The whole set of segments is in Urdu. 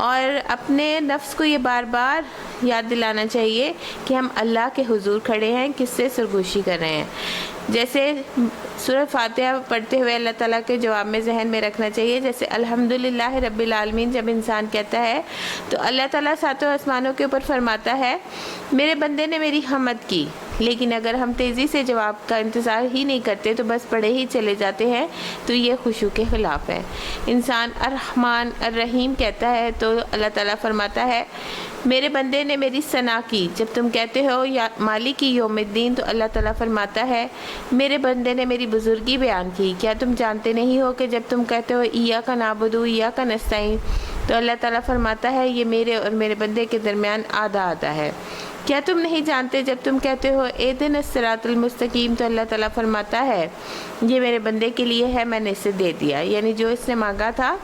اور اپنے نفس کو یہ بار بار یاد دلانا چاہیے کہ ہم اللہ کے حضور کھڑے ہیں، کس سے سرگوشی کر رہے ہیں. جیسے سورہ فاتحہ پڑھتے ہوئے اللہ تعالیٰ کے جواب میں ذہن میں رکھنا چاہیے، جیسے الحمدللہ رب العالمین جب انسان کہتا ہے تو اللہ تعالیٰ ساتوں آسمانوں کے اوپر فرماتا ہے میرے بندے نے میری حمد کی. لیکن اگر ہم تیزی سے جواب کا انتظار ہی نہیں کرتے تو بس پڑھے ہی چلے جاتے ہیں تو یہ خشوع کے خلاف ہے. انسان الرحمن الرحیم کہتا ہے تو اللہ تعالیٰ فرماتا ہے میرے بندے نے میری ثنا کی. جب تم کہتے ہو یا مالک یوم الدین تو اللہ تعالیٰ فرماتا ہے میرے بندے نے میری بزرگی بیان کی. کیا تم جانتے نہیں ہو کہ جب تم کہتے ہو ایاک نعبد و ایاک نستعین تو اللہ تعالیٰ فرماتا ہے یہ میرے اور میرے بندے کے درمیان آدھا آدھا ہے. کیا تم نہیں جانتے جب تم کہتے ہو اہدنا الصراط المستقیم تو اللہ تعالیٰ فرماتا ہے یہ میرے بندے کے لیے ہے، میں نے اسے دے دیا. یعنی جو اس نے مانگا تھا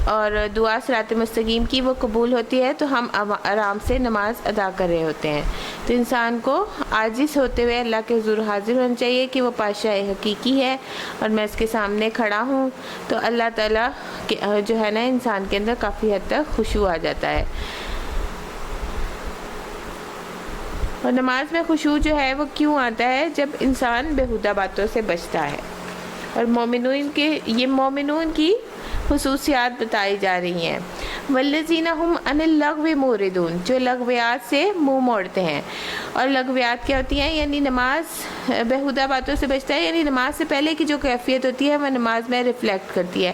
اور دعا صراط مستقیم کی وہ قبول ہوتی ہے تو ہم آرام سے نماز ادا کر رہے ہوتے ہیں. تو انسان کو عاجز ہوتے ہوئے اللہ کے حضور حاضر ہونا چاہیے کہ وہ پادشاہ حقیقی ہے اور میں اس کے سامنے کھڑا ہوں. تو اللہ تعالیٰ جو ہے نا انسان کے اندر کافی حد تک خشوع آ جاتا ہے. اور نماز میں خشوع جو ہے وہ کیوں آتا ہے؟ جب انسان بیہودہ باتوں سے بچتا ہے. اور مومنون کی خصوصیات بتائی جا رہی ہیں. والذین هم عن اللغو معرضون، جو لغویات سے منہ موڑتے ہیں. اور لغویات کیا ہوتی ہیں؟ یعنی نماز بیہودہ باتوں سے بچتا ہے، یعنی نماز سے پہلے کی جو کیفیت ہوتی ہے وہ نماز میں ریفلیکٹ کرتی ہے.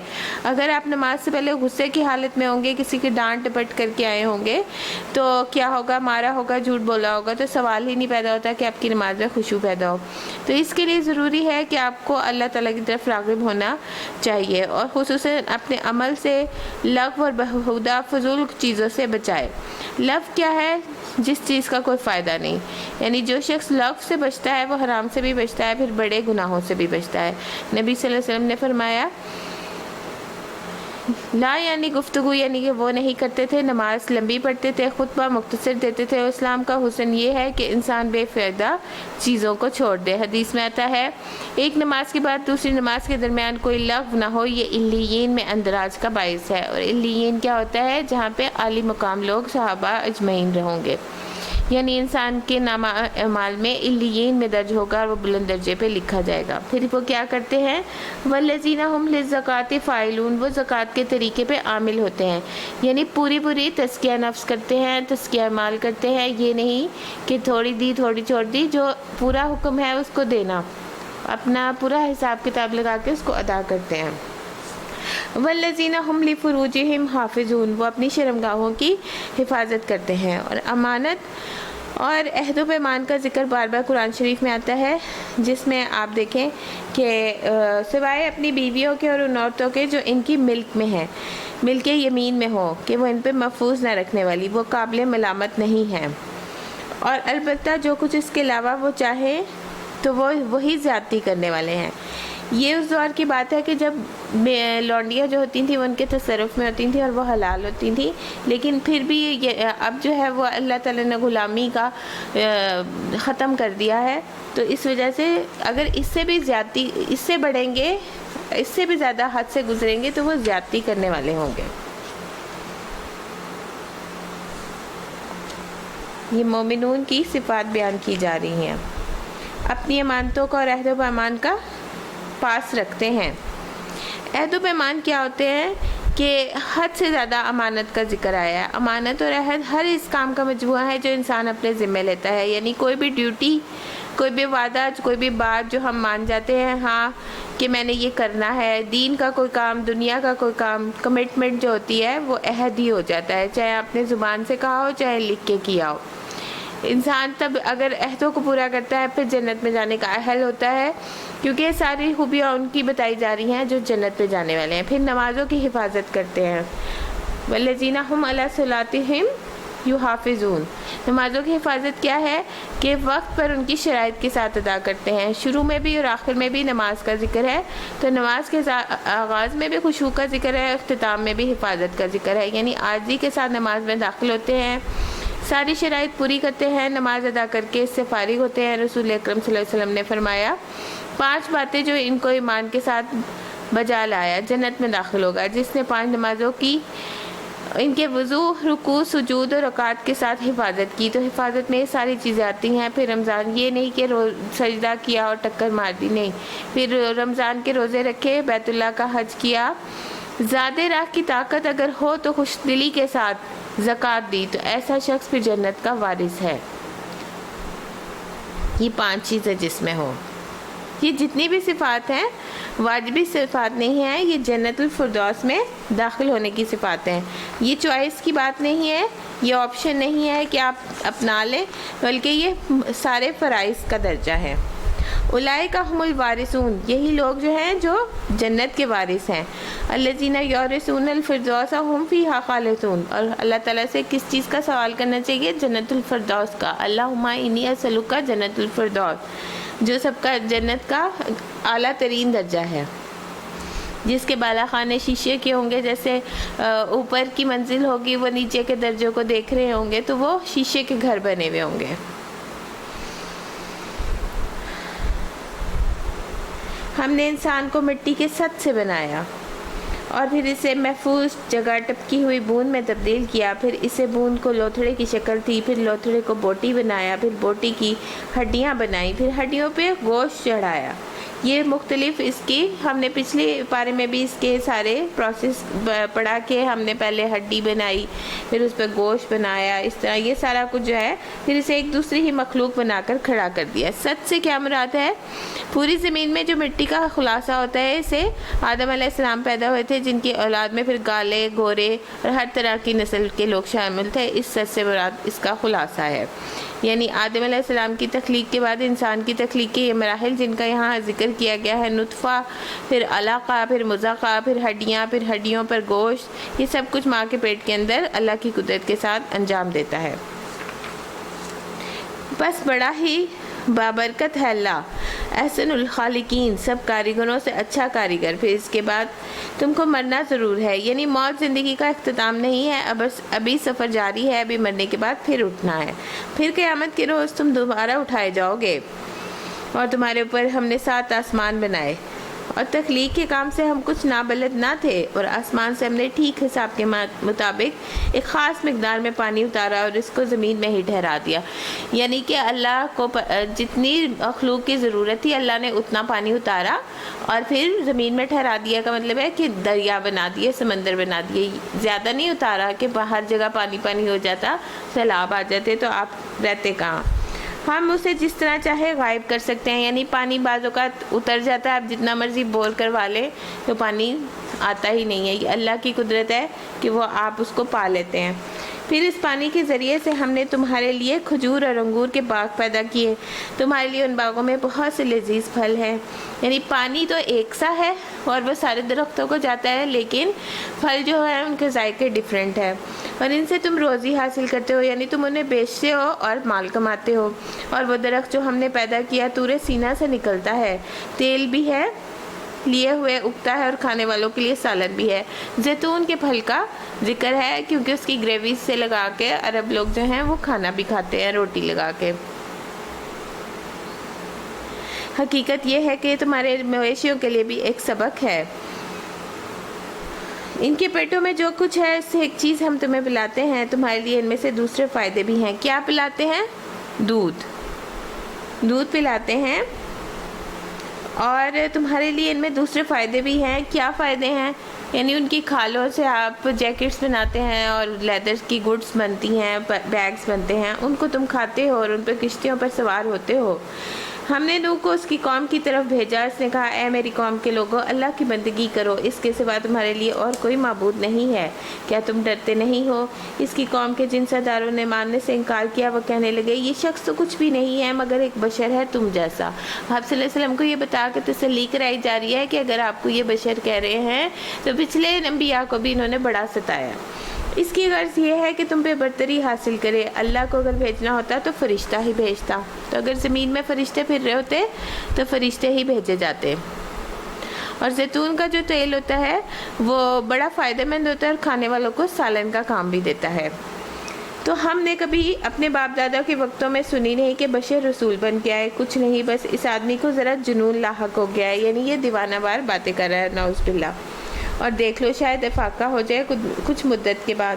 اگر آپ نماز سے پہلے غصے کی حالت میں ہوں گے، کسی کی ڈانٹ ڈپٹ کر کے آئے ہوں گے تو کیا ہوگا؟ مارا ہوگا، جھوٹ بولا ہوگا، تو سوال ہی نہیں پیدا ہوتا کہ آپ کی نماز میں خشوع پیدا ہو. تو اس کے لیے ضروری ہے کہ آپ کو اللہ تعالیٰ کی طرف راغب ہونا چاہیے اور خصوصاً اپنے عمل سے لغو اور بیہودہ فضول چیزوں سے بچائے. لغو کیا ہے؟ جس چیز کا کوئی فائدہ نہیں. یعنی جو شخص لغو سے بچتا ہے وہ حرام سے بھی بچتا ہے، پھر بڑے گناہوں سے بھی بچتا ہے. نبی صلی اللہ علیہ وسلم نے فرمایا لا یعنی گفتگو، یعنی کہ وہ نہیں کرتے تھے، نماز لمبی پڑھتے تھے، خطبہ مختصر دیتے تھے. اسلام کا حسن یہ ہے کہ انسان بے فائدہ چیزوں کو چھوڑ دے. حدیث میں آتا ہے ایک نماز کے بعد دوسری نماز کے درمیان کوئی لغو نہ ہو، یہ علیین میں اندراج کا باعث ہے. اور علیین کیا ہوتا ہے؟ جہاں پہ عالی مقام لوگ صحابہ اجمعین رہوں گے. یعنی انسان کے نامہ اعمال میں علیین میں درج ہوگا اور وہ بلند درجے پہ لکھا جائے گا. پھر وہ کیا کرتے ہیں؟ والذین هم للزکاۃ فاعلون، وہ زکوٰۃ کے طریقے پہ عامل ہوتے ہیں. یعنی پوری تزکیہ نفس کرتے ہیں، تزکیہ مال کرتے ہیں. یہ نہیں کہ تھوڑی دی تھوڑی چھوڑ دی، جو پورا حکم ہے اس کو دینا، اپنا پورا حساب کتاب لگا کے اس کو ادا کرتے ہیں. والذین هم لفروجہم حافظون، وہ اپنی شرمگاہوں کی حفاظت کرتے ہیں. اور امانت اور عہد و پیمان کا ذکر بار بار قرآن شریف میں آتا ہے، جس میں آپ دیکھیں کہ سوائے اپنی بیویوں کے اور ان عورتوں کے جو ان کی ملک میں ہیں، ملک یمین میں ہو، کہ وہ ان پہ محفوظ نہ رکھنے والی، وہ قابل ملامت نہیں ہیں. اور البتہ جو کچھ اس کے علاوہ وہ چاہے تو وہ وہی زیادتی کرنے والے ہیں. یہ اس دور کی بات ہے کہ جب لونڈیاں جو ہوتی تھیں وہ ان کے تصرف میں ہوتی تھیں اور وہ حلال ہوتی تھیں. لیکن پھر بھی اب جو ہے وہ اللہ تعالیٰ نے غلامی کا ختم کر دیا ہے. تو اس وجہ سے اگر اس سے بھی زیادتی، اس سے بڑھیں گے، اس سے بھی زیادہ حد سے گزریں گے تو وہ زیادتی کرنے والے ہوں گے. یہ مومنون کی صفات بیان کی جا رہی ہیں. اپنی امانتوں کا اور عہد و پیمان کا پاس رکھتے ہیں. عہد و پیمان کیا ہوتے ہیں؟ کہ حد سے زیادہ امانت کا ذکر آیا ہے. امانت اور عہد ہر اس کام کا مجموعہ ہے جو انسان اپنے ذمہ لیتا ہے. یعنی کوئی بھی ڈیوٹی، کوئی بھی وعدہ، کوئی بھی بات جو ہم مان جاتے ہیں ہاں کہ میں نے یہ کرنا ہے، دین کا کوئی کام، دنیا کا کوئی کام، کمٹمنٹ جو ہوتی ہے وہ عہد ہی ہو جاتا ہے، چاہے آپ نے زبان سے کہا ہو چاہے لکھ کے کیا ہو. انسان تب اگر عہدوں کو پورا کرتا ہے پھر جنت میں جانے کا اہل ہوتا ہے، کیونکہ یہ ساری خوبیاں ان کی بتائی جا رہی ہیں جو جنت پہ جانے والے ہیں. پھر نمازوں کی حفاظت کرتے ہیں. والذین هم علی صلاتہم یحافظون، نمازوں کی حفاظت کیا ہے؟ کہ وقت پر ان کی شرائط کے ساتھ ادا کرتے ہیں. شروع میں بھی اور آخر میں بھی نماز کا ذکر ہے، تو نماز کے آغاز میں بھی خشوع کا ذکر ہے، اختتام میں بھی حفاظت کا ذکر ہے. یعنی عاجزی کے ساتھ نماز میں داخل ہوتے ہیں، ساری شرائط پوری کرتے ہیں، نماز ادا کر کے اس سے فارغ ہوتے ہیں. رسول اکرم صلی اللہ علیہ وسلم نے فرمایا 5 باتیں جو ان کو ایمان کے ساتھ بجا لایا جنت میں داخل ہوگا. جس نے 5 نمازوں کی ان کے وضو، رکوع، سجود اور رکعت کے ساتھ حفاظت کی، تو حفاظت میں یہ ساری چیزیں آتی ہیں۔ پھر رمضان، یہ نہیں کہ سجدہ کیا اور ٹکر مار دی، نہیں، پھر رمضان کے روزے رکھے، بیت اللہ کا حج کیا، زیادہ راہ کی طاقت اگر ہو تو خوش دلی کے ساتھ زکوٰۃ دی، تو ایسا شخص پھر جنت کا وارث ہے۔ یہ 5 چیزیں جس میں ہو، یہ جتنی بھی صفات ہیں واجبی صفات نہیں ہیں، یہ جنت الفردوس میں داخل ہونے کی صفات ہیں۔ یہ چوائس کی بات نہیں ہے، یہ آپشن نہیں ہے کہ آپ اپنا لیں، بلکہ یہ سارے فرائض کا درجہ ہے۔ اولئک هم الوارثون، یہی لوگ جو ہیں جو جنت کے وارث ہیں۔ الذین یورثون الفردوس هم فیہا خالدون، اور اللہ تعالیٰ سے کس چیز کا سوال کرنا چاہیے؟ جنت الفردوس کا۔ اللہم انی اسألک جنت الفردوس، جو سب کا جنت کا اعلیٰ ترین درجہ ہے، جس کے بالا خانے شیشے کے ہوں گے، جیسے اوپر کی منزل ہوگی وہ نیچے کے درجوں کو دیکھ رہے ہوں گے تو وہ شیشے کے گھر بنے ہوئے ہوں گے۔ ہم نے انسان کو مٹی کے سط سے بنایا اور پھر اسے محفوظ جگہ ٹپکی ہوئی بوند میں تبدیل کیا، پھر اسے بوند کو لوتھڑے کی شکل تھی، پھر لوتھڑے کو بوٹی بنایا، پھر بوٹی کی ہڈیاں بنائیں، پھر ہڈیوں پہ گوشت چڑھایا۔ یہ مختلف اس کی ہم نے پچھلے پارے میں بھی اس کے سارے پروسیس پڑھا کہ ہم نے پہلے ہڈی بنائی، پھر اس پہ گوشت بنایا، اس طرح یہ سارا کچھ جو ہے، پھر اسے ایک دوسری ہی مخلوق بنا کر کھڑا کر دیا۔ سچ سے کیا مراد ہے؟ پوری زمین میں جو مٹی کا خلاصہ ہوتا ہے، اسے آدم علیہ السلام پیدا ہوئے تھے، جن کی اولاد میں پھر کالے، گورے اور ہر طرح کی نسل کے لوگ شامل تھے۔ اس سچ سے مراد اس کا خلاصہ ہے، یعنی آدم علیہ السلام کی تخلیق کے بعد انسان کی تخلیق کے یہ مراحل جن کا یہاں ذکر کیا گیا ہے، نطفہ، پھر علقہ، پھر مضغہ، پھر ہڈیاں، پھر ہڈیوں پر گوشت، یہ سب کچھ ماں کے پیٹ کے اندر اللہ کی قدرت کے ساتھ انجام دیتا ہے۔ بس بڑا ہی بابرکت ہے اللہ، احسن الخالقین، سب کاریگروں سے اچھا کاریگر۔ پھر اس کے بعد تم کو مرنا ضرور ہے، یعنی موت زندگی کا اختتام نہیں ہے، ابھی سفر جاری ہے، ابھی مرنے کے بعد پھر اٹھنا ہے، پھر قیامت کے روز تم دوبارہ اٹھائے جاؤ گے، اور تمہارے اوپر ہم نے 7 آسمان بنائے، اور تخلیق کے کام سے ہم کچھ نابلد نہ تھے، اور آسمان سے ہم نے ٹھیک حساب کے مطابق ایک خاص مقدار میں پانی اتارا اور اس کو زمین میں ہی ٹھہرا دیا، یعنی کہ اللہ کو جتنی مخلوق کی ضرورت تھی اللہ نے اتنا پانی اتارا اور پھر زمین میں ٹھہرا دیا، کا مطلب ہے کہ دریا بنا دیے، سمندر بنا دیے، زیادہ نہیں اتارا کہ ہر جگہ پانی پانی ہو جاتا، سیلاب آ جاتے تو آپ رہتے کہاں۔ ہم اسے جس طرح چاہے غائب کر سکتے ہیں، یعنی پانی بعض اوقات اتر جاتا ہے، آپ جتنا مرضی بور کروا لیں تو پانی آتا ہی نہیں ہے، یہ اللہ کی قدرت ہے کہ وہ آپ اس کو پا لیتے ہیں۔ پھر اس پانی کے ذریعے سے ہم نے تمہارے لیے کھجور اور انگور کے باغ پیدا کیے، تمہارے لیے ان باغوں میں بہت سے لذیذ پھل ہیں، یعنی پانی تو ایک سا ہے اور وہ سارے درختوں کو جاتا ہے، لیکن پھل جو ہیں ان کے ذائقے ڈیفرنٹ ہیں، اور ان سے تم روزی حاصل کرتے ہو، یعنی تم انہیں بیچتے ہو اور مال کماتے ہو۔ اور وہ درخت جو ہم نے پیدا کیا طور سینہ سے نکلتا ہے، تیل بھی ہے، لیے ہوئے اگتا ہے، اور کھانے والوں کے لیے سالن بھی ہے۔ زیتون کے پھل کا ذکر ہے کیونکہ اس کی گریوی سے لگا کے عرب لوگ جو ہیں وہ کھانا بھی کھاتے ہیں روٹی لگا کے۔ حقیقت یہ ہے کہ تمہارے مویشیوں کے لیے بھی ایک سبق ہے، ان کے پیٹوں میں جو کچھ ہے اس سے ایک چیز ہم تمہیں پلاتے ہیں، تمہارے لیے ان میں سے دوسرے فائدے بھی ہیں۔ کیا پلاتے ہیں؟ دودھ پلاتے ہیں، اور تمہارے لیے ان میں دوسرے فائدے بھی ہیں۔ کیا فائدے ہیں؟ یعنی ان کی کھالوں سے آپ جیکٹس بناتے ہیں اور لیدر کی گڈس بنتی ہیں، بیگز بنتے ہیں، ان کو تم کھاتے ہو اور ان پہ کشتیوں پر سوار ہوتے ہو۔ ہم نے نوح کو اس کی قوم کی طرف بھیجا، اس نے کہا اے میری قوم کے لوگوں، اللہ کی بندگی کرو، اس کے سوا تمہارے لیے اور کوئی معبود نہیں ہے، کیا تم ڈرتے نہیں ہو؟ اس کی قوم کے جن سرداروں نے ماننے سے انکار کیا وہ کہنے لگے یہ شخص تو کچھ بھی نہیں ہے مگر ایک بشر ہے تم جیسا۔ آپ صلی اللہ علیہ وسلم کو یہ بتا کے تسلی کرائی جا رہی ہے کہ اگر آپ کو یہ بشر کہہ رہے ہیں تو پچھلے انبیاء کو بھی انہوں نے بڑا ستایا۔ اس کی غرض یہ ہے کہ تم پہ برتری حاصل کرے، اللہ کو اگر بھیجنا ہوتا تو فرشتہ ہی بھیجتا، تو اگر زمین میں فرشتے پھر رہے ہوتے تو فرشتے ہی بھیجے جاتے۔ اور زیتون کا جو تیل ہوتا ہے وہ بڑا فائدہ مند ہوتا ہے اور کھانے والوں کو سالن کا کام بھی دیتا ہے۔ تو ہم نے کبھی اپنے باپ دادا کے وقتوں میں سنی نہیں کہ بشر رسول بن کے آئے، کچھ نہیں، بس اس آدمی کو ذرا جنون لاحق ہو گیا ہے، یعنی یہ دیوانہ وار باتیں کر رہا ہے، نعوذ باللہ۔ اور دیکھ لو شاید افاقہ ہو جائے کچھ مدت کے بعد۔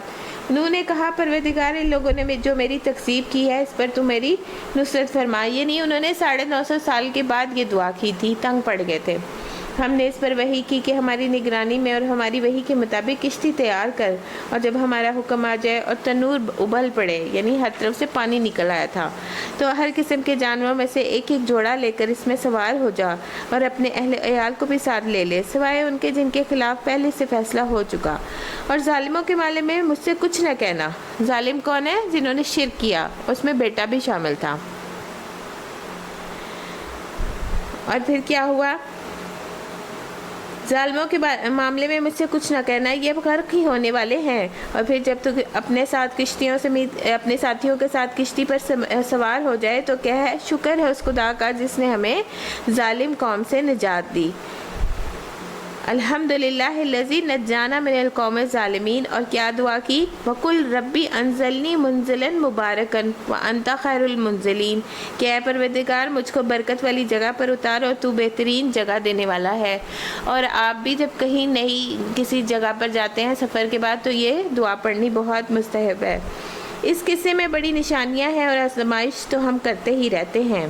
انہوں نے کہا پروردگار ان لوگوں نے جو میری تکذیب کی ہے اس پر تو میری نصرت فرما۔ یعنی انہوں نے 950 سال کے بعد یہ دعا کی تھی، تنگ پڑ گئے تھے۔ ہم نے اس پر وحی کی کہ ہماری نگرانی میں اور ہماری وحی کے مطابق کشتی تیار کر، اور جب ہمارا حکم آ جائے اور تنور ابل پڑے، یعنی ہر طرف سے پانی نکل آیا تھا، تو ہر قسم کے جانوروں میں سے ایک ایک جوڑا لے کر اس میں سوار ہو جا اور اپنے اہل عیال کو بھی ساتھ لے لے، سوائے ان کے جن کے خلاف پہلے سے فیصلہ ہو چکا، اور ظالموں کے بارے میں مجھ سے کچھ نہ کہنا۔ ظالم کون ہے؟ جنہوں نے شرک کیا، اس میں بیٹا بھی شامل تھا۔ اور پھر کیا ہوا؟ ظالموں کے معاملے میں مجھ سے کچھ نہ کہنا، یہ غرق ہی ہونے والے ہیں۔ اور پھر جب تو اپنے ساتھیوں کے ساتھ کشتی پر سوار ہو جائے تو کہہ شکر ہے اس خدا کا جس نے ہمیں ظالم قوم سے نجات دی۔ الحمدللہ الذی نجانا من القوم الظالمین۔ اور کیا دعا کی؟ وَقُلْ رَبِّ أَنزِلْنِی مُنزِلًا مُبَارَكًا وَأَنْتَ خَيْرُ الْمُنزِلِينَ۔ کہ اے پروردگار مجھ کو برکت والی جگہ پر اتار اور تو بہترین جگہ دینے والا ہے۔ اور آپ بھی جب کہیں نئی کسی جگہ پر جاتے ہیں سفر کے بعد تو یہ دعا پڑھنی بہت مستحب ہے۔ اس قصے میں بڑی نشانیاں ہیں اور آزمائش تو ہم کرتے ہی رہتے ہیں۔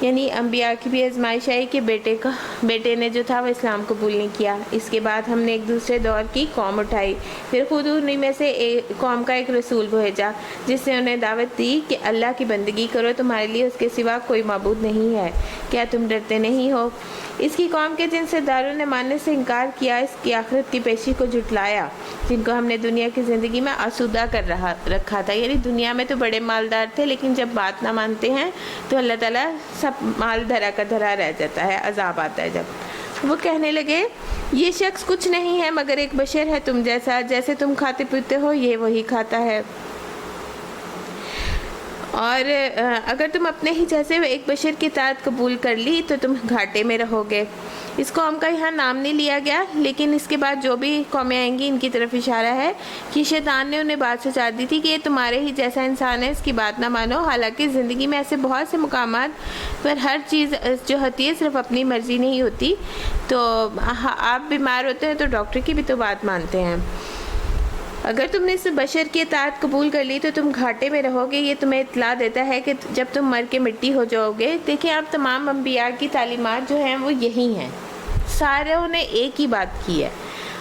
یعنی انبیاء کی بھی آزمائش آئی کہ بیٹے نے جو تھا وہ اسلام قبول نہیں کیا۔ اس کے بعد ہم نے ایک دوسرے دور کی قوم اٹھائی، پھر خود انہی میں سے قوم کا ایک رسول بھیجا جس نے انہیں دعوت دی کہ اللہ کی بندگی کرو، تمہارے لیے اس کے سوا کوئی معبود نہیں ہے، کیا تم ڈرتے نہیں ہو؟ اس کی قوم کے جن سرداروں نے ماننے سے انکار کیا، اس کی آخرت کی پیشی کو جھٹلایا، جن کو ہم نے دنیا کی زندگی میں آسودہ کر رکھا تھا، یعنی دنیا میں تو بڑے مالدار تھے لیکن جب بات نہ مانتے ہیں تو اللہ تعالیٰ سب مال دھرا کا دھرا رہ جاتا ہے، عذاب آتا ہے جب۔ وہ کہنے لگے یہ شخص کچھ نہیں ہے مگر ایک بشر ہے تم جیسا، جیسے تم کھاتے پیتے ہو یہ وہی کھاتا ہے، اور اگر تم اپنے ہی جیسے ایک بشر کی اطاعت قبول کر لی تو تم گھاٹے میں رہو گے۔ اس قوم کا یہاں نام نہیں لیا گیا، لیکن اس کے بعد جو بھی قومیں آئیں گی ان کی طرف اشارہ ہے کہ شیطان نے انہیں بات سچا دی تھی کہ یہ تمہارے ہی جیسا انسان ہے، اس کی بات نہ مانو۔ حالانکہ زندگی میں ایسے بہت سے مقامات پر ہر چیز جو ہوتی ہے صرف اپنی مرضی نہیں ہوتی، تو آپ بیمار ہوتے ہیں تو ڈاکٹر کی بھی تو بات مانتے ہیں۔ اگر تم نے اس بشر کی اطاعت قبول کر لی تو تم گھاٹے میں رہو گے۔ یہ تمہیں اطلاع دیتا ہے کہ جب تم مر کے مٹی ہو جاؤ گے۔ دیکھیں آپ تمام انبیاء کی تعلیمات جو ہیں وہ یہی ہیں، ساروں نے ایک ہی بات کی ہے،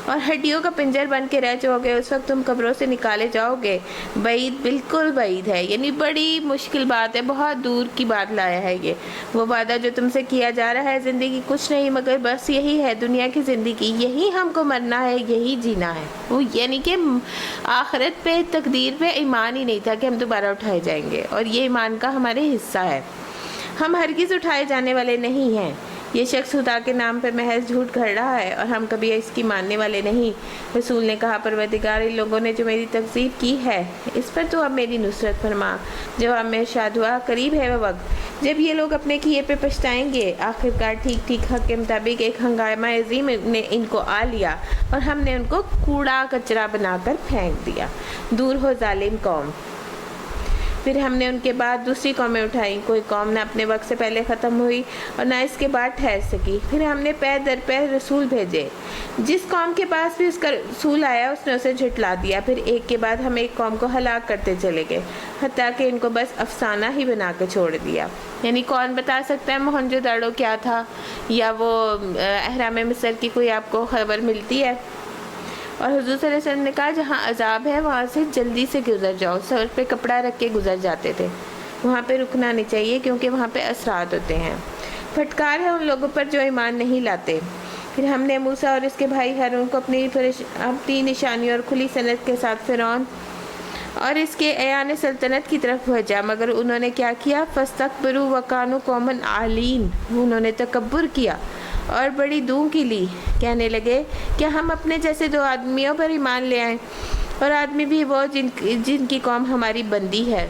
اور ہڈیوں کا پنجر بن کے رہ جاؤ گے اس وقت تم قبروں سے نکالے جاؤ گے۔ بعید، بالکل بعید ہے، یعنی بڑی مشکل بات ہے، بہت دور کی بات لایا ہے یہ۔ وہ وعدہ جو تم سے کیا جا رہا ہے زندگی کچھ نہیں مگر بس یہی ہے دنیا کی زندگی، یہی ہم کو مرنا ہے، یہی جینا ہے۔ وہ یعنی کہ آخرت پہ، تقدیر پہ ایمان ہی نہیں تھا کہ ہم دوبارہ اٹھائے جائیں گے، اور یہ ایمان کا ہمارے حصہ ہے۔ ہم ہرگز اٹھائے جانے والے نہیں ہیں۔ یہ شخص خدا کے نام پہ محض جھوٹ گھڑ رہا ہے اور ہم کبھی اس کی ماننے والے نہیں۔ رسول نے کہا پروردگار ان لوگوں نے جو میری تکذیب کی ہے اس پر تو اب میری نصرت فرما۔ جواب میں ارشاد ہوا قریب ہے وہ وقت جب یہ لوگ اپنے کیے پہ پچھتائیں گے۔ آخرکار ٹھیک ٹھیک حق کے مطابق ایک ہنگامہ عظیم نے ان کو آ لیا اور ہم نے ان کو کوڑا کچرا بنا کر پھینک دیا۔ دور ہو ظالم قوم۔ پھر ہم نے ان کے بعد دوسری قومیں اٹھائیں، کوئی قوم نہ اپنے وقت سے پہلے ختم ہوئی اور نہ اس کے بعد ٹھہر سکی۔ پھر ہم نے پے در پے رسول بھیجے، جس قوم کے پاس بھی اس کا رسول آیا اس نے اسے جھٹلا دیا۔ پھر ایک کے بعد ہم ایک قوم کو ہلاک کرتے چلے گئے، حتیٰ کہ ان کو بس افسانہ ہی بنا کے چھوڑ دیا۔ یعنی کون بتا سکتا ہے موہنجو داڑو کیا تھا، یا وہ اہرام مصر کی کوئی آپ کو خبر ملتی ہے؟ اور حضور صلی اللہ علیہ وسلم نے کہا جہاں عذاب ہے وہاں سے جلدی سے گزر جاؤ۔ سر پہ کپڑا رکھ کے گزر جاتے تھے، وہاں پہ رکنا نہیں چاہیے کیونکہ وہاں پہ اثرات ہوتے ہیں۔ پھٹکار ہے ان لوگوں پر جو ایمان نہیں لاتے۔ پھر ہم نے موسیٰ اور اس کے بھائی ہارون کو اپنی نشانیوں اور کھلی سند کے ساتھ فرعون اور اس کے ایان سلطنت کی طرف بھیجا، مگر انہوں نے کیا کیا؟ فاستکبروا وکانوا قوما عالین، انہوں نے تکبر کیا اور بڑی دوں کی لی۔ کہنے لگے کہ ہم اپنے جیسے دو آدمیوں پر ایمان لے آئیں، اور آدمی بھی وہ جن کی قوم ہماری بندی ہے۔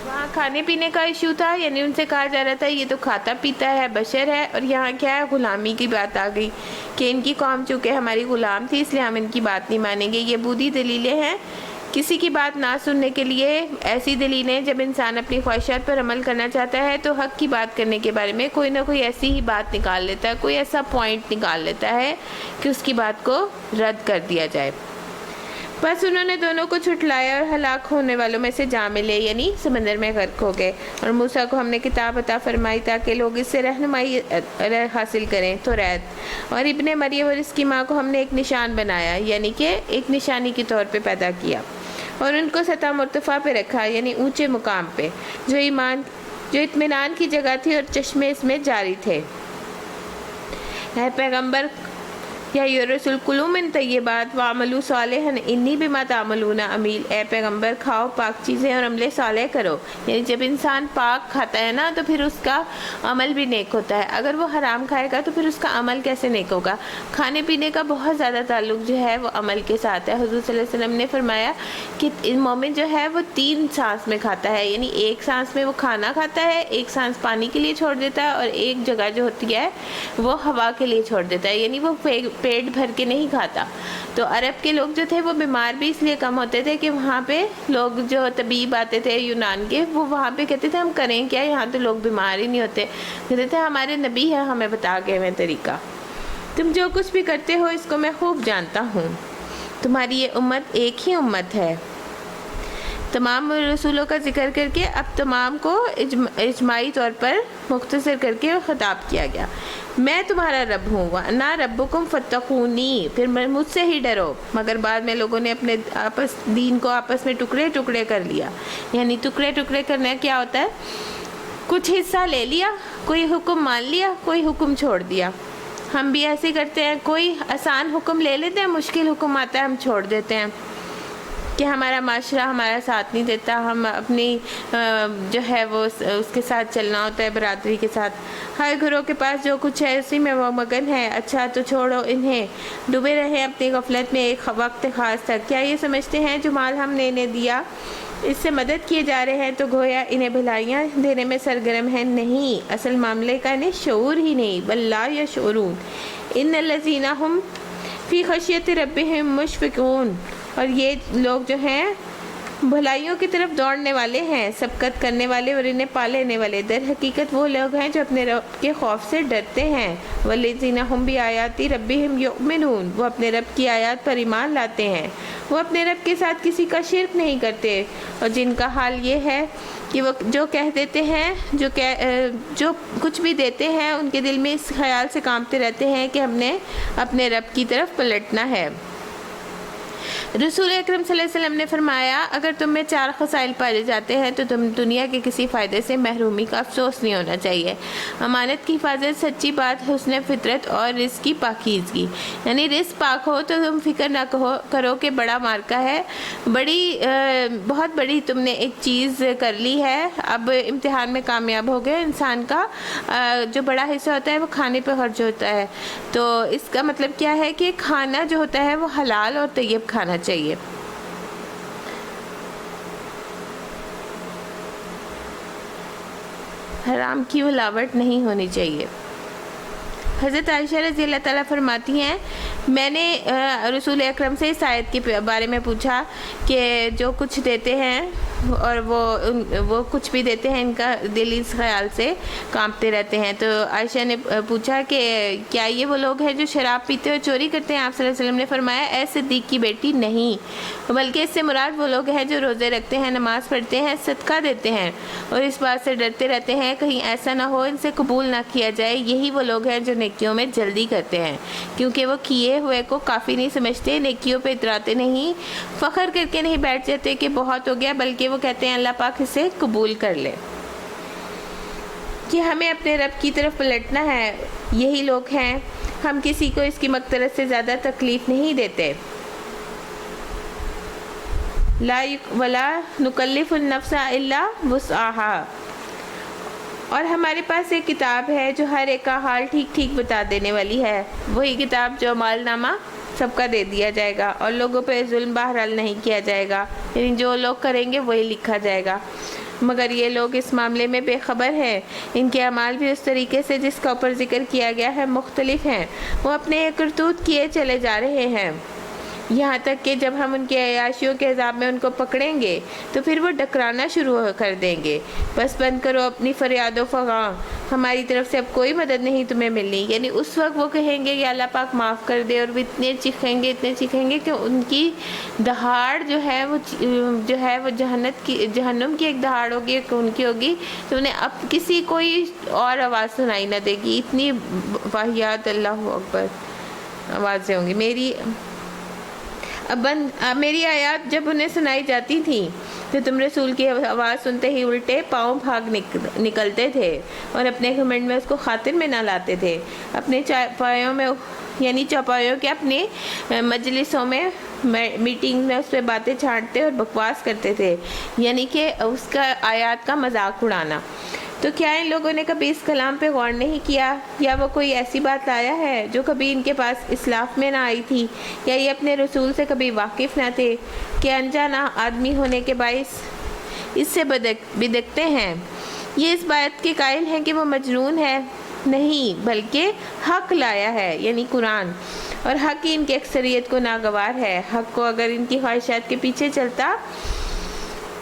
وہاں کھانے پینے کا ایشو تھا، یعنی ان سے کہا جا رہا تھا یہ تو کھاتا پیتا ہے، بشر ہے، اور یہاں کیا ہے غلامی کی بات آ گئی کہ ان کی قوم چونکہ ہماری غلام تھی اس لیے ہم ان کی بات نہیں مانیں گے۔ یہ بودھی دلیلیں ہیں کسی کی بات نہ سننے کے لیے ایسی دلیلیں، جب انسان اپنی خواہشات پر عمل کرنا چاہتا ہے تو حق کی بات کرنے کے بارے میں کوئی نہ کوئی ایسی ہی بات نکال لیتا ہے، کوئی ایسا پوائنٹ نکال لیتا ہے کہ اس کی بات کو رد کر دیا جائے۔ بس انہوں نے دونوں کو چھٹلایا اور ہلاک ہونے والوں میں سے جا ملے، یعنی سمندر میں غرق ہو گئے۔ اور موسیٰ کو ہم نے کتاب عطا فرمائی تاکہ لوگ اس سے رہنمائی حاصل کریں، توریت۔ اور ابن مریم اور اس کی ماں کو ہم نے ایک نشان بنایا، یعنی کہ ایک نشانی کے طور پہ پیدا کیا، اور ان کو سطح مرتفع پہ رکھا، یعنی اونچے مقام پہ، جو اطمینان کی جگہ تھی اور چشمے اس میں جاری تھے۔ اے پیغمبر یا رسول کلوا من طیبات وعملوا صالحا انی بما تعملون عمیل، اے پیغمبر کھاؤ پاک چیزیں اور عمل صالح کرو۔ یعنی جب انسان پاک کھاتا ہے نا تو پھر اس کا عمل بھی نیک ہوتا ہے، اگر وہ حرام کھائے گا تو پھر اس کا عمل کیسے نیک ہوگا؟ کھانے پینے کا بہت زیادہ تعلق جو ہے وہ عمل کے ساتھ ہے۔ حضور صلی اللہ علیہ وسلم نے فرمایا کہ مومن جو ہے وہ 3 سانس میں کھاتا ہے، یعنی ایک سانس میں وہ کھانا کھاتا ہے، ایک سانس پانی کے لیے چھوڑ دیتا ہے، اور ایک جگہ جو ہوتی ہے وہ ہوا کے لیے چھوڑ دیتا ہے، یعنی وہ پیٹ بھر کے نہیں کھاتا۔ تو عرب کے لوگ جو تھے وہ بیمار بھی اس لیے کم ہوتے تھے کہ وہاں پہ لوگ جو طبیب آتے تھے یونان کے، وہ وہاں پہ کہتے تھے ہم کریں کیا، یہاں تو لوگ بیمار ہی نہیں ہوتے، کہتے تھے ہمارے نبی ہے ہمیں بتا گئے ہوئے طریقہ، تم جو کچھ بھی کرتے ہو اس کو میں خوب جانتا ہوں، تمہاری یہ امت ایک ہی امت ہے۔ تمام رسولوں کا ذکر کر کے اب تمام کو اجماعی طور پر مختصر کر کے خطاب کیا گیا۔ میں تمہارا رب ہوں، وَأَنَا رَبُّكُمْ فَاتَّقُونِي، پھر مجھ سے ہی ڈرو۔ مگر بعد میں لوگوں نے اپنے دین کو آپس میں ٹکڑے ٹکڑے کر لیا، یعنی ٹکڑے ٹکڑے کرنا کیا ہوتا ہے؟ کچھ حصہ لے لیا، کوئی حکم مان لیا، کوئی حکم چھوڑ دیا۔ ہم بھی ایسے کرتے ہیں، کوئی آسان حکم لے لیتے ہیں، مشکل حکم آتا ہے ہم چھوڑ دیتے ہیں کہ ہمارا معاشرہ ہمارا ساتھ نہیں دیتا، ہم اپنی جو ہے وہ اس کے ساتھ چلنا ہوتا ہے، برادری کے ساتھ۔ ہر گھروں کے پاس جو کچھ ہے اسی میں وہ مگن ہے، اچھا تو چھوڑو انہیں، ڈوبے رہے اپنی غفلت میں ایک وقت خاص تک۔ کیا یہ سمجھتے ہیں جو مال ہم نے انہیں دیا اس سے مدد کیے جا رہے ہیں تو گویا انہیں بھلائیاں دینے میں سرگرم ہیں؟ نہیں، اصل معاملے کا انہیں شعور ہی نہیں، بل لا یشعرون۔ ان الذین هم فی خشیۃ ربہم مشفقون، اور یہ لوگ جو ہیں بھلائیوں کی طرف دوڑنے والے ہیں، سبقت کرنے والے اور انہیں پا لینے والے۔ در حقیقت وہ لوگ ہیں جو اپنے رب کے خوف سے ڈرتے ہیں۔ والذین هم بآیات ربہم یؤمنون، وہ اپنے رب کی آیات پر ایمان لاتے ہیں، وہ اپنے رب کے ساتھ کسی کا شرک نہیں کرتے، اور جن کا حال یہ ہے کہ وہ جو کہہ دیتے ہیں، جو کچھ بھی دیتے ہیں ان کے دل میں اس خیال سے کانپتے رہتے ہیں کہ ہم نے اپنے رب کی طرف پلٹنا ہے۔ رسول اکرم صلی اللہ علیہ وسلم نے فرمایا اگر تم میں 4 خصائل پائے جاتے ہیں تو تم دنیا کے کسی فائدے سے محرومی کا افسوس نہیں ہونا چاہیے۔ امانت کی حفاظت، سچی بات، حسن فطرت اور رزق کی پاکیزگی، یعنی رزق پاک ہو تو تم فکر نہ کرو کہ بڑا مارکا ہے، بہت بڑی تم نے ایک چیز کر لی ہے، اب امتحان میں کامیاب ہو گئے۔ انسان کا جو بڑا حصہ ہوتا ہے وہ کھانے پہ خرچ ہوتا ہے، تو اس کا مطلب کیا ہے کہ کھانا جو ہوتا ہے وہ حلال اور طیب کھانا چاہیے۔ حرام کی ملاوٹ نہیں ہونی چاہیے۔ حضرت عائشہ رضی اللہ تعالیٰ فرماتی ہیں میں نے رسول اکرم سے اس آیت کے بارے میں پوچھا کہ جو کچھ دیتے ہیں اور وہ کچھ بھی دیتے ہیں ان کا دل اس خیال سے کانپتے رہتے ہیں، تو عائشہ نے پوچھا کہ کیا یہ وہ لوگ ہیں جو شراب پیتے اور چوری کرتے ہیں؟ آپ صلی اللہ علیہ وسلم نے فرمایا اے صدیق کی بیٹی نہیں، بلکہ اس سے مراد وہ لوگ ہیں جو روزے رکھتے ہیں، نماز پڑھتے ہیں، صدقہ دیتے ہیں اور اس بات سے ڈرتے رہتے ہیں کہیں ایسا نہ ہو ان سے قبول نہ کیا جائے۔ یہی وہ لوگ ہیں جو نیکیوں میں جلدی کرتے ہیں، کیونکہ وہ کیے ہوئے کو کافی نہیں سمجھتے، نیکیوں پہ اتراتے نہیں، فخر کر کے نہیں بیٹھ جاتے کہ بہت ہو گیا، بلکہ وہ کہتے ہیں اللہ پاک اسے قبول کر لے، کہ ہمیں اپنے رب کی طرف پلٹنا ہے۔ یہی لوگ ہیں، ہم کسی کو اس کی مغفرت سے زیادہ تکلیف نہیں دیتے۔ لا ولا نکلف النفس الا وسعها، اور ہمارے پاس ایک کتاب ہے جو ہر ایک کا حال ٹھیک ٹھیک بتا دینے والی ہے، وہی کتاب جو مال نامہ سب کا دے دیا جائے گا اور لوگوں پہ ظلم بہرحال نہیں کیا جائے گا، یعنی جو لوگ کریں گے وہی لکھا جائے گا۔ مگر یہ لوگ اس معاملے میں بے خبر ہیں، ان کے اعمال بھی اس طریقے سے جس کا اوپر ذکر کیا گیا ہے مختلف ہیں، وہ اپنے کرتوت کیے چلے جا رہے ہیں۔ یہاں تک کہ جب ہم ان کی عیاشیوں کے عذاب میں ان کو پکڑیں گے تو پھر وہ ڈکرانا شروع کر دیں گے۔ بس بند کرو اپنی فریاد و فغاں، ہماری طرف سے اب کوئی مدد نہیں تمہیں ملنی۔ یعنی اس وقت وہ کہیں گے کہ اللہ پاک معاف کر دے، اور وہ اتنے چیخیں گے کہ ان کی دہاڑ جو ہے وہ جہنم کی ایک دہاڑ ہوگی، ان کی ہوگی، تو انہیں اب کسی کوئی اور آواز سنائی نہ دے گی۔ اتنی واہیات، اللہ اکبر، آوازیں ہوں گی۔ میری آیات جب انہیں سنائی جاتی تھیں تو تم رسول کی آواز سنتے ہی الٹے پاؤں بھاگ نکلتے تھے اور اپنے گھمنڈ میں اس کو خاطر میں نہ لاتے تھے۔ اپنے چوپایوں کے اپنی مجلسوں میں، میٹنگ میں اس پہ باتیں چھاڑتے اور بکواس کرتے تھے، یعنی کہ اس کا آیات کا مذاق اڑانا۔ تو کیا ان لوگوں نے کبھی اس کلام پہ غور نہیں کیا، یا وہ کوئی ایسی بات لایا ہے جو کبھی ان کے پاس اسلاف میں نہ آئی تھی، یا یہ اپنے رسول سے کبھی واقف نہ تھے کہ انجانا آدمی ہونے کے باعث اس سے بدکتے ہیں؟ یہ اس بات کے قائل ہیں کہ وہ مجنون ہے؟ نہیں، بلکہ حق لایا ہے، یعنی قرآن، اور حق ہی ان کی اکثریت کو ناگوار ہے۔ حق کو اگر ان کی خواہشات کے پیچھے چلتا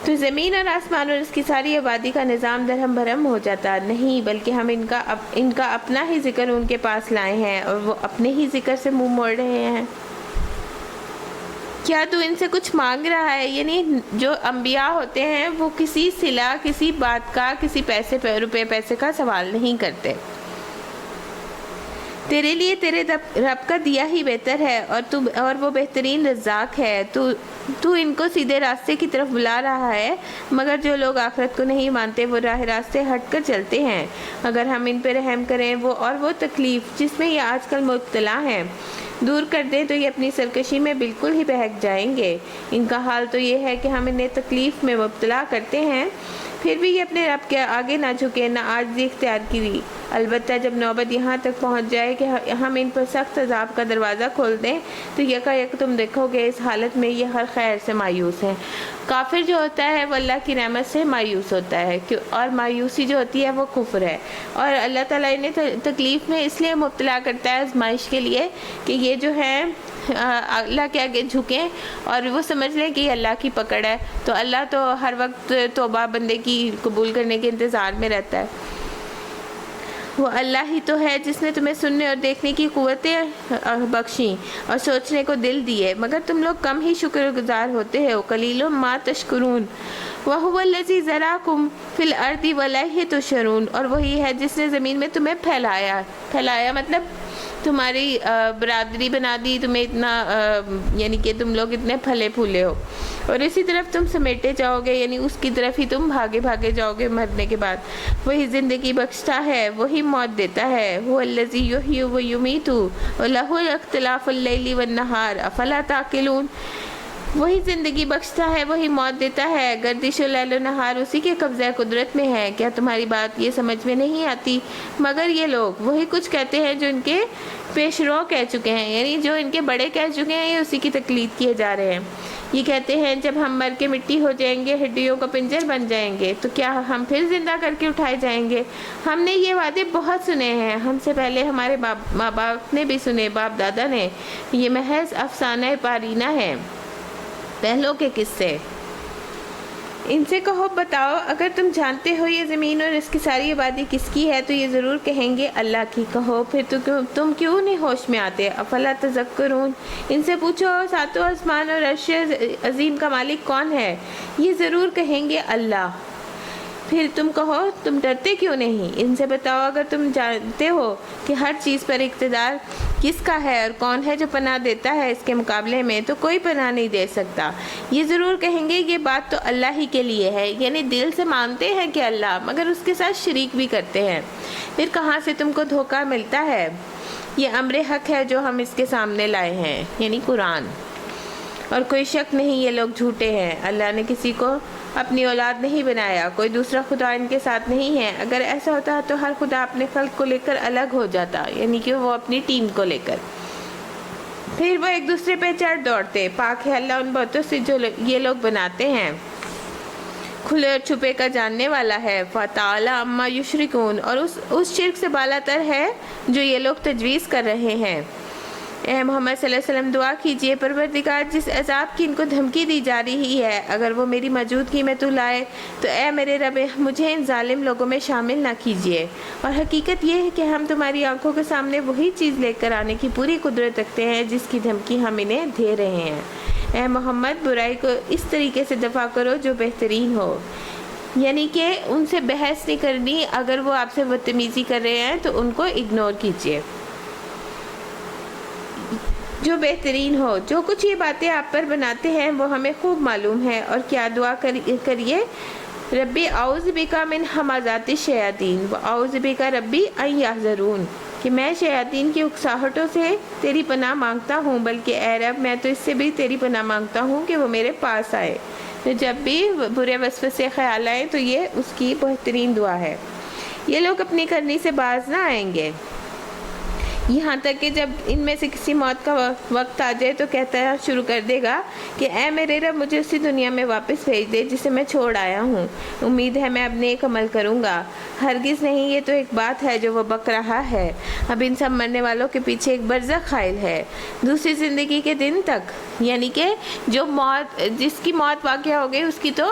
تو زمین اور آسمان اور اس کی ساری آبادی کا نظام درہم بھرم ہو جاتا۔ نہیں، بلکہ ہم ان کا اپنا ہی ذکر ان کے پاس لائے ہیں، اور وہ اپنے ہی ذکر سے منہ موڑ رہے ہیں۔ کیا تو ان سے کچھ مانگ رہا ہے؟ یعنی جو انبیاء ہوتے ہیں وہ کسی صلہ، کسی بات کا، کسی روپے پیسے کا سوال نہیں کرتے۔ تیرے لیے تیرے رب کا دیا ہی بہتر ہے، اور وہ بہترین رزاق ہے۔ تو ان کو سیدھے راستے کی طرف بلا رہا ہے، مگر جو لوگ آخرت کو نہیں مانتے وہ راہ راستے ہٹ کر چلتے ہیں۔ اگر ہم ان پہ رحم کریں وہ تکلیف جس میں یہ آج کل مبتلا ہیں دور کر دیں تو یہ اپنی سرکشی میں بالکل ہی بہک جائیں گے۔ ان کا حال تو یہ ہے کہ ہم انہیں تکلیف میں مبتلا کرتے ہیں، پھر بھی یہ اپنے رب کے آگے نہ جھکے، نہ عاجزی اختیار کی۔ البتہ جب نوبت یہاں تک پہنچ جائے کہ ہم ان پر سخت عذاب کا دروازہ کھول دیں تو یک تم دیکھو گے اس حالت میں یہ ہر خیر سے مایوس ہیں۔ کافر جو ہوتا ہے وہ اللہ کی رحمت سے مایوس ہوتا ہے، اور مایوسی جو ہوتی ہے وہ کفر ہے، اور اللہ تعالیٰ نے تکلیف میں اس لیے مبتلا کرتا ہے آزمائش کے لیے کہ یہ جو ہے اللہ کے آگے جھکیں اور وہ سمجھ لیں کہ یہ اللہ کی پکڑ ہے۔ تو اللہ تو ہر وقت توبہ بندے کی قبول کرنے کے انتظار میں رہتا ہے۔ وہ اللہ ہی تو ہے جس نے تمہیں سننے اور دیکھنے کی قوتیں بخشیں اور سوچنے کو دل دیے، مگر تم لوگ کم ہی شکر گزار ہوتے ہو۔ قلیل ما تشکرون۔ وَهُوَ الَّذِي ذَرَاكُمْ فِي الْأَرْضِ وَإِلَيْهِ تُحْشَرُونَ۔ اور وہی ہے جس نے زمین میں تمہیں پھیلایا مطلب تمہاری برادری بنا دی، تمہیں اتنا یعنی کہ تم لوگ اتنے پھلے پھولے ہو، اور اسی طرف تم سمیٹے جاؤ گے، یعنی اس کی طرف ہی تم بھاگے جاؤ گے مرنے کے بعد۔ وہی زندگی بخشتا ہے، وہی موت دیتا ہے۔ هُوَ الَّذِي يُحْيِي وَيُمِيتُ وَلَهُ اخْتِلَافُ اللَّيْلِ وَالنَّهَارِ أَفَلَا تَعْقِلُونَ۔ وہی زندگی بخشتا ہے، وہی موت دیتا ہے، گردش و لیل و نہار اسی کے قبضہ قدرت میں ہے۔ کیا تمہاری بات یہ سمجھ میں نہیں آتی؟ مگر یہ لوگ وہی کچھ کہتے ہیں جو ان کے پیشرو کہہ چکے ہیں، یعنی جو ان کے بڑے کہہ چکے ہیں، یہ اسی کی تقلید کیے جا رہے ہیں۔ یہ کہتے ہیں جب ہم مر کے مٹی ہو جائیں گے، ہڈیوں کا پنجر بن جائیں گے، تو کیا ہم پھر زندہ کر کے اٹھائے جائیں گے؟ ہم نے یہ وعدے بہت سنے ہیں، ہم سے پہلے ہمارے ماں باپ نے بھی سنے، باپ دادا نے۔ یہ محض افسانہ پارینہ ہے، پہلوں کے قصے۔ ان سے کہو بتاؤ اگر تم جانتے ہو یہ زمین اور اس کی ساری آبادی کس کی ہے تو یہ ضرور کہیں گے اللہ کی۔ کہو پھر تم کیوں نہیں ہوش میں آتے؟ افلا تذکرون۔ ان سے پوچھو ساتوں آسمان اور عرش عظیم کا مالک کون ہے؟ یہ ضرور کہیں گے اللہ۔ پھر تم کہو تم ڈرتے کیوں نہیں؟ ان سے بتاؤ اگر تم جانتے ہو کہ ہر چیز پر اقتدار کس کا ہے اور کون ہے جو پناہ دیتا ہے اس کے مقابلے میں، تو کوئی پناہ نہیں دے سکتا۔ یہ ضرور کہیں گے یہ بات تو اللہ ہی کے لیے ہے، یعنی دل سے مانتے ہیں کہ اللہ، مگر اس کے ساتھ شریک بھی کرتے ہیں۔ پھر کہاں سے تم کو دھوکہ ملتا ہے؟ یہ امر حق ہے جو ہم اس کے سامنے لائے ہیں، یعنی قرآن، اور کوئی شک نہیں یہ لوگ جھوٹے ہیں۔ اللہ نے کسی کو اپنی اولاد نہیں بنایا، کوئی دوسرا خدا ان کے ساتھ نہیں ہے۔ اگر ایسا ہوتا تو ہر خدا اپنے خلق کو لے کر الگ ہو جاتا، یعنی کہ وہ اپنی ٹیم کو لے کر، پھر وہ ایک دوسرے پہ چڑھ دوڑتے۔ پاک ہے اللہ ان باتوں سے جو یہ لوگ بناتے ہیں، کھلے اور چھپے کا جاننے والا ہے۔ فَتَعَالَى عَمَّا يُشْرِكُونَ۔ اور اس شرک سے بالا تر ہے جو یہ لوگ تجویز کر رہے ہیں۔ اے محمد صلی اللہ علیہ وسلم دعا کیجئے پروردگار جس عذاب کی ان کو دھمکی دی جا رہی ہے اگر وہ میری موجودگی میں تو لائے تو اے میرے رب مجھے ان ظالم لوگوں میں شامل نہ کیجئے، اور حقیقت یہ ہے کہ ہم تمہاری آنکھوں کے سامنے وہی چیز لے کر آنے کی پوری قدرت رکھتے ہیں جس کی دھمکی ہم انہیں دے رہے ہیں۔ اے محمد برائی کو اس طریقے سے دفع کرو جو بہترین ہو، یعنی کہ ان سے بحث نہیں کرنی، اگر وہ آپ سے بدتمیزی کر رہے ہیں تو ان کو اگنور کیجئے جو بہترین ہو۔ جو کچھ یہ باتیں آپ پر بناتے ہیں وہ ہمیں خوب معلوم ہے، اور کیا دعا کریے ربی اعوذ بکا من ہمازات الشیاطین و اعوذ بکا ربی ان یحضرون، کہ میں شیاطین کی اکساہٹوں سے تیری پناہ مانگتا ہوں، بلکہ اے رب میں تو اس سے بھی تیری پناہ مانگتا ہوں کہ وہ میرے پاس آئے۔ تو جب بھی برے وسوسے خیال آئے تو یہ اس کی بہترین دعا ہے۔ یہ لوگ اپنی کرنی سے باز نہ آئیں گے، یہاں تک کہ جب ان میں سے کسی موت کا وقت آ جائے تو کہتا شروع کر دے گا کہ اے میرے رب مجھے اسی دنیا میں واپس بھیج دے جسے میں چھوڑ آیا ہوں، امید ہے میں اب نیک عمل کروں گا۔ ہرگز نہیں، یہ تو ایک بات ہے جو وہ بک رہا ہے، اب ان سب مرنے والوں کے پیچھے ایک برزخ حائل ہے، دوسری زندگی کے دن تک، یعنی کہ جو موت جس کی موت واقع ہو گئی اس کی تو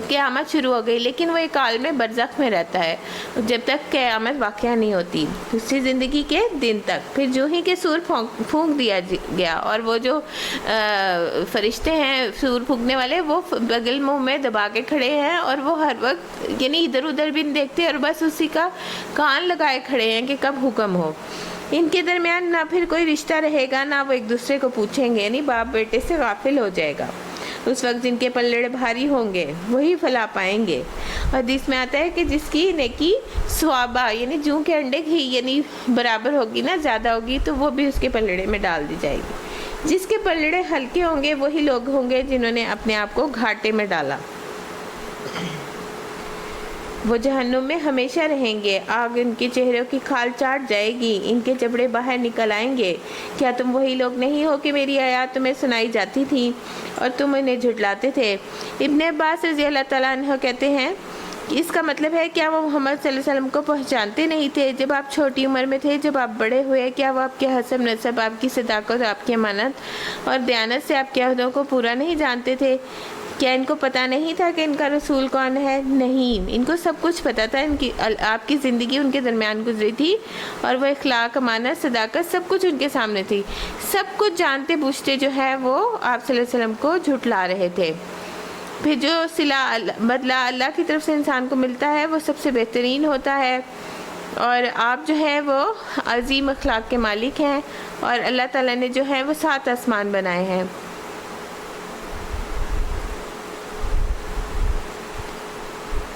قیامت شروع ہو گئی، لیکن وہ ایک عالم برزخ میں رہتا ہے جب تک قیامت واقع نہیں ہوتی، دوسری زندگی کے دن تک۔ پھر جو ہی کہ سور پھونک دیا گیا، اور وہ جو فرشتے ہیں سور پھونکنے والے وہ بغل منہ میں دبا کے کھڑے ہیں، اور وہ ہر وقت یعنی ادھر ادھر بھی نہیں دیکھتے اور بس اسی کا کان لگائے کھڑے ہیں کہ کب حکم ہو۔ ان کے درمیان نہ پھر کوئی رشتہ رہے گا، نہ وہ ایک دوسرے کو پوچھیں گے، یعنی باپ بیٹے سے غافل ہو جائے گا۔ اس وقت جن کے پلڑے بھاری ہوں گے وہی فلاح پائیں گے۔ حدیث میں آتا ہے کہ جس کی نیکی ثوابہ یعنی جوں کے انڈے کی یعنی برابر ہوگی نا، زیادہ ہوگی، تو وہ بھی اس کے پلڑے میں ڈال دی جائے گی۔ جس کے پلڑے ہلکے ہوں گے وہی لوگ ہوں گے جنہوں نے اپنے آپ کو گھاٹے میں ڈالا، وہ جہنم میں ہمیشہ رہیں گے، آگ ان کے چہروں کی کھال چاٹ جائے گی، ان کے جبڑے باہر نکل آئیں گے۔ کیا تم وہی لوگ نہیں ہو کہ میری آیات تمہیں سنائی جاتی تھی اور تم انہیں جھٹلاتے تھے؟ ابن عباس رضی اللہ تعالیٰ عنہ کہتے ہیں کہ اس کا مطلب ہے کیا وہ محمد صلی اللہ علیہ وسلم کو پہچانتے نہیں تھے جب آپ چھوٹی عمر میں تھے؟ جب آپ بڑے ہوئے کیا وہ آپ کے حسب نسب، آپ کی صداقت، آپ کی امانت اور دیانت سے آپ کے عہدوں کو پورا نہیں جانتے تھے؟ کیا ان کو پتہ نہیں تھا کہ ان کا رسول کون ہے؟ نہیں، ان کو سب کچھ پتہ تھا۔ آپ کی زندگی ان کے درمیان گزری تھی، اور وہ اخلاق، امانت، صداقت سب کچھ ان کے سامنے تھی۔ سب کچھ جانتے بوجھتے جو ہے وہ آپ صلی اللہ علیہ وسلم کو جھٹلا رہے تھے۔ پھر جو بدلہ اللہ کی طرف سے انسان کو ملتا ہے وہ سب سے بہترین ہوتا ہے، اور آپ جو ہے وہ عظیم اخلاق کے مالک ہیں، اور اللہ تعالیٰ نے جو ہے وہ 7 آسمان بنائے ہیں۔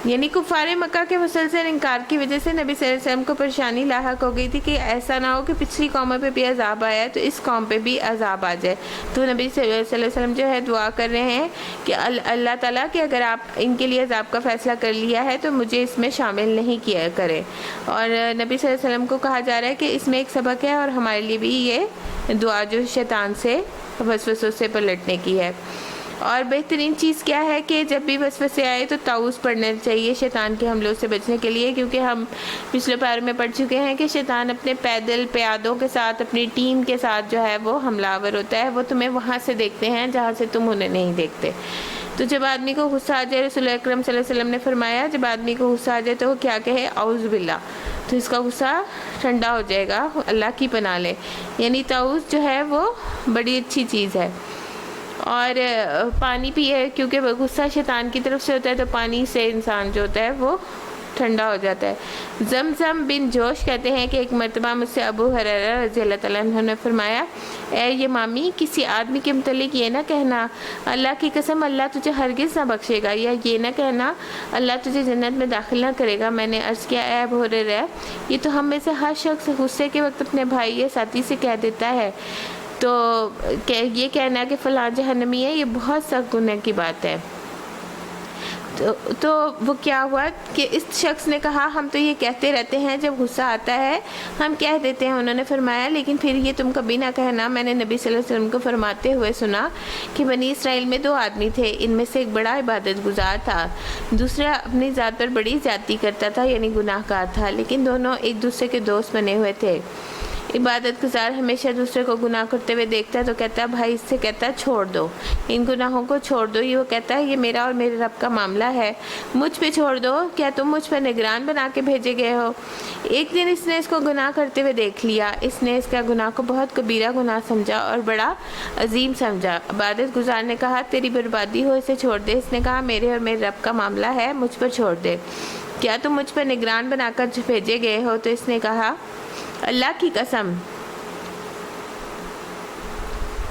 یعنی کفار مکہ کے مسلسل انکار کی وجہ سے نبی صلی اللہ علیہ وسلم کو پریشانی لاحق ہو گئی تھی کہ ایسا نہ ہو کہ پچھلی قوموں پہ بھی عذاب آیا ہے تو اس قوم پہ بھی عذاب آ جائے۔ تو نبی صلی اللہ علیہ وسلم جو ہے دعا کر رہے ہیں کہ اللہ تعالیٰ کہ اگر آپ ان کے لیے عذاب کا فیصلہ کر لیا ہے تو مجھے اس میں شامل نہیں کیا کرے۔ اور نبی صلی اللہ علیہ وسلم کو کہا جا رہا ہے کہ اس میں ایک سبق ہے، اور ہمارے لیے بھی یہ دعا جو شیطان سے وسوسوں سے پلٹنے کی ہے۔ اور بہترین چیز کیا ہے کہ جب بھی وسوسے آئے تو تعوذ پڑھنا چاہیے شیطان کے حملوں سے بچنے کے لیے، کیونکہ ہم پچھلے پارے میں پڑھ چکے ہیں کہ شیطان اپنے پیدل پیادوں کے ساتھ، اپنی ٹیم کے ساتھ جو ہے وہ حملہ آور ہوتا ہے۔ وہ تمہیں وہاں سے دیکھتے ہیں جہاں سے تم انہیں نہیں دیکھتے۔ تو جب آدمی کو غصہ آ جائے، رسول اکرم صلی اللہ علیہ وسلم نے فرمایا جب آدمی کو غصہ آ جائے تو وہ کیا کہے؟ اعوذ باللہ، تو اس کا غصہ ٹھنڈا ہو جائے گا، اللہ کی پناہ لے۔ یعنی تعوذ جو ہے وہ بڑی اچھی چیز ہے۔ اور پانی پیے، کیونکہ غصہ شیطان کی طرف سے ہوتا ہے، تو پانی سے انسان جو ہوتا ہے وہ ٹھنڈا ہو جاتا ہے۔ زمزم بن جوش کہتے ہیں کہ ایک مرتبہ مجھ سے ابو ہریرہ رضی اللہ تعالیٰ عنہ نے فرمایا، اے یمامی، کسی آدمی کے متعلق یہ نہ کہنا اللہ کی قسم اللہ تجھے ہرگز نہ بخشے گا، یا یہ نہ کہنا اللہ تجھے جنت میں داخل نہ کرے گا۔ میں نے عرض کیا، اے ابو ہریرہ، یہ تو ہم میں سے ہر شخص غصے کے وقت اپنے بھائی یا ساتھی سے کہہ دیتا ہے، تو یہ کہنا کہ فلاں جہنمی ہے یہ بہت سخت گناہ کی بات ہے۔ تو وہ کیا ہوا کہ اس شخص نے کہا ہم تو یہ کہتے رہتے ہیں جب غصہ آتا ہے ہم کہہ دیتے ہیں۔ انہوں نے فرمایا لیکن پھر یہ تم کبھی نہ کہنا، میں نے نبی صلی اللہ علیہ وسلم کو فرماتے ہوئے سنا کہ بنی اسرائیل میں 2 آدمی تھے، ان میں سے ایک بڑا عبادت گزار تھا، دوسرا اپنی ذات پر بڑی زیادتی کرتا تھا، یعنی گناہ گار تھا، لیکن دونوں ایک دوسرے کے دوست بنے ہوئے تھے۔ عبادت گزار ہمیشہ دوسرے کو گناہ کرتے ہوئے دیکھتا ہے تو کہتا ہے بھائی اس سے کہتا ہے چھوڑ دو، ان گناہوں کو چھوڑ دو. یہ وہ کہتا ہے یہ میرا اور میرے رب کا معاملہ ہے، مجھ پہ چھوڑ دو، کیا تم مجھ پہ نگران بنا کے بھیجے گئے ہو. ایک دن اس نے اس کو گناہ کرتے ہوئے دیکھ لیا. اس نے اس کا گناہ کو بہت کبیرہ گناہ سمجھا اور بڑا عظیم سمجھا. عبادت گزار نے کہا تیری بربادی ہو، اسے چھوڑ دے. اس نے کہا میرے اور میرے رب کا معاملہ ہے، مجھ پر چھوڑ دے، کیا تم مجھ پر نگران بنا کر بھیجے گئے ہو. تو اس نے کہا اللہ کی قسم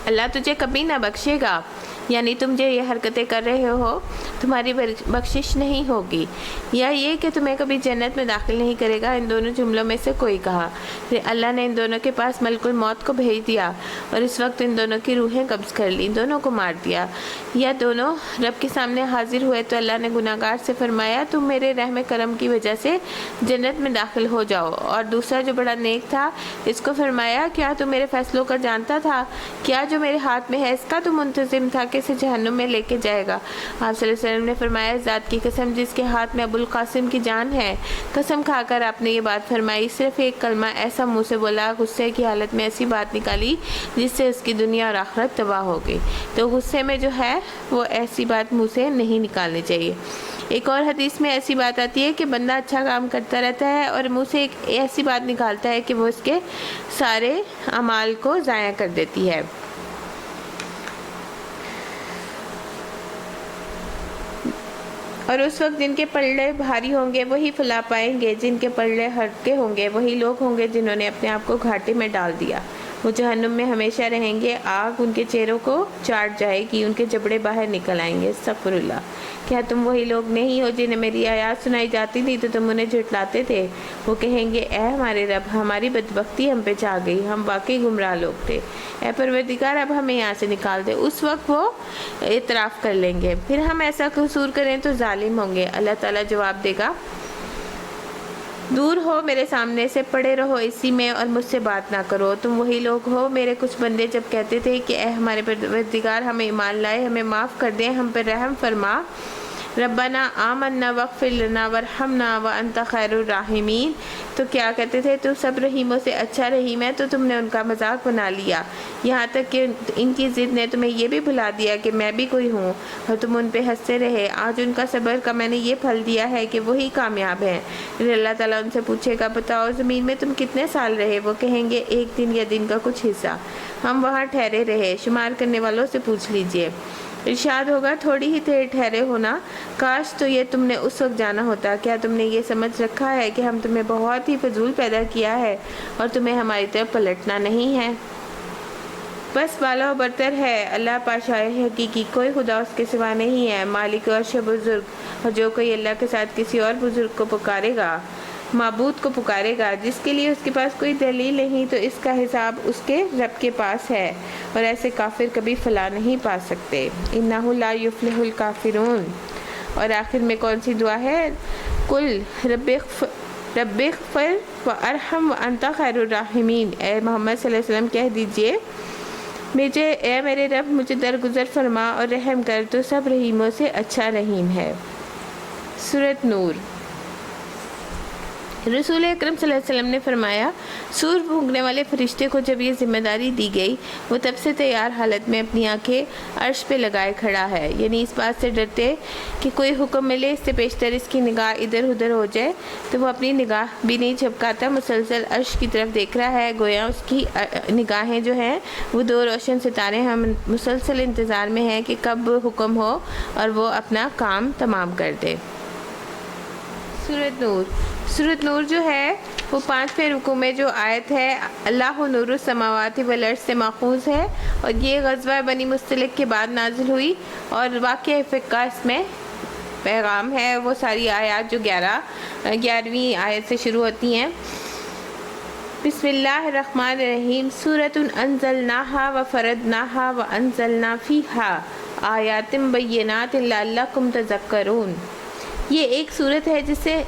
اللہ تجھے کبھی نہ بخشے گا، یعنی تم جو یہ حرکتیں کر رہے ہو تمہاری بخشش نہیں ہوگی، یا یہ کہ تمہیں کبھی جنت میں داخل نہیں کرے گا. ان دونوں جملوں میں سے کوئی کہا. پھر اللہ نے ان دونوں کے پاس ملک الموت کو بھیج دیا اور اس وقت ان دونوں کی روحیں قبض کر لی، دونوں کو مار دیا. یا دونوں رب کے سامنے حاضر ہوئے تو اللہ نے گناہگار سے فرمایا تم میرے رحم کرم کی وجہ سے جنت میں داخل ہو جاؤ. اور دوسرا جو بڑا نیک تھا اس کو فرمایا کیا تم میرے فیصلوں کا جانتا تھا، کیا جو میرے ہاتھ میں ہے اس کا تو منتظم تھا کہ اسے جہنم میں لے کے جائے گا. آپ صلی اللہ علیہ وسلم نے فرمایا ذات کی قسم جس کے ہاتھ میں ابو القاسم کی جان ہے، قسم کھا کر آپ نے یہ بات فرمائی. صرف ایک کلمہ ایسا منہ سے بولا، غصے کی حالت میں ایسی بات نکالی جس سے اس کی دنیا اور آخرت تباہ ہو گئی. تو غصے میں جو ہے وہ ایسی بات منہ سے نہیں نکالنی چاہیے. ایک اور حدیث میں ایسی بات آتی ہے کہ بندہ اچھا کام کرتا رہتا ہے اور منہ سے ایک ایسی بات نکالتا ہے کہ وہ اس کے سارے اعمال کو ضائع کر دیتی ہے. اور اس وقت جن کے پلڑے بھاری ہوں گے وہی فلاح پائیں گے، جن کے پلڑے ہلکے ہوں گے وہی لوگ ہوں گے جنہوں نے اپنے آپ کو گھاٹے میں ڈال دیا. وہ جہنم میں ہمیشہ رہیں گے، آگ ان کے چہروں کو چاٹ جائے گی، ان کے جبڑے باہر نکل آئیں گے. استغفر اللہ. کیا تم وہی لوگ نہیں ہو جنہیں میری آیات سنائی جاتی تھی تو تم انہیں جھٹلاتے تھے؟ وہ کہیں گے اے ہمارے رب ہماری بدبختی ہم پہ چھا گئی، ہم واقعی گمراہ لوگ تھے، اے پروردگار اب ہمیں یہاں سے نکال دے. اس وقت وہ اعتراف کر لیں گے پھر ہم ایسا قصور کریں تو ظالم ہوں گے. اللہ تعالیٰ جواب دے گا دور ہو میرے سامنے سے، پڑے رہو اسی میں اور مجھ سے بات نہ کرو. تم وہی لوگ ہو میرے کچھ بندے جب کہتے تھے کہ اے ہمارے پروردگار ہمیں ایمان لائے، ہمیں معاف کر دیں، ہم پر رحم فرما. ربنا آمنا واغفر لنا وارحمنا وانت خیر الراحمین. تو کیا کہتے تھے تو سب رحیموں سے اچھا رحیم ہے، تو تم نے ان کا مذاق بنا لیا، یہاں تک کہ ان کی ضد نے تمہیں یہ بھی بھلا دیا کہ میں بھی کوئی ہوں، اور تم ان پہ ہنستے رہے. آج ان کا صبر کا میں نے یہ پھل دیا ہے کہ وہی کامیاب ہیں. پھر اللہ تعالیٰ ان سے پوچھے گا بتاؤ زمین میں تم کتنے سال رہے؟ وہ کہیں گے ایک دن یا دن کا کچھ حصہ، ہم وہاں ٹھہرے رہے. شمار کرنے والوں سے پوچھ لیجئے. ارشاد ہوگا تھوڑی ہی دیر ٹھہرے ہونا، کاش تو یہ تم نے اس وقت جانا ہوتا. کیا تم نے یہ سمجھ رکھا ہے کہ ہم تمہیں بہت ہی فضول پیدا کیا ہے اور تمہیں ہماری طرف پلٹنا نہیں ہے؟ بس بالا و برتر ہے اللہ پاشائے حقیقی، کوئی خدا اس کے سوا نہیں ہے. مالک عرش بزرگ، اور جو کوئی اللہ کے ساتھ کسی اور بزرگ کو پکارے گا، معبود کو پکارے گا جس کے لیے اس کے پاس کوئی دلیل نہیں، تو اس کا حساب اس کے رب کے پاس ہے، اور ایسے کافر کبھی فلاح نہیں پا سکتے. انہ لا یفلح الکافرون. اور آخر میں کون سی دعا ہے؟ قل رب اغفر وارحم وانت خیر الراحمین. اے محمد صلی اللہ علیہ وسلم کہہ دیجئے اے میرے رب مجھے درگزر فرما اور رحم کر، تو سب رحیموں سے اچھا رحیم ہے. سورۃ نور. رسول اکرم صلی اللہ علیہ وسلم نے فرمایا سور پھونکنے والے فرشتے کو جب یہ ذمہ داری دی گئی وہ تب سے تیار حالت میں اپنی آنکھیں عرش پہ لگائے کھڑا ہے، یعنی اس بات سے ڈرتے کہ کوئی حکم ملے اس سے پیشتر اس کی نگاہ ادھر ادھر ہو جائے تو وہ اپنی نگاہ بھی نہیں جھپکاتا، مسلسل عرش کی طرف دیکھ رہا ہے، گویا اس کی نگاہیں جو ہیں وہ دو روشن ستارے ہم مسلسل انتظار میں ہیں کہ کب حکم ہو اور وہ اپنا کام تمام کر دے. سورۃ نور. سورۃ نور جو ہے وہ 5ویں رکوع میں جو آیت ہے اللہ نور السماوات والارض سے ماخوذ ہے، اور یہ غزوہ بنی مصطلق کے بعد نازل ہوئی، اور واقعہ فقہ اس میں پیغام ہے. وہ ساری آیات جو 11ویں آیت سے شروع ہوتی ہیں. بسم اللہ الرحمن الرحیم. سورۃ انزلناہا وفرضناہا وانزلنا فیہا آیات بینات لعلکم تذکرون. یہ ایک صورت ہے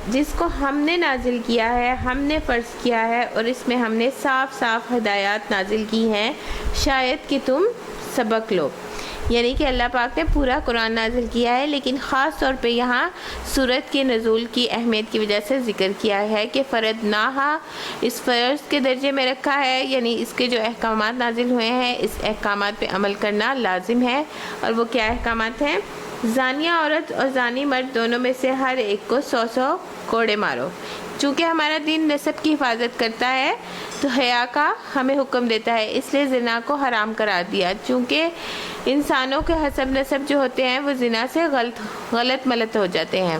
جس کو ہم نے نازل کیا ہے، ہم نے فرض کیا ہے، اور اس میں ہم نے صاف صاف ہدایات نازل کی ہیں شاید کہ تم سبق لو. یعنی کہ اللہ پاک نے پورا قرآن نازل کیا ہے، لیکن خاص طور پہ یہاں سورت کے نزول کی اہمیت کی وجہ سے ذکر کیا ہے کہ فرد ناہا اس فرض کے درجے میں رکھا ہے، یعنی اس کے جو احکامات نازل ہوئے ہیں اس احکامات پہ عمل کرنا لازم ہے۔ اور وہ کیا احکامات ہیں؟ زانیہ عورت اور زانی مرد دونوں میں سے ہر ایک کو 100 کوڑے مارو۔ چونکہ ہمارا دین نسب کی حفاظت کرتا ہے تو حیا کا ہمیں حکم دیتا ہے، اس لیے زنا کو حرام قرار دیا، چونکہ انسانوں کے حسب نسب جو ہوتے ہیں وہ زنا سے غلط ملت ہو جاتے ہیں۔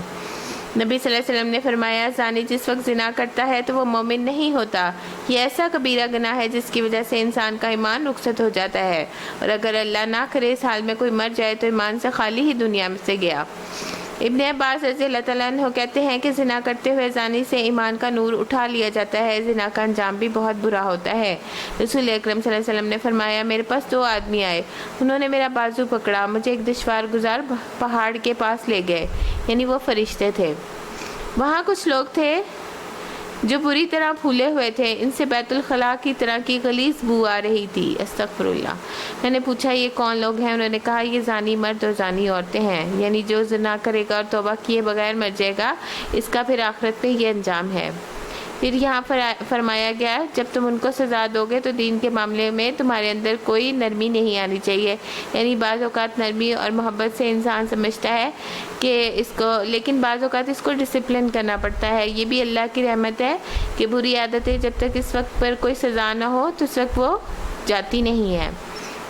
نبی صلی اللہ علیہ وسلم نے فرمایا زانی جس وقت زنا کرتا ہے تو وہ مومن نہیں ہوتا، یہ ایسا کبیرہ گناہ ہے جس کی وجہ سے انسان کا ایمان رخصت ہو جاتا ہے، اور اگر اللہ نہ کرے اس حال میں کوئی مر جائے تو ایمان سے خالی ہی دنیا میں سے گیا۔ ابن عباس رضی اللہ تعالیٰ عنہ کہتے ہیں کہ زنا کرتے ہوئے زانی سے ایمان کا نور اٹھا لیا جاتا ہے، زنا کا انجام بھی بہت برا ہوتا ہے۔ رسول اکرم صلی اللہ علیہ وسلم نے فرمایا میرے پاس 2 آدمی آئے، انہوں نے میرا بازو پکڑا، مجھے ایک دشوار گزار پہاڑ کے پاس لے گئے، یعنی وہ فرشتے تھے۔ وہاں کچھ لوگ تھے جو بری طرح پھولے ہوئے تھے، ان سے بیت الخلاء کی طرح کی غلیظ بو آ رہی تھی، استغفر اللہ۔ میں نے پوچھا یہ کون لوگ ہیں؟ انہوں نے کہا یہ زانی مرد اور زانی عورتیں ہیں، یعنی جو زنا کرے گا اور توبہ کیے بغیر مر جائے گا اس کا پھر آخرت میں یہ انجام ہے۔ پھر یہاں فرمایا گیا جب تم ان کو سزا دو گے تو دین کے معاملے میں تمہارے اندر کوئی نرمی نہیں آنی چاہیے، یعنی بعض اوقات نرمی اور محبت سے انسان سمجھتا ہے کہ اس کو، لیکن بعض اوقات اس کو ڈسپلن کرنا پڑتا ہے۔ یہ بھی اللہ کی رحمت ہے کہ بری عادتیں جب تک اس وقت پر کوئی سزا نہ ہو تو اس وقت وہ جاتی نہیں ہے،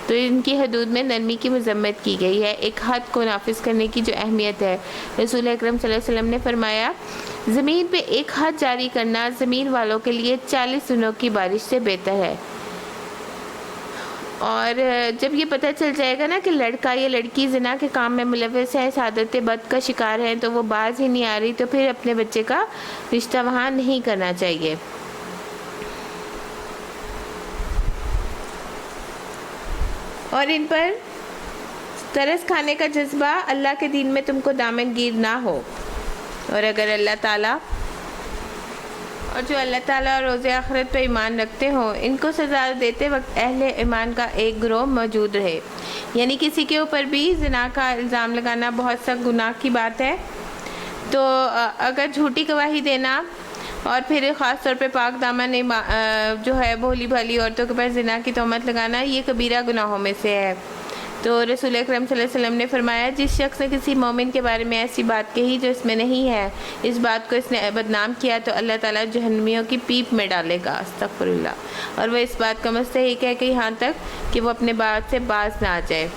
تو ان کی حدود میں نرمی کی مذمت کی گئی ہے، ایک حد کو نافذ کرنے کی جو اہمیت ہے۔ رسول اکرم صلی اللہ علیہ وسلم نے فرمایا زمین پہ ایک حد جاری کرنا زمین والوں کے لیے 40 دنوں کی بارش سے بہتر ہے۔ اور جب یہ پتہ چل جائے گا نا کہ لڑکا یا لڑکی زنا کے کام میں ملوث ہے، عادت بد کا شکار ہے، تو وہ باز ہی نہیں آ رہی، تو پھر اپنے بچے کا رشتہ وہاں نہیں کرنا چاہیے۔ اور ان پر ترس کھانے کا جذبہ اللہ کے دین میں تم کو دامن گیر نہ ہو، اور اگر اللہ تعالیٰ اور جو اللہ تعالیٰ اور روز آخرت پہ ایمان رکھتے ہوں ان کو سزا دیتے وقت اہل ایمان کا ایک گروہ موجود رہے، یعنی کسی کے اوپر بھی زنا کا الزام لگانا بہت سخت گناہ کی بات ہے، تو اگر جھوٹی گواہی دینا اور پھر خاص طور پہ پاک دامن جو ہے بھولی بھالی عورتوں کے پاس زنا کی تہمت لگانا یہ کبیرہ گناہوں میں سے ہے۔ تو رسول اکرم صلی اللہ علیہ وسلم نے فرمایا جس شخص نے کسی مومن کے بارے میں ایسی بات کہی جو اس میں نہیں ہے، اس بات کو اس نے بدنام کیا تو اللہ تعالیٰ جہنمیوں کی پیپ میں ڈالے گا، استغفر اللہ، اور وہ اس بات کا مستحق ہے کہ یہاں تک کہ وہ اپنے بات سے باز نہ آ جائے۔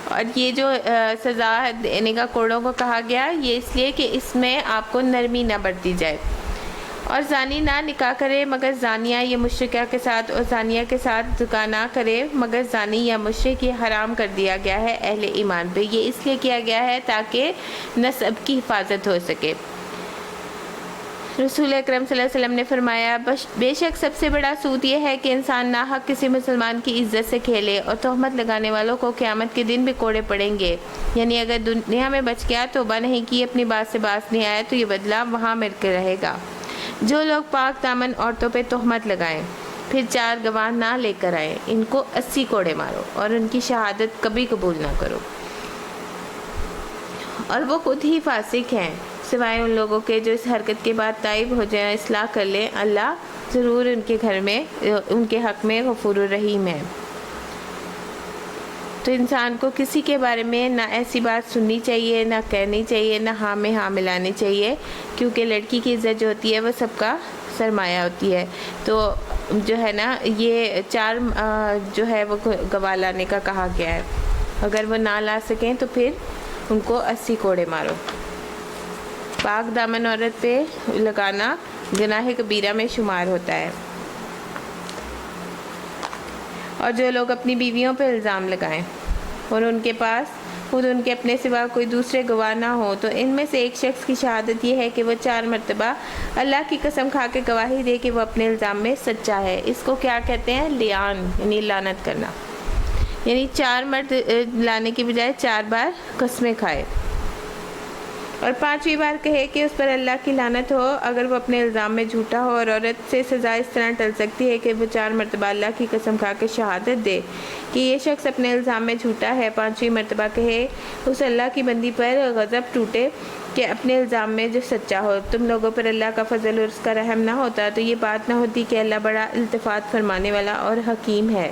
اور یہ جو سزا دینے کا کوڑوں کو کہا گیا یہ اس لیے کہ اس میں آپ کو نرمی نہ برتی جائے۔ اور زانی نہ نکاح کرے مگر زانیہ یا مشرکہ کے ساتھ، اور زانیہ کے ساتھ نکاح نہ کرے مگر زانی یا مشرک، یہ حرام کر دیا گیا ہے اہل ایمان پہ۔ یہ اس لیے کیا گیا ہے تاکہ نسب کی حفاظت ہو سکے۔ رسول اکرم صلی اللہ علیہ وسلم نے فرمایا بے شک سب سے بڑا سود یہ ہے کہ انسان ناحق کسی مسلمان کی عزت سے کھیلے، اور تہمت لگانے والوں کو قیامت کے دن بھی کوڑے پڑیں گے، یعنی اگر دنیا میں بچ گیا، توبہ نہیں کی، اپنی بات سے باز نہیں آیا تو یہ بدلہ وہاں مل کے رہے گا۔ جو لوگ پاک دامن عورتوں پہ تہمت لگائیں پھر 4 گواہ نہ لے کر آئیں، ان کو 80 کوڑے مارو اور ان کی شہادت کبھی قبول نہ کرو، اور وہ خود ہی فاسق ہیں سوائے ان لوگوں کے جو اس حرکت کے بعد تائب ہو جائیں، اصلاح کر لیں، اللہ ضرور ان کے گھر میں ان کے حق میں غفور الرحیم ہے۔ تو انسان کو کسی کے بارے میں نہ ایسی بات سننی چاہیے، نہ کہنی چاہیے، نہ ہاں میں ہاں ملانی چاہیے، کیونکہ لڑکی کی عزت جو ہوتی ہے وہ سب کا سرمایہ ہوتی ہے۔ تو جو ہے نا یہ 4 جو ہے وہ گواہ لانے کا کہا گیا ہے، اگر وہ نہ لا سکیں تو پھر ان کو 80 کوڑے مارو۔ پاک دامن عورت پہ لگانا گناہ کبیرہ میں شمار ہوتا ہے۔ اور جو لوگ اپنی بیویوں پہ الزام لگائیں اور ان کے پاس خود ان کے اپنے سوا کوئی دوسرے گواہ نہ ہو، تو ان میں سے ایک شخص کی شہادت یہ ہے کہ وہ 4 مرتبہ اللہ کی قسم کھا کے گواہی دے کہ وہ اپنے الزام میں سچا ہے۔ اس کو کیا کہتے ہیں؟ لیان، یعنی لعنت کرنا، یعنی 4 مرد لانے کی بجائے 4 بار قسمیں کھائے۔ اور 5ویں بار کہے کہ اس پر اللہ کی لعنت ہو اگر وہ اپنے الزام میں جھوٹا ہو، اور عورت سے سزا اس طرح ٹل سکتی ہے کہ وہ 4 مرتبہ اللہ کی قسم کھا کے شہادت دے کہ یہ شخص اپنے الزام میں جھوٹا ہے۔ 5ویں مرتبہ کہے اس اللہ کی بندی پر غضب ٹوٹے کہ اپنے الزام میں جو سچا ہو۔ تم لوگوں پر اللہ کا فضل اور اس کا رحم نہ ہوتا تو یہ بات نہ ہوتی کہ اللہ بڑا التفات فرمانے والا اور حکیم ہے۔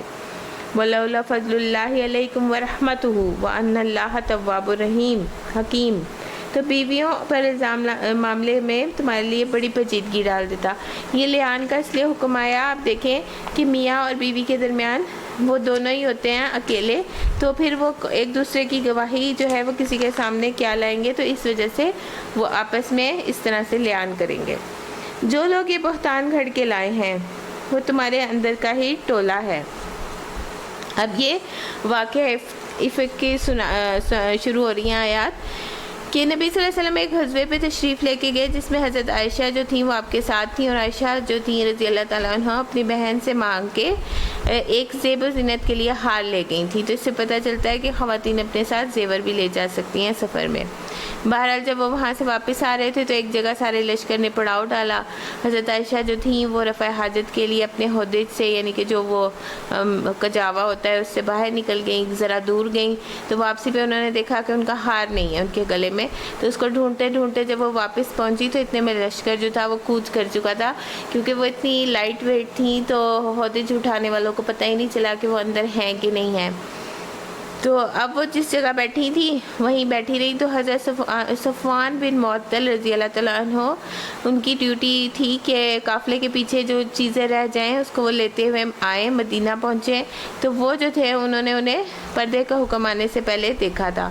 وَلَوْلَا فَضْلُ اللَّهِ عَلَيْكُمْ وَرَحْمَتُهُ وَأَنَّ اللَّهَ تَوَّابٌ رَحِيمٌ حکیم۔ تو بیویوں پر الزام معاملے میں تمہارے لیے بڑی پیچیدگی ڈال دیتا۔ یہ لعان کا اس لیے حکم آیا، آپ دیکھیں کہ میاں اور بیوی کے درمیان وہ دونوں ہی ہوتے ہیں اکیلے، تو پھر وہ ایک دوسرے کی گواہی جو ہے وہ کسی کے سامنے کیا لائیں گے، تو اس وجہ سے وہ آپس میں اس طرح سے لعان کریں گے۔ جو لوگ یہ بہتان گھڑ کے لائے ہیں وہ تمہارے اندر کا ہی ٹولہ ہے۔ اب یہ واقعہ افق کی شروع ہو رہی ہیں آیات کہ نبی صلی اللہ علیہ وسلم ایک غزوے پہ تشریف لے کے گئے جس میں حضرت عائشہ جو تھیں وہ آپ کے ساتھ تھیں، اور عائشہ جو تھیں رضی اللہ تعالیٰ عنہ اپنی بہن سے مانگ کے ایک زیب و زینت کے لیے ہار لے گئی تھیں۔ تو اس سے پتہ چلتا ہے کہ خواتین اپنے ساتھ زیور بھی لے جا سکتی ہیں سفر میں۔ بہرحال جب وہ وہاں سے واپس آ رہے تھے تو ایک جگہ سارے لشکر نے پڑاؤ ڈالا۔ حضرت عائشہ جو تھیں وہ رفع حاجت کے لیے اپنے ہودج سے، یعنی کہ جو وہ کجاوا ہوتا ہے، اس سے باہر نکل گئیں، ذرا دور گئیں، تو واپسی پہ انہوں نے دیکھا کہ ان کا ہار نہیں ہے ان کے گلے میں، تو اس کو ڈھونڈتے ڈھونڈتے جب وہ واپس پہنچی تو اتنے میں لشکر جو تھا وہ کوچ کر چکا تھا، کیونکہ وہ اتنی لائٹ ویٹ تھیں تو ہودج اٹھانے والوں کو پتہ ہی نہیں چلا کہ وہ اندر ہیں کہ نہیں ہیں۔ تو اب وہ جس جگہ بیٹھی تھی وہیں بیٹھی رہی، تو حضرت صفوان بن معطل رضی اللہ تعالیٰ عنہ ان کی ڈیوٹی تھی کہ قافلے کے پیچھے جو چیزیں رہ جائیں اس کو وہ لیتے ہوئے آئے، مدینہ پہنچے۔ تو وہ جو تھے انہوں نے انہیں پردے کا حکم آنے سے پہلے دیکھا تھا،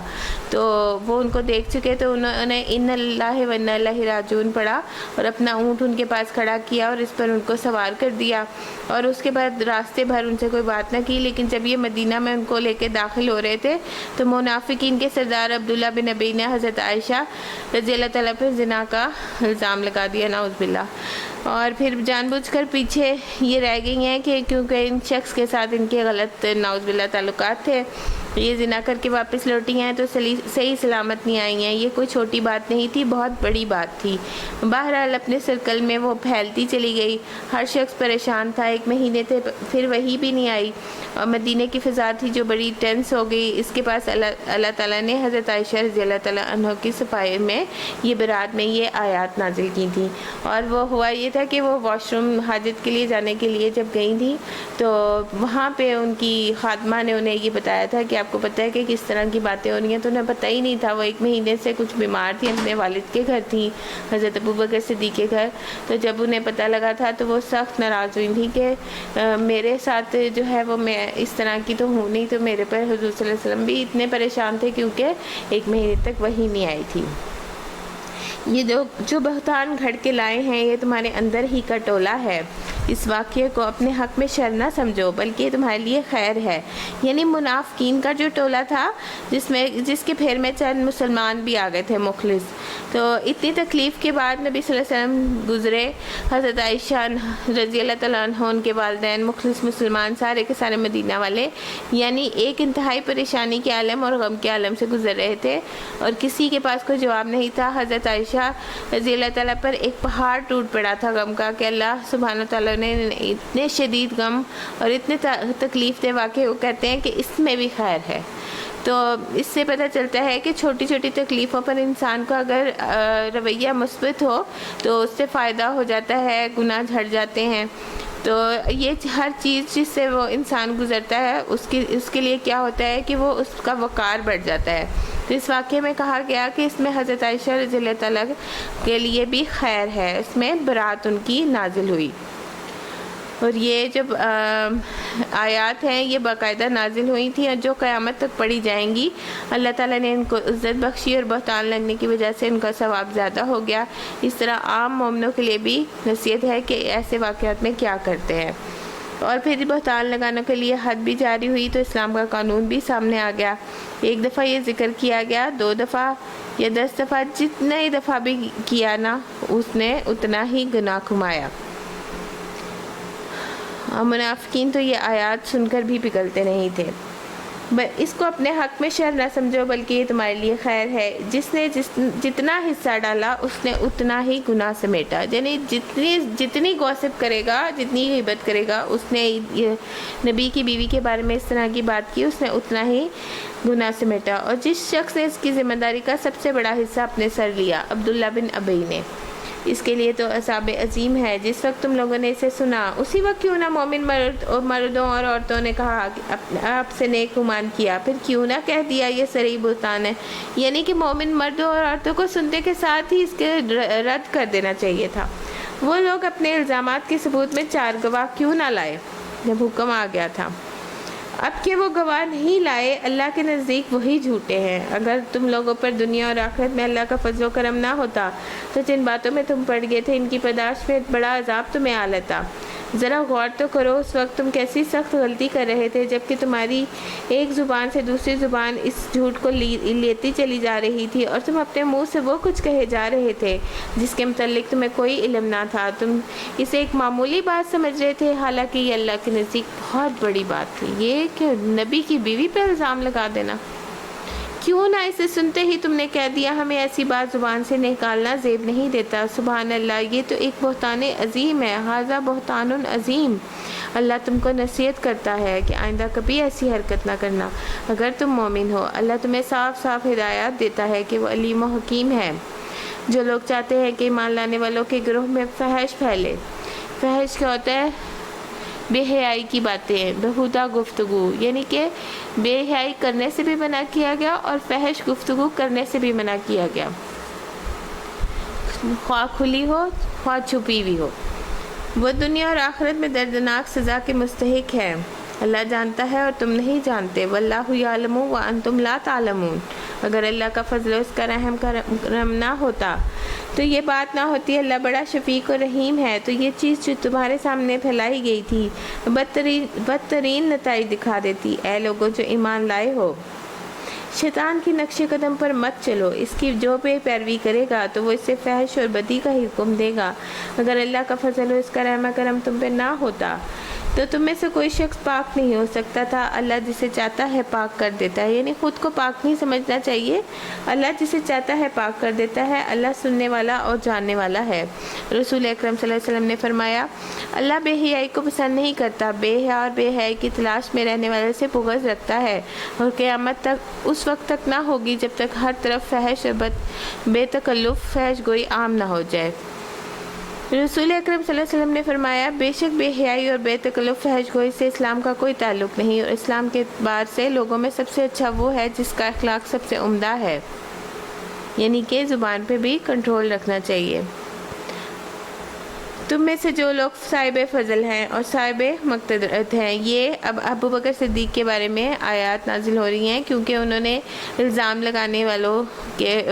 تو وہ ان کو دیکھ چکے، تو انہوں نے ان اللہ و انا الیہ راجعون پڑھا اور اپنا اونٹ ان کے پاس کھڑا کیا اور اس پر ان کو سوار کر دیا، اور اس کے بعد راستے بھر ان سے کوئی بات نہ کی۔ لیکن جب یہ مدینہ میں ان کو لے کے داخل ہو رہے تھے تو منافقین کے سردار عبداللہ بن ابی نے حضرت عائشہ رضی اللہ تعالیٰ پر زنا کا الزام لگا دیا، نعوذ باللہ، اور پھر جان بوجھ کر پیچھے یہ رہ گئی ہیں کہ کیونکہ ان شخص کے ساتھ ان کے غلط نعوذ باللہ تعلقات تھے، یہ زنا کر کے واپس لوٹی ہیں تو صحیح سلامت نہیں آئی ہیں۔ یہ کوئی چھوٹی بات نہیں تھی، بہت بڑی بات تھی۔ بہرحال اپنے سرکل میں وہ پھیلتی چلی گئی، ہر شخص پریشان تھا۔ 1 مہینے تھے پھر وہی بھی نہیں آئی، اور مدینے کی فضا تھی جو بڑی ٹینس ہو گئی۔ اس کے پاس اللہ تعالیٰ نے حضرت عائشہ رضی اللہ تعالیٰ عنہ کی صفائی میں یہ برات میں یہ آیات نازل کی تھیں، اور وہ ہوا یہ تھا کہ وہ واش روم حاجت کے لیے جانے کے لیے جب گئی تھیں تو وہاں پہ ان کی خادمہ نے انہیں یہ بتایا تھا کہ آپ کو پتہ ہے کہ کس طرح کی باتیں ہو رہی ہیں، تو انہیں پتہ ہی نہیں تھا۔ وہ 1 مہینے سے کچھ بیمار تھی، اپنے والد کے گھر تھیں، حضرت ابوبکر صدیق کے گھر، تو جب انہیں پتہ لگا تھا تو وہ سخت ناراض ہوئی تھیں کہ میرے ساتھ جو ہے وہ میں اس طرح کی تو ہوں نہیں، تو میرے پر حضور صلی اللہ علیہ وسلم بھی اتنے پریشان تھے کیونکہ 1 مہینے تک وہی نہیں آئی تھی۔ یہ جو بہتان گھڑ کے لائے ہیں یہ تمہارے اندر ہی کا ٹولہ ہے، اس واقعے کو اپنے حق میں شر نہ سمجھو بلکہ یہ تمہارے لیے خیر ہے۔ یعنی منافقین کا جو ٹولہ تھا جس کے پھیر میں چند مسلمان بھی آ گئے تھے مخلص، تو اتنی تکلیف کے بعد نبی صلی اللہ علیہ وسلم گزرے، حضرت عائشہ رضی اللہ تعالیٰ عنہ، ان کے والدین، مخلص مسلمان سارے کے سارے مدینہ والے، یعنی ایک انتہائی پریشانی کے عالم اور غم کے عالم سے گزر رہے تھے، اور کسی کے پاس کوئی جواب نہیں تھا۔ حضرت عائشہ رضی اللہ تعالیٰ پر ایک پہاڑ ٹوٹ پڑا تھا غم کا کہ اللہ سبحانہ تعالیٰ نے اتنے شدید غم اور اتنے تکلیف دہ واقعے وہ کہتے ہیں کہ اس میں بھی خیر ہے۔ تو اس سے پتہ چلتا ہے کہ چھوٹی چھوٹی تکلیفوں پر انسان کو اگر رویہ مثبت ہو تو اس سے فائدہ ہو جاتا ہے، گناہ جھڑ جاتے ہیں۔ تو یہ ہر چیز جس سے وہ انسان گزرتا ہے اس کے لیے کیا ہوتا ہے کہ وہ اس کا وقار بڑھ جاتا ہے۔ تو اس واقعے میں کہا گیا کہ اس میں حضرت عائشہ رضی اللہ تعالیٰ کے لیے بھی خیر ہے، اس میں برات ان کی نازل ہوئی، اور یہ جب آیات ہیں یہ باقاعدہ نازل ہوئی تھیں اور جو قیامت تک پڑھی جائیں گی۔ اللہ تعالیٰ نے ان کو عزت بخشی اور بہتان لگنے کی وجہ سے ان کا ثواب زیادہ ہو گیا۔ اس طرح عام مومنوں کے لیے بھی نصیحت ہے کہ ایسے واقعات میں کیا کرتے ہیں۔ اور پھر بہتان لگانے کے لیے حد بھی جاری ہوئی تو اسلام کا قانون بھی سامنے آ گیا۔ 1 دفعہ یہ ذکر کیا گیا، 2 دفعہ یا 10 دفعہ، جتنے دفعہ بھی کیا نا اس نے اتنا ہی گناہ کمایا۔ منافقین تو یہ آیات سن کر بھی پگھلتے نہیں تھے۔ اس کو اپنے حق میں شر نہ سمجھو بلکہ یہ تمہارے لیے خیر ہے۔ جس نے جتنا حصہ ڈالا اس نے اتنا ہی گناہ سمیٹا، یعنی جتنی گوسپ کرے گا، جتنی غیبت کرے گا، اس نے نبی کی بیوی کے بارے میں اس طرح کی بات کی، اس نے اتنا ہی گناہ سمیٹا۔ اور جس شخص نے اس کی ذمہ داری کا سب سے بڑا حصہ اپنے سر لیا، عبداللہ بن ابی نے، اس کے لیے تو عذاب عظیم ہے۔ جس وقت تم لوگوں نے اسے سنا، اسی وقت کیوں نہ مومن مردوں اور عورتوں نے کہا کہ آپ سے نیک گمان کیا، پھر کیوں نہ کہہ دیا یہ صریح بہتان ہے، یعنی کہ مومن مردوں اور عورتوں کو سنتے کے ساتھ ہی اس کے رد کر دینا چاہیے تھا۔ وہ لوگ اپنے الزامات کے ثبوت میں 4 گواہ کیوں نہ لائے جب حکم آ گیا تھا؟ اب کہ وہ گواہ نہیں لائے، اللہ کے نزدیک وہی جھوٹے ہیں۔ اگر تم لوگوں پر دنیا اور آخرت میں اللہ کا فضل و کرم نہ ہوتا تو جن باتوں میں تم پڑ گئے تھے ان کی پاداش میں بڑا عذاب تمہیں آ لیتا۔ ذرا غور تو کرو، اس وقت تم کیسی سخت غلطی کر رہے تھے جبکہ تمہاری ایک زبان سے دوسری زبان اس جھوٹ کو لیتی چلی جا رہی تھی، اور تم اپنے منہ سے وہ کچھ کہے جا رہے تھے جس کے متعلق تمہیں کوئی علم نہ تھا۔ تم اسے ایک معمولی بات سمجھ رہے تھے، حالانکہ یہ اللہ کے نزدیک بہت بڑی بات تھی۔ یہ کہ نبی کی بیوی پہ الزام لگا دینا، کیوں نہ اسے سنتے ہی تم نے کہہ دیا ہمیں ایسی بات زبان سے نکالنا زیب نہیں دیتا۔ سبحان اللہ، یہ تو ایک بہتان عظیم ہے، ھذا بہتان عظیم۔ اللہ تم کو نصیحت کرتا ہے کہ آئندہ کبھی ایسی حرکت نہ کرنا اگر تم مومن ہو۔ اللہ تمہیں صاف صاف ہدایات دیتا ہے کہ وہ علیم و حکیم ہے۔ جو لوگ چاہتے ہیں کہ ایمان لانے والوں کے گروہ میں فحش پھیلے، فحش کیا ہوتا ہے؟ بے حیائی کی باتیں، بہودہ گفتگو، یعنی کہ بے حیائی کرنے سے بھی منع کیا گیا اور فحش گفتگو کرنے سے بھی منع کیا گیا، خواہ کھلی ہو خواہ چھپی ہوئی ہو۔ وہ دنیا اور آخرت میں دردناک سزا کے مستحق ہے۔ اللہ جانتا ہے اور تم نہیں جانتے، واللہ یعلم وانتم لا تعلمون۔ اگر اللہ کا فضل و اس کا رحم کرم نہ ہوتا تو یہ بات نہ ہوتی۔ اللہ بڑا شفیق و رحیم ہے۔ تو یہ چیز جو تمہارے سامنے پھیلائی گئی تھی بدترین نتائج دکھا دیتی۔ اے لوگوں جو ایمان لائے ہو، شیطان کی نقش قدم پر مت چلو، اس کی جو بے پیروی کرے گا تو وہ اسے فحش اور بدی کا ہی حکم دے گا۔ اگر اللہ کا فضل و اس کا رحم کرم تم پہ نہ ہوتا تو تم میں سے کوئی شخص پاک نہیں ہو سکتا تھا۔ اللہ جسے چاہتا ہے پاک کر دیتا ہے، یعنی خود کو پاک نہیں سمجھنا چاہیے، اللہ جسے چاہتا ہے پاک کر دیتا ہے۔ اللہ سننے والا اور جاننے والا ہے۔ رسول اکرم صلی اللہ علیہ وسلم نے فرمایا، اللہ بے حیائی کو پسند نہیں کرتا، بے حیا اور بے حیائی کی تلاش میں رہنے والے سے بغض رکھتا ہے، اور قیامت تک اس وقت تک نہ ہوگی جب تک ہر طرف فحش اور بے تکلف فحش گوئی عام نہ ہو جائے۔ رسول اکرم صلی اللہ علیہ وسلم نے فرمایا، بے شک بے حیائی اور بے تکلف فحش گوئی سے اسلام کا کوئی تعلق نہیں، اور اسلام کے اعتبار سے لوگوں میں سب سے اچھا وہ ہے جس کا اخلاق سب سے عمدہ ہے، یعنی کہ زبان پہ بھی کنٹرول رکھنا چاہیے۔ تم میں سے جو لوگ صاحب فضل ہیں اور صاحب مقتدرت ہیں، یہ اب ابو بکر صدیق کے بارے میں آیات نازل ہو رہی ہیں، کیونکہ انہوں نے الزام لگانے والوں کے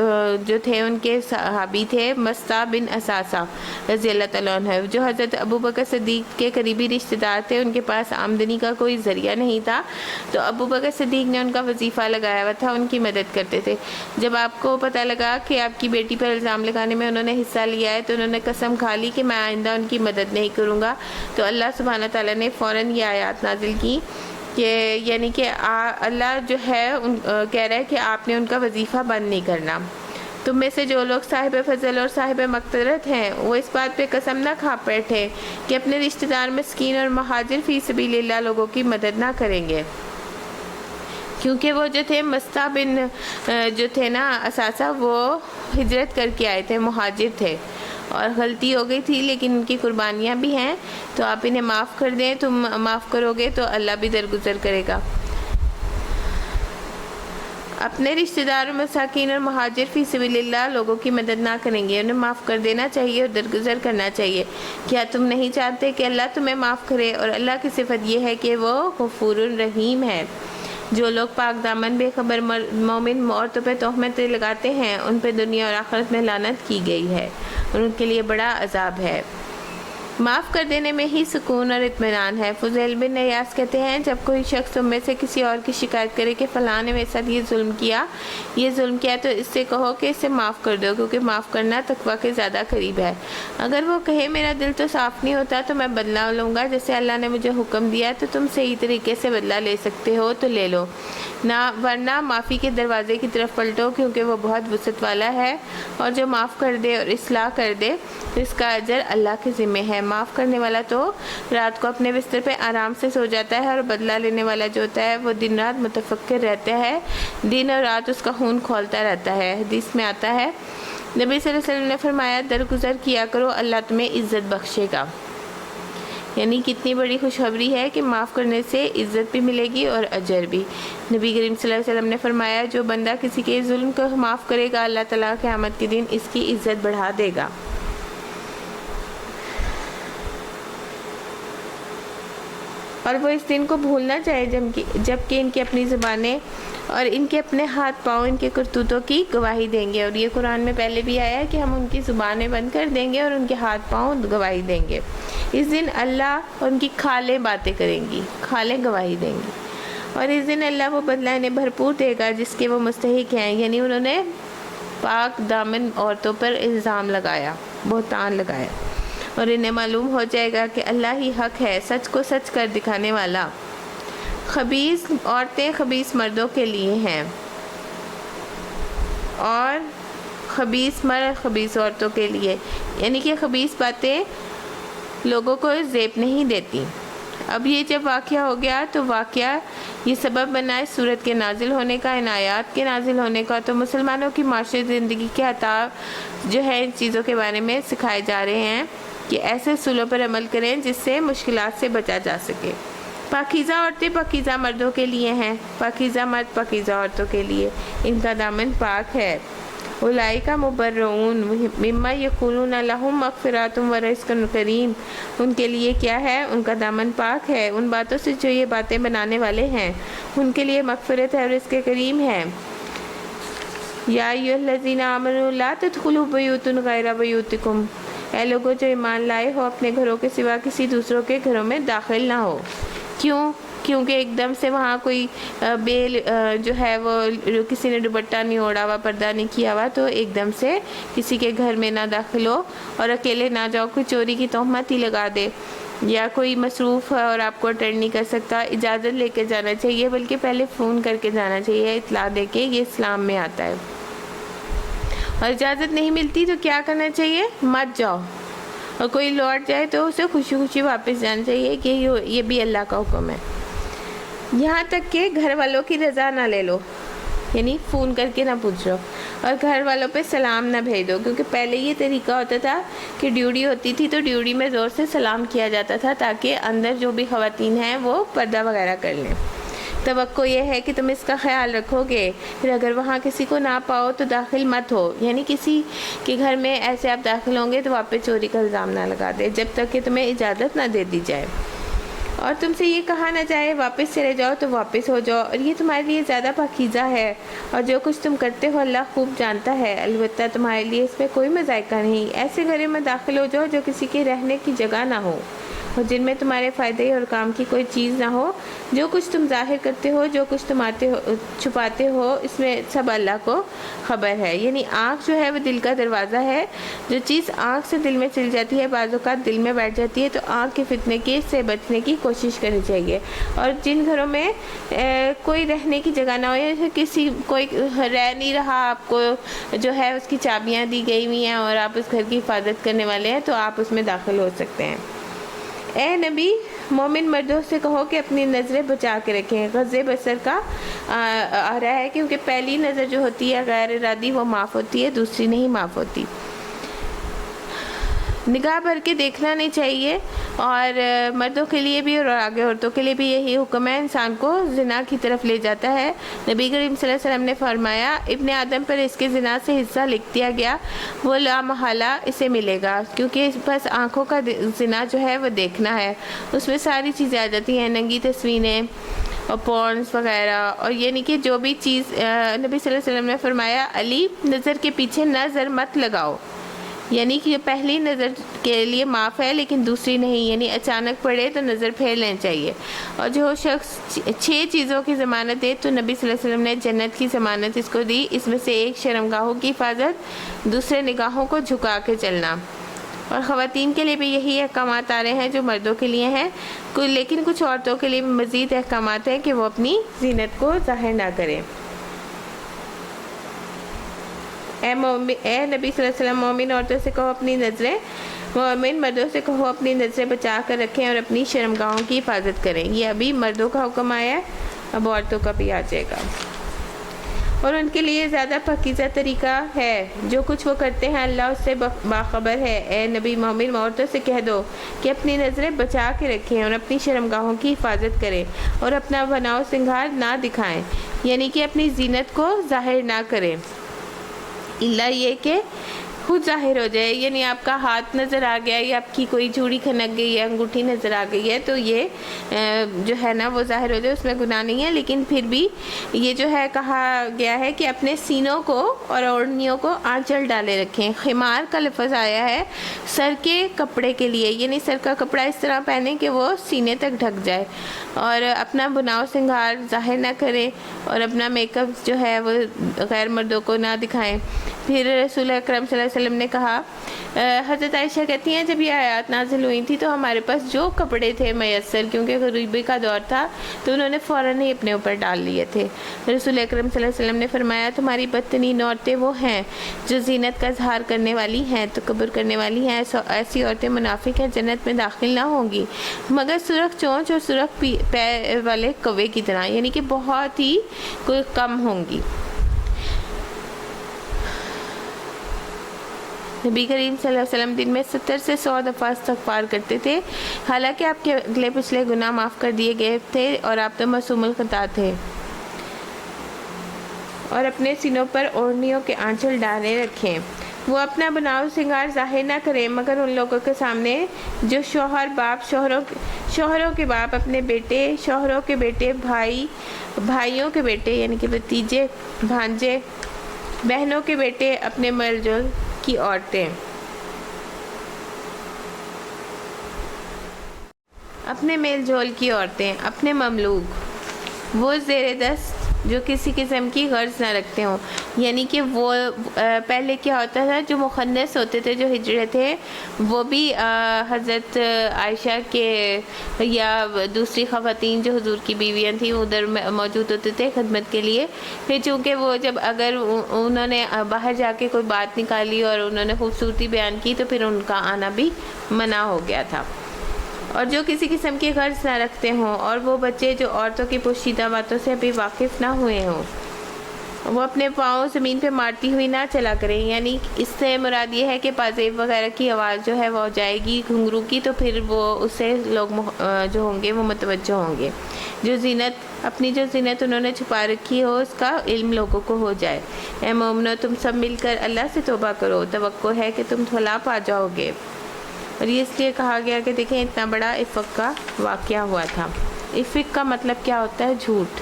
جو تھے ان کے صحابی تھے مصطح بن اثاثہ رضی اللہ تعالیٰ عنہ، جو حضرت ابو بکر صدیق کے قریبی رشتہ دار تھے۔ ان کے پاس آمدنی کا کوئی ذریعہ نہیں تھا، تو ابو بکر صدیق نے ان کا وظیفہ لگایا ہوا تھا، ان کی مدد کرتے تھے۔ جب آپ کو پتہ لگا کہ آپ کی بیٹی پر الزام لگانے میں انہوں نے حصہ لیا ہے تو انہوں نے قسم کھا لی کہ میں آئندہ ان کی مدد نہیں کروں گا، تو اللہ سبحانہ تعالیٰ نے فوراً یہ آیات نازل کی کہ یعنی کہ اللہ جو ہے کہہ رہا ہے کہ آپ نے ان کا وظیفہ بند نہیں کرنا۔ تم میں سے جو لوگ صاحب فضل اور صاحب مقتدرت ہیں وہ اس بات پہ قسم نہ کھا بیٹھے کہ اپنے رشتہ دار مسکین اور مہاجر فی سبیل اللہ لوگوں کی مدد نہ کریں گے، کیونکہ وہ جو تھے مصطح بن جو تھے نا اثاثہ، وہ ہجرت کر کے آئے تھے، مہاجر تھے، اور غلطی ہو گئی تھی لیکن ان کی قربانیاں بھی ہیں، تو آپ انہیں معاف کر دیں، تم معاف کرو گے تو اللہ بھی درگزر کرے گا۔ اپنے رشتہ دار مساکین اور مہاجر فی سبیل اللہ لوگوں کی مدد نہ کریں گے، انہیں معاف کر دینا چاہیے اور درگزر کرنا چاہیے۔ کیا تم نہیں چاہتے کہ اللہ تمہیں معاف کرے؟ اور اللہ کی صفت یہ ہے کہ وہ غفور الرحیم ہے۔ جو لوگ پاک دامن بے خبر مومن عورتوں پہ تہمتیں لگاتے ہیں ان پہ دنیا اور آخرت میں لعنت کی گئی ہے اور ان کے لیے بڑا عذاب ہے۔ معاف کر دینے میں ہی سکون اور اطمینان ہے۔ فضیل بن عیاض کہتے ہیں جب کوئی شخص تم میں سے کسی اور کی شکایت کرے کہ فلاں نے میرے ساتھ یہ ظلم کیا تو اس سے کہو کہ اسے معاف کر دو، کیونکہ معاف کرنا تقویٰ کے زیادہ قریب ہے۔ اگر وہ کہے میرا دل تو صاف نہیں ہوتا تو میں بدلہ لوں گا، جیسے اللہ نے مجھے حکم دیا تو تم صحیح طریقے سے بدلہ لے سکتے ہو تو لے لو، ورنہ معافی کے دروازے کی طرف پلٹو، کیونکہ وہ بہت وسعت والا ہے، اور جو معاف کر دے اور اصلاح کر دے تو اس کا اجر اللہ کے ذمہ ہے۔ معاف کرنے والا تو رات کو اپنے بستر پہ آرام سے سو جاتا ہے، اور بدلہ لینے والا جو ہوتا ہے وہ دن رات متفکر رہتا ہے، دن اور رات اس کا خون کھولتا رہتا ہے۔ حدیث میں آتا ہے نبی صلی اللہ علیہ وسلم نے فرمایا درگزر کیا کرو، اللہ تمہیں عزت بخشے گا۔ یعنی کتنی بڑی خوشخبری ہے کہ معاف کرنے سے عزت بھی ملے گی اور اجر بھی۔ نبی کریم صلی اللہ علیہ وسلم نے فرمایا جو بندہ کسی کے ظلم کو معاف کرے گا اللہ تعالیٰ قیامت کے دن اس کی عزت بڑھا دے گا۔ اور وہ اس دن کو بھولنا چاہے جبکہ ان کی اپنی زبانیں اور ان کے اپنے ہاتھ پاؤں ان کے کرتوتوں کی گواہی دیں گے، اور یہ قرآن میں پہلے بھی آیا ہے کہ ہم ان کی زبانیں بند کر دیں گے اور ان کے ہاتھ پاؤں گواہی دیں گے۔ اس دن اللہ اور ان کی کھالیں باتیں کریں گی، کھالیں گواہی دیں گی، اور اس دن اللہ وہ بدلہ انہیں بھرپور دے گا جس کے وہ مستحق ہیں، یعنی انہوں نے پاک دامن عورتوں پر الزام لگایا، بہتان لگایا، اور انہیں معلوم ہو جائے گا کہ اللہ ہی حق ہے، سچ کو سچ کر دکھانے والا۔ خبیث عورتیں خبیث مردوں کے لیے ہیں، اور خبیث مرد خبیث عورتوں کے لیے، یعنی کہ خبیث باتیں لوگوں کو زیب نہیں دیتی۔ اب یہ جب واقعہ ہو گیا تو واقعہ یہ سبب بنا اس صورت کے نازل ہونے کا، ان آیات کے نازل ہونے کا، تو مسلمانوں کی معاشرتی زندگی کے اہداف جو ہے ان چیزوں کے بارے میں سکھائے جا رہے ہیں کہ ایسے اصولوں پر عمل کریں جس سے مشکلات سے بچا جا سکے۔ پاکیزہ عورتیں پاکیزہ مردوں کے لیے ہیں، پاکیزہ مرد پاکیزہ عورتوں کے لیے، ان کا دامن پاک ہے۔ اولئک مبرؤون مما یقولون لہم مغفرۃ ورزق کریم، ان کے لیے کیا ہے؟ ان کا دامن پاک ہے ان باتوں سے جو یہ باتیں بنانے والے ہیں، ان کے لیے مغفرت ہے اور رزق کریم ہے۔ یا ایھا الذین آمنوا لا تدخلوا بیوتا غیر بیوتکم، اے لوگوں جو ایمان لائے ہو اپنے گھروں کے سوا کسی دوسروں کے گھروں میں داخل نہ ہو۔ کیوں؟ کیونکہ ایک دم سے وہاں کوئی جو ہے وہ کسی نے دوپٹہ نہیں اوڑھا ہوا، پردہ نہیں کیا ہوا، تو ایک دم سے کسی کے گھر میں نہ داخل ہو اور اکیلے نہ جاؤ، کوئی چوری کی تہمت ہی لگا دے، یا کوئی مصروف ہے اور آپ کو اٹینڈ نہیں کر سکتا، اجازت لے کے جانا چاہیے، بلکہ پہلے فون کر کے جانا چاہیے، اطلاع دے کے، یہ اسلام میں آتا ہے۔ اور اجازت نہیں ملتی تو کیا کرنا چاہیے؟ مت جاؤ، اور کوئی لوٹ جائے تو اسے خوشی خوشی واپس جانا چاہیے کہ یہ بھی اللہ کا حکم ہے۔ یہاں تک کہ گھر والوں کی رضا نہ لے لو، یعنی فون کر کے نہ پوچھ لو، اور گھر والوں پہ سلام نہ بھیج دو، کیونکہ پہلے یہ طریقہ ہوتا تھا کہ ڈیوٹی ہوتی تھی تو ڈیوٹی میں زور سے سلام کیا جاتا تھا تاکہ اندر جو بھی خواتین ہیں وہ پردہ وغیرہ کر لیں۔ توقع یہ ہے کہ تم اس کا خیال رکھو گے، پھر اگر وہاں کسی کو نہ پاؤ تو داخل مت ہو، یعنی کسی کے گھر میں ایسے آپ داخل ہوں گے تو وہاں پہ چوری کا الزام نہ لگا دے جب تک کہ تمہیں اجازت نہ دے دی جائے، اور تم سے یہ کہا نہ جائے واپس چلے جاؤ تو واپس ہو جاؤ، اور یہ تمہارے لیے زیادہ پاکیزہ ہے، اور جو کچھ تم کرتے ہو اللہ خوب جانتا ہے، البتہ تمہارے لیے اس میں کوئی مذائقہ نہیں۔ ایسے گھروں میں داخل ہو جاؤ جو کسی کے رہنے کی جگہ نہ ہو، اور جن میں تمہارے فائدے اور کام کی کوئی چیز نہ ہو، جو کچھ تم ظاہر کرتے ہو، جو کچھ تم چھپاتے ہو، اس میں سب اللہ کو خبر ہے۔ یعنی آنکھ جو ہے وہ دل کا دروازہ ہے، جو چیز آنکھ سے دل میں چل جاتی ہے بعض اوقات دل میں بیٹھ جاتی ہے، تو آنکھ کے فتنے سے بچنے کی کوشش کرنی چاہیے۔ اور جن گھروں میں کوئی رہنے کی جگہ نہ ہو، یا کوئی رہ نہیں رہا، آپ کو جو ہے اس کی چابیاں دی گئی ہوئی ہیں اور آپ اس گھر کی حفاظت کرنے والے ہیں، تو آپ اس میں داخل ہو سکتے ہیں۔ اے نبی مومن مردوں سے کہو کہ اپنی نظریں بچا کے رکھیں۔ غض بصر کا آ رہا ہے کیونکہ پہلی نظر جو ہوتی ہے غیر ارادی وہ معاف ہوتی ہے، دوسری نہیں معاف ہوتی۔ نگاہ بھر کے دیکھنا نہیں چاہیے، اور مردوں کے لیے بھی اور آگے عورتوں کے لیے بھی یہی حکم ہے، انسان کو زنا کی طرف لے جاتا ہے۔ نبی کریم صلی اللہ علیہ وسلم نے فرمایا ابن آدم پر اس کے زنا سے حصہ لکھ دیا گیا، وہ لا محالہ اسے ملے گا، کیونکہ بس آنکھوں کا زنا جو ہے وہ دیکھنا ہے، اس میں ساری چیزیں آ جاتی ہیں، ننگی تصویریں اور پورنس وغیرہ، اور یعنی کہ جو بھی چیز نبی صلی اللہ علیہ وسلم نے فرمایا علی نظر کے پیچھے نظر مت لگاؤ، یعنی کہ پہلی نظر کے لیے معاف ہے لیکن دوسری نہیں، یعنی اچانک پڑے تو نظر پھیر لینی چاہیے۔ اور جو شخص 6 چیزوں کی ضمانت دے تو نبی صلی اللہ علیہ وسلم نے جنت کی ضمانت اس کو دی۔ اس میں سے ایک شرمگاہوں کی حفاظت، دوسرے نگاہوں کو جھکا کے چلنا۔ اور خواتین کے لیے بھی یہی احکامات آ رہے ہیں جو مردوں کے لیے ہیں، لیکن کچھ عورتوں کے لیے بھی مزید احکامات ہیں کہ وہ اپنی زینت کو ظاہر نہ کریں۔ اے نبی صلی اللہ علیہ وسلم، مومن عورتوں سے کہو اپنی نظریں، مومن مردوں سے کہو اپنی نظریں بچا کر رکھیں اور اپنی شرمگاہوں کی حفاظت کریں۔ یہ ابھی مردوں کا حکم آیا ہے، اب عورتوں کا بھی آ جائے گا۔ اور ان کے لیے زیادہ پاکیزہ طریقہ ہے، جو کچھ وہ کرتے ہیں اللہ اس سے باخبر ہے۔ اے نبی، مومن عورتوں سے کہہ دو کہ اپنی نظریں بچا کے رکھیں اور اپنی شرمگاہوں کی حفاظت کریں اور اپنا بناؤ سنگھار نہ دکھائیں، یعنی کہ اپنی زینت کو ظاہر نہ کریں، اللہ یہ کہ خود ظاہر ہو جائے، یعنی آپ کا ہاتھ نظر آ گیا یا آپ کی کوئی چوڑی کھنک گئی ہے، انگوٹھی نظر آ گئی ہے تو یہ جو ہے نا وہ ظاہر ہو جائے، اس میں گناہ نہیں ہے۔ لیکن پھر بھی یہ جو ہے کہا گیا ہے کہ اپنے سینوں کو اور اوڑھنیوں کو آنچل ڈالے رکھیں۔ خمار کا لفظ آیا ہے سر کے کپڑے کے لیے، یعنی سر کا کپڑا اس طرح پہنیں کہ وہ سینے تک ڈھک جائے، اور اپنا بناؤ سنگھار ظاہر نہ کریں اور اپنا میک اپ جو ہے وہ غیر مردوں کو نہ دکھائیں۔ پھر رسول اکرم صلی اللہ علیہ وسلم نے کہا، حضرت عائشہ کہتی ہیں جب یہ آیات نازل ہوئی تھی تو ہمارے پاس جو کپڑے تھے میسر، کیونکہ غریبی کا دور تھا تو انہوں نے فوراً ہی اپنے اوپر ڈال لیے تھے۔ رسول اکرم صلی اللہ علیہ وسلم نے فرمایا، تمہاری بدترین عورتیں وہ ہیں جو زینت کا اظہار کرنے والی ہیں، تکبر کرنے والی ہیں، ایسی عورتیں منافق ہیں، جنت میں داخل نہ ہوں گی مگر سرخ چونچ اور سرخ پیر والے کوے کی طرح، یعنی کہ بہت ہی کوئی کم ہوں گی۔ نبی کریم صلی اللہ علیہ وسلم دن میں 70 سے 100 دفعہ استغفار کرتے تھے، حالانکہ آپ کے اگلے پچھلے گناہ معاف کر دیے گئے تھے اور آپ تو معصوم الخطا تھے۔ اور اپنے سینوں پر اوڑھنیوں کے آنچل ڈالے رکھیں۔ وہ اپنا بناؤ سنگار ظاہر نہ کریں مگر ان لوگوں کے سامنے جو شوہر باپ، شوہروں کے باپ اپنے بیٹے، شوہروں کے بیٹے بھائیوں کے بیٹے یعنی کہ بھتیجے بھانجے، بہنوں کے بیٹے، اپنے میل جول کی عورتیں، اپنے مملوک، وہ زیر دست جو کسی قسم کی غرض نہ رکھتے ہوں، یعنی کہ وہ پہلے کیا ہوتا تھا جو مخنث ہوتے تھے، جو ہجڑے تھے، وہ بھی حضرت عائشہ کے یا دوسری خواتین جو حضور کی بیویاں تھیں ادھر موجود ہوتے تھے خدمت کے لیے۔ پھر چونکہ وہ جب اگر انہوں نے باہر جا کے کوئی بات نکالی اور انہوں نے خوبصورتی بیان کی تو پھر ان کا آنا بھی منع ہو گیا تھا، اور جو کسی قسم کی غرض نہ رکھتے ہوں، اور وہ بچے جو عورتوں کی پوشیدہ باتوں سے ابھی واقف نہ ہوئے ہوں، وہ اپنے پاؤں زمین پہ مارتی ہوئی نہ چلا کریں، یعنی اس سے مراد یہ ہے کہ پازیب وغیرہ کی آواز جو ہے وہ جائے گی گھنگرو کی تو پھر وہ اس سے لوگ جو ہوں گے وہ متوجہ ہوں گے، جو زینت انہوں نے چھپا رکھی ہو اس کا علم لوگوں کو ہو جائے۔ اے مومنو، تم سب مل کر اللہ سے توبہ کرو، توقع ہے کہ تم فلاح پا جاؤ گے۔ اور یہ اس لیے کہا گیا کہ دیکھیں اتنا بڑا افق کا واقعہ ہوا تھا۔ افق کا مطلب کیا ہوتا ہے؟ جھوٹ۔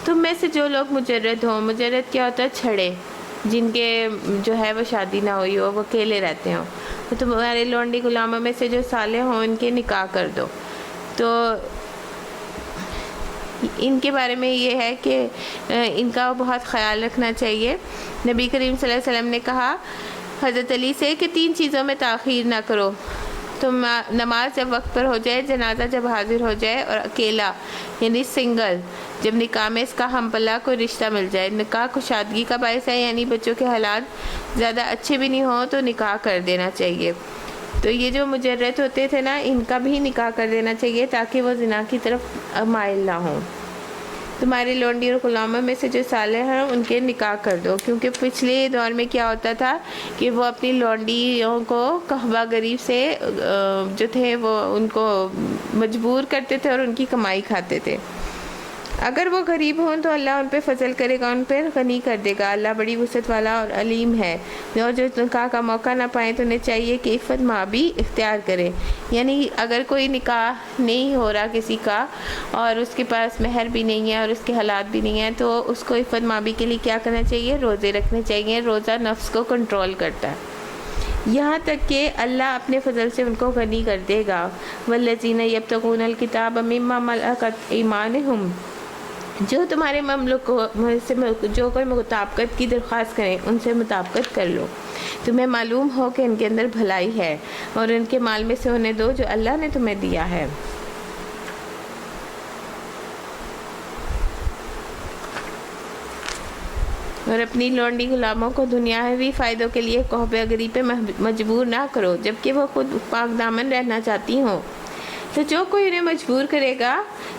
تم میں سے جو لوگ مجرد ہوں، مجرد کیا ہوتا ہے؟ چھڑے، جن کے جو ہے وہ شادی نہ ہوئی ہو، وہ اکیلے رہتے ہوں، تو تمہارے لونڈی غلاموں میں سے جو صالح ہوں ان کے نکاح کر دو۔ تو ان کے بارے میں یہ ہے کہ ان کا بہت خیال رکھنا چاہیے۔ نبی کریم صلی اللہ علیہ وسلم نے کہا حضرت علی سے کہ 3 چیزوں میں تاخیر نہ کرو، تم نماز جب وقت پر ہو جائے، جنازہ جب حاضر ہو جائے، اور اکیلا یعنی سنگل جب نکاح میں اس کا ہم پلہ کوئی رشتہ مل جائے۔ نکاح کشادگی کا باعث ہے، یعنی بچوں کے حالات زیادہ اچھے بھی نہیں ہوں تو نکاح کر دینا چاہیے۔ تو یہ جو مجرد ہوتے تھے نا، ان کا بھی نکاح کر دینا چاہیے تاکہ وہ زنا کی طرف مائل نہ ہوں۔ تمہارے لونڈی اور غلاموں میں سے جو صالح ہیں ان کے نکاح کر دو، کیونکہ پچھلے دور میں کیا ہوتا تھا کہ وہ اپنی لونڈیوں کو قحبہ غریب سے جو تھے وہ ان کو مجبور کرتے تھے اور ان کی کمائی کھاتے تھے۔ اگر وہ غریب ہوں تو اللہ ان پہ فضل کرے گا، ان پہ غنی کر دے گا، اللہ بڑی وسعت والا اور علیم ہے۔ اور جو نکاح کا موقع نہ پائیں تو انہیں چاہیے کہ عفت ماں بھی اختیار کرے، یعنی اگر کوئی نکاح نہیں ہو رہا کسی کا اور اس کے پاس مہر بھی نہیں ہے اور اس کے حالات بھی نہیں ہیں تو اس کو عفت ماں بھی کے لیے کیا کرنا چاہیے؟ روزے رکھنے چاہیے۔ روزہ نفس کو کنٹرول کرتا ہے۔ یہاں تک کہ اللہ اپنے فضل سے ان کو غنی کر دے گا۔ والذین یبتغون الکتاب مما ملکت ایمانہم، جو تمہارے مملوکوں سے جو کوئی مطابقت کی درخواست کریں ان سے مطابقت کر لو، تمہیں معلوم ہو کہ ان کے اندر بھلائی ہے، اور ان کے مال میں سے انہیں دو جو اللہ نے تمہیں دیا ہے۔ اور اپنی لونڈی غلاموں کو دنیاوی فائدوں کے لیے قحب غری پہ مجبور نہ کرو جبکہ وہ خود پاک دامن رہنا چاہتی ہوں، تو جو کوئی انہیں مجبور کرے گا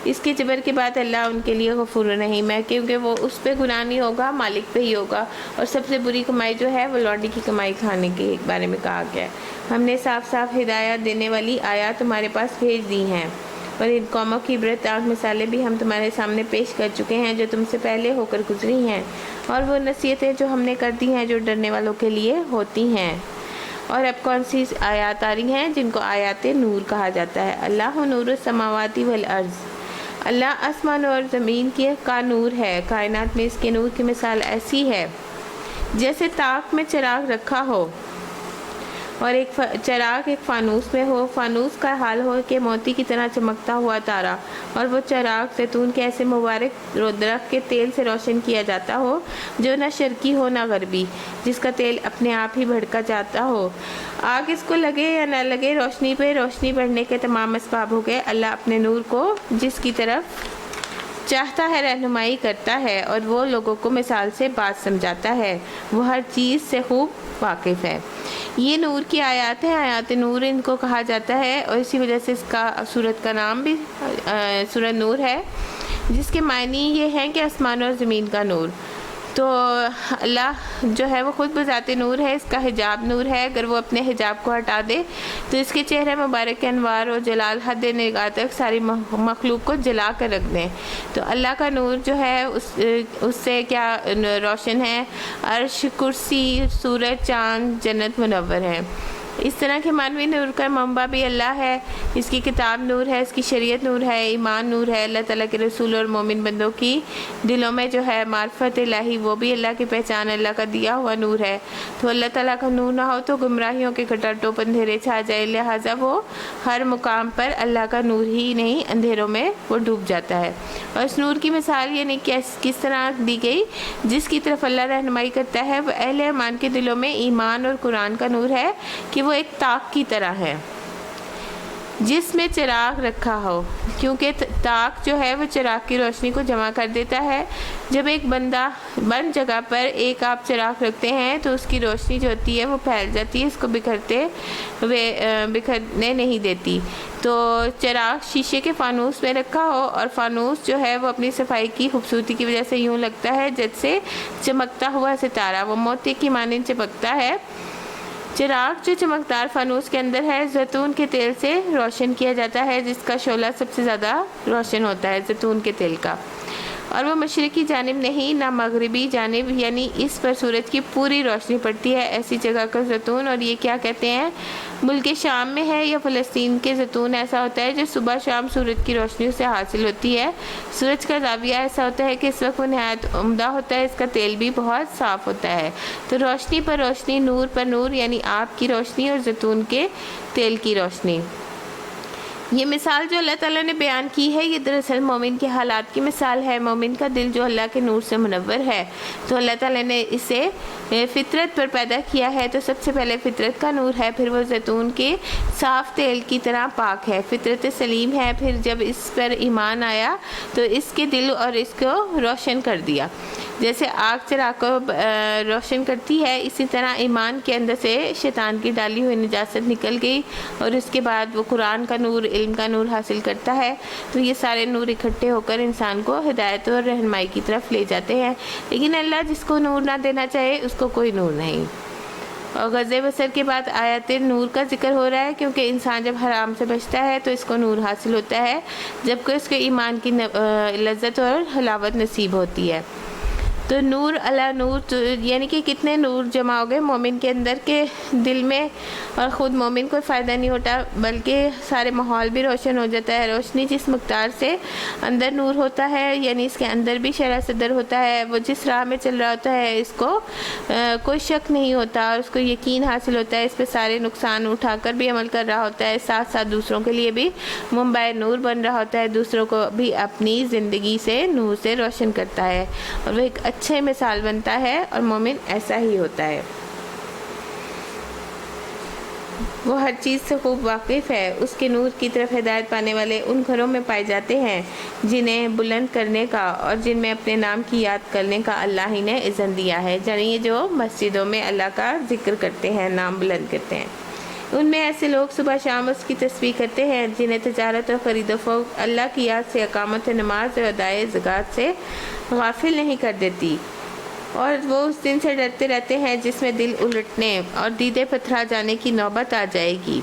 اس کے جبر کے بعد اللہ ان کے لیے غفور رحیم ہے، کیونکہ وہ اس پہ گناہ نہیں ہوگا، مالک پہ ہی ہوگا۔ اور سب سے بری کمائی جو ہے وہ لونڈی کی کمائی کھانے کے بارے میں کہا گیا ہے۔ ہم نے صاف صاف ہدایت دینے والی آیات تمہارے پاس بھیج دی ہیں، اور ان قوموں کی عبرتناک مثالیں بھی ہم تمہارے سامنے پیش کر چکے ہیں جو تم سے پہلے ہو کر گزری ہیں، اور وہ نصیحتیں جو ہم نے کر دی ہیں جو ڈرنے والوں کے لیے ہوتی ہیں۔ اور اب کون سی آیات آ رہی ہیں جن کو آیات نور کہا جاتا ہے؟ اللہ نور السماوات والارض، اللہ آسمان اور زمین کا نور ہے۔ کائنات میں اس کے نور کی مثال ایسی ہے جیسے تاک میں چراغ رکھا ہو اور ایک چراغ ایک فانوس میں ہو، فانوس کا حال ہو کہ موتی کی طرح چمکتا ہوا تارا، اور وہ چراغ زیتون کے ایسے مبارک درخت کے تیل سے روشن کیا جاتا ہو جو نہ شرقی ہو نہ غربی، جس کا تیل اپنے آپ ہی بھڑکا جاتا ہو۔ آگ اس کو لگے یا نہ لگے، روشنی پہ روشنی بڑھنے کے تمام اسباب ہو گئے۔ اللہ اپنے نور کو جس کی طرف چاہتا ہے رہنمائی کرتا ہے، اور وہ لوگوں کو مثال سے بات سمجھاتا ہے، وہ ہر چیز سے خوب واقف ہے۔ یہ نور کی آیات ہیں، آیات نور ان کو کہا جاتا ہے، اور اسی وجہ سے اس کا سورت کا نام بھی سورت نور ہے، جس کے معنی یہ ہیں کہ آسمان اور زمین کا نور۔ تو اللہ جو ہے وہ خود بذات نور ہے، اس کا حجاب نور ہے، اگر وہ اپنے حجاب کو ہٹا دے تو اس کے چہرے مبارک کے انوار اور جلال حد نگاہ تک ساری مخلوق کو جلا کر رکھ دیں۔ تو اللہ کا نور جو ہے اس سے کیا روشن ہے، عرش، کرسی، سورج، چاند، جنت منور ہے۔ اس طرح کے معنوی نور کا منبع بھی اللہ ہے، اس کی کتاب نور ہے، اس کی شریعت نور ہے، ایمان نور ہے، اللہ تعالیٰ کے رسول اور مومن بندوں کی دلوں میں جو ہے معرفت الہی وہ بھی اللہ کی پہچان، اللہ کا دیا ہوا نور ہے۔ تو اللہ تعالیٰ کا نور نہ ہو تو گمراہیوں کے کٹاٹوپ اندھیرے چھا جائے، لہٰذا وہ ہر مقام پر اللہ کا نور ہی نہیں اندھیروں میں وہ ڈوب جاتا ہے۔ اور اس نور کی مثال یعنی کس طرح دی گئی، جس کی طرف اللہ رہنمائی کرتا ہے وہ اہل ایمان کے دلوں میں ایمان اور قرآن کا نور ہے کہ وہ ایک تاک کی طرح ہے جس میں چراغ رکھا ہو، کیونکہ تاک جو ہے وہ چراغ کی روشنی کو جمع کر دیتا ہے۔ جب ایک بند جگہ پر ایک آپ چراغ رکھتے ہیں تو اس کی روشنی جو ہوتی ہے وہ پھیل جاتی ہے، اس کو بکھرنے نہیں دیتی۔ تو چراغ شیشے کے فانوس میں رکھا ہو، اور فانوس جو ہے وہ اپنی صفائی کی خوبصورتی کی وجہ سے یوں لگتا ہے جیسے چمکتا ہوا ستارہ، وہ موتی کی مانند چمکتا ہے۔ چراغ جو چمکدار فانوس کے اندر ہے زیتون کے تیل سے روشن کیا جاتا ہے، جس کا شعلہ سب سے زیادہ روشن ہوتا ہے زیتون کے تیل کا، اور وہ مشرقی جانب نہیں نہ مغربی جانب، یعنی اس پر سورج کی پوری روشنی پڑتی ہے، ایسی جگہ کا زیتون۔ اور یہ کیا کہتے ہیں، ملک شام میں ہے یا فلسطین کے زیتون ایسا ہوتا ہے جو صبح شام سورج کی روشنی سے حاصل ہوتی ہے۔ سورج کا زاویہ ایسا ہوتا ہے کہ اس وقت وہ نہایت عمدہ ہوتا ہے، اس کا تیل بھی بہت صاف ہوتا ہے۔ تو روشنی پر روشنی، نور پر نور، یعنی آپ کی روشنی اور زیتون کے تیل کی روشنی۔ یہ مثال جو اللہ تعالیٰ نے بیان کی ہے یہ دراصل مومن کے حالات کی مثال ہے۔ مومن کا دل جو اللہ کے نور سے منور ہے، تو اللہ تعالیٰ نے اسے فطرت پر پیدا کیا ہے، تو سب سے پہلے فطرت کا نور ہے، پھر وہ زیتون کے صاف تیل کی طرح پاک ہے، فطرت سلیم ہے۔ پھر جب اس پر ایمان آیا تو اس کے دل اور اس کو روشن کر دیا، جیسے آگ چراغ کو روشن کرتی ہے، اسی طرح ایمان کے اندر سے شیطان کی ڈالی ہوئی نجاست نکل گئی، اور اس کے بعد وہ قرآن کا نور، علم کا نور حاصل کرتا ہے۔ تو یہ سارے نور اکٹھے ہو کر انسان کو ہدایت اور رہنمائی کی طرف لے جاتے ہیں، لیکن اللہ جس کو نور نہ دینا چاہے اس کو کوئی نور نہیں۔ اور غض بصر کے بعد آیات نور کا ذکر ہو رہا ہے، کیونکہ انسان جب حرام سے بچتا ہے تو اس کو نور حاصل ہوتا ہے، جبکہ اس کے ایمان کی لذت اور حلاوت نصیب ہوتی ہے۔ تو نور علی نور، تو یعنی کہ کتنے نور جمع ہو گئے مومن کے اندر کے دل میں، اور خود مومن کو فائدہ نہیں ہوتا بلکہ سارے ماحول بھی روشن ہو جاتا ہے۔ روشنی جس مقدار سے اندر نور ہوتا ہے، یعنی اس کے اندر بھی شرح صدر ہوتا ہے، وہ جس راہ میں چل رہا ہوتا ہے اس کو کوئی شک نہیں ہوتا، اس کو یقین حاصل ہوتا ہے، اس پہ سارے نقصان اٹھا کر بھی عمل کر رہا ہوتا ہے، ساتھ ساتھ دوسروں کے لیے بھی منبع نور بن رہا ہوتا ہے، دوسروں کو بھی اپنی زندگی سے نور سے روشن کرتا ہے، اور وہ ایک اچھے مثال بنتا ہے، اور مومن ایسا ہی ہوتا ہے۔ وہ ہر چیز سے خوب واقف ہے، اس کے نور کی طرف ہدایت پانے والے ان گھروں میں پائے جاتے ہیں جنہیں بلند کرنے کا اور جن میں اپنے نام کی یاد کرنے کا اللہ ہی نے اذن دیا ہے، یعنی یہ جو مسجدوں میں اللہ کا ذکر کرتے ہیں، نام بلند کرتے ہیں، ان میں ایسے لوگ صبح شام اس کی تسبیح کرتے ہیں جنہیں تجارت اور خرید و فروخت اللہ کی یاد سے، اقامت نماز اور ادائے زکوٰۃ سے غافل نہیں کر دیتی، اور وہ اس دن سے ڈرتے رہتے ہیں جس میں دل الٹنے اور دیدے پتھرا جانے کی نوبت آ جائے گی۔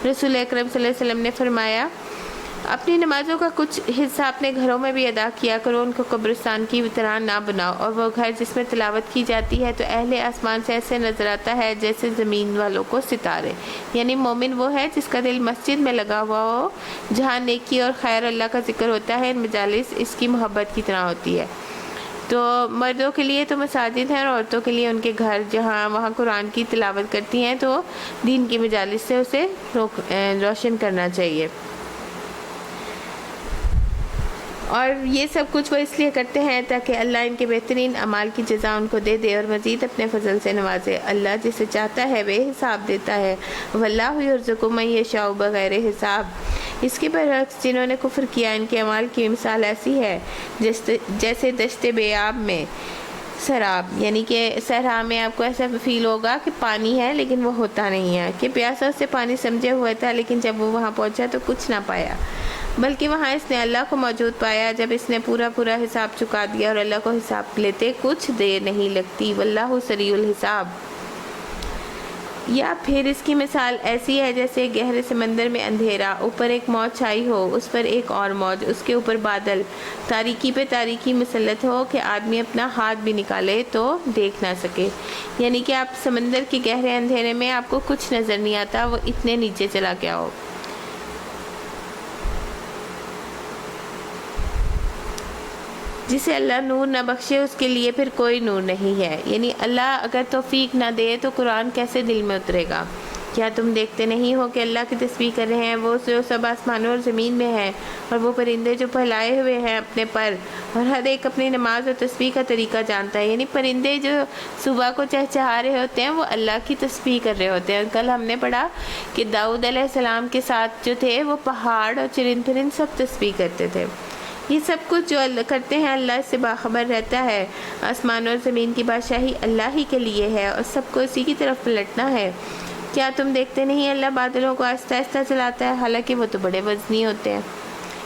رسول اکرم صلی اللہ علیہ وسلم نے فرمایا، اپنی نمازوں کا کچھ حصہ اپنے گھروں میں بھی ادا کیا کرو، ان کو قبرستان کی طرح نہ بناؤ، اور وہ گھر جس میں تلاوت کی جاتی ہے تو اہل آسمان سے ایسے نظر آتا ہے جیسے زمین والوں کو ستارے، یعنی مومن وہ ہے جس کا دل مسجد میں لگا ہوا ہو، جہاں نیکی اور خیر اللہ کا ذکر ہوتا ہے، ان مجالس اس کی محبت کی طرح ہوتی ہے۔ تو مردوں کے لیے تو مساجد ہیں، اور عورتوں کے لیے ان کے گھر جہاں وہاں قرآن کی تلاوت کرتی ہیں، تو دین کی مجالس سے اسے روشن کرنا چاہیے، اور یہ سب کچھ وہ اس لیے کرتے ہیں تاکہ اللہ ان کے بہترین اعمال کی جزا ان کو دے دے اور مزید اپنے فضل سے نوازے۔ اللہ جسے چاہتا ہے بے حساب دیتا ہے، واللہ یرزق من یشاء بغیر حساب۔ اس کے برعکس جنہوں نے کفر کیا، ان کے اعمال کی مثال ایسی ہے جیسے دشت بیاب میں سراب، یعنی کہ صحرا میں آپ کو ایسا فیل ہوگا کہ پانی ہے لیکن وہ ہوتا نہیں ہے، کہ پیاسا اسے پانی سمجھے ہوا تھا لیکن جب وہ وہاں پہنچا تو کچھ نہ پایا، بلکہ وہاں اس نے اللہ کو موجود پایا جب اس نے پورا حساب چکا دیا، اور اللہ کو حساب لیتے کچھ دیر نہیں لگتی، واللہ سریع الحساب۔ یا پھر اس کی مثال ایسی ہے جیسے گہرے سمندر میں اندھیرا، اوپر ایک موج چھائی ہو، اس پر ایک اور موج، اس کے اوپر بادل، تاریکی پہ تاریکی مسلط ہو کہ آدمی اپنا ہاتھ بھی نکالے تو دیکھ نہ سکے، یعنی کہ آپ سمندر کے گہرے اندھیرے میں آپ کو کچھ نظر نہیں آتا، وہ اتنے نیچے چلا گیا ہو۔ جسے اللہ نور نہ بخشے اس کے لیے پھر کوئی نور نہیں ہے، یعنی اللہ اگر توفیق نہ دے تو قرآن کیسے دل میں اترے گا؟ کیا تم دیکھتے نہیں ہو کہ اللہ کی تسبیح کر رہے ہیں وہ جو سب آسمانوں اور زمین میں ہیں، اور وہ پرندے جو پھیلائے ہوئے ہیں اپنے پر، اور ہر ایک اپنی نماز اور تسبیح کا طریقہ جانتا ہے، یعنی پرندے جو صبح کو چہچہا رہے ہوتے ہیں وہ اللہ کی تسبیح کر رہے ہوتے ہیں۔ کل ہم نے پڑھا کہ داؤد علیہ السلام کے ساتھ جو تھے وہ پہاڑ اور چرند پرند سب تسبیح کرتے تھے۔ یہ سب کچھ جو اللہ کرتے ہیں اللہ اس سے باخبر رہتا ہے۔ آسمان اور زمین کی بادشاہی اللہ ہی کے لیے ہے اور سب کو اسی کی طرف پلٹنا ہے۔ کیا تم دیکھتے نہیں اللہ بادلوں کو آہستہ آہستہ چلاتا ہے، حالانکہ وہ تو بڑے وزنی ہوتے ہیں،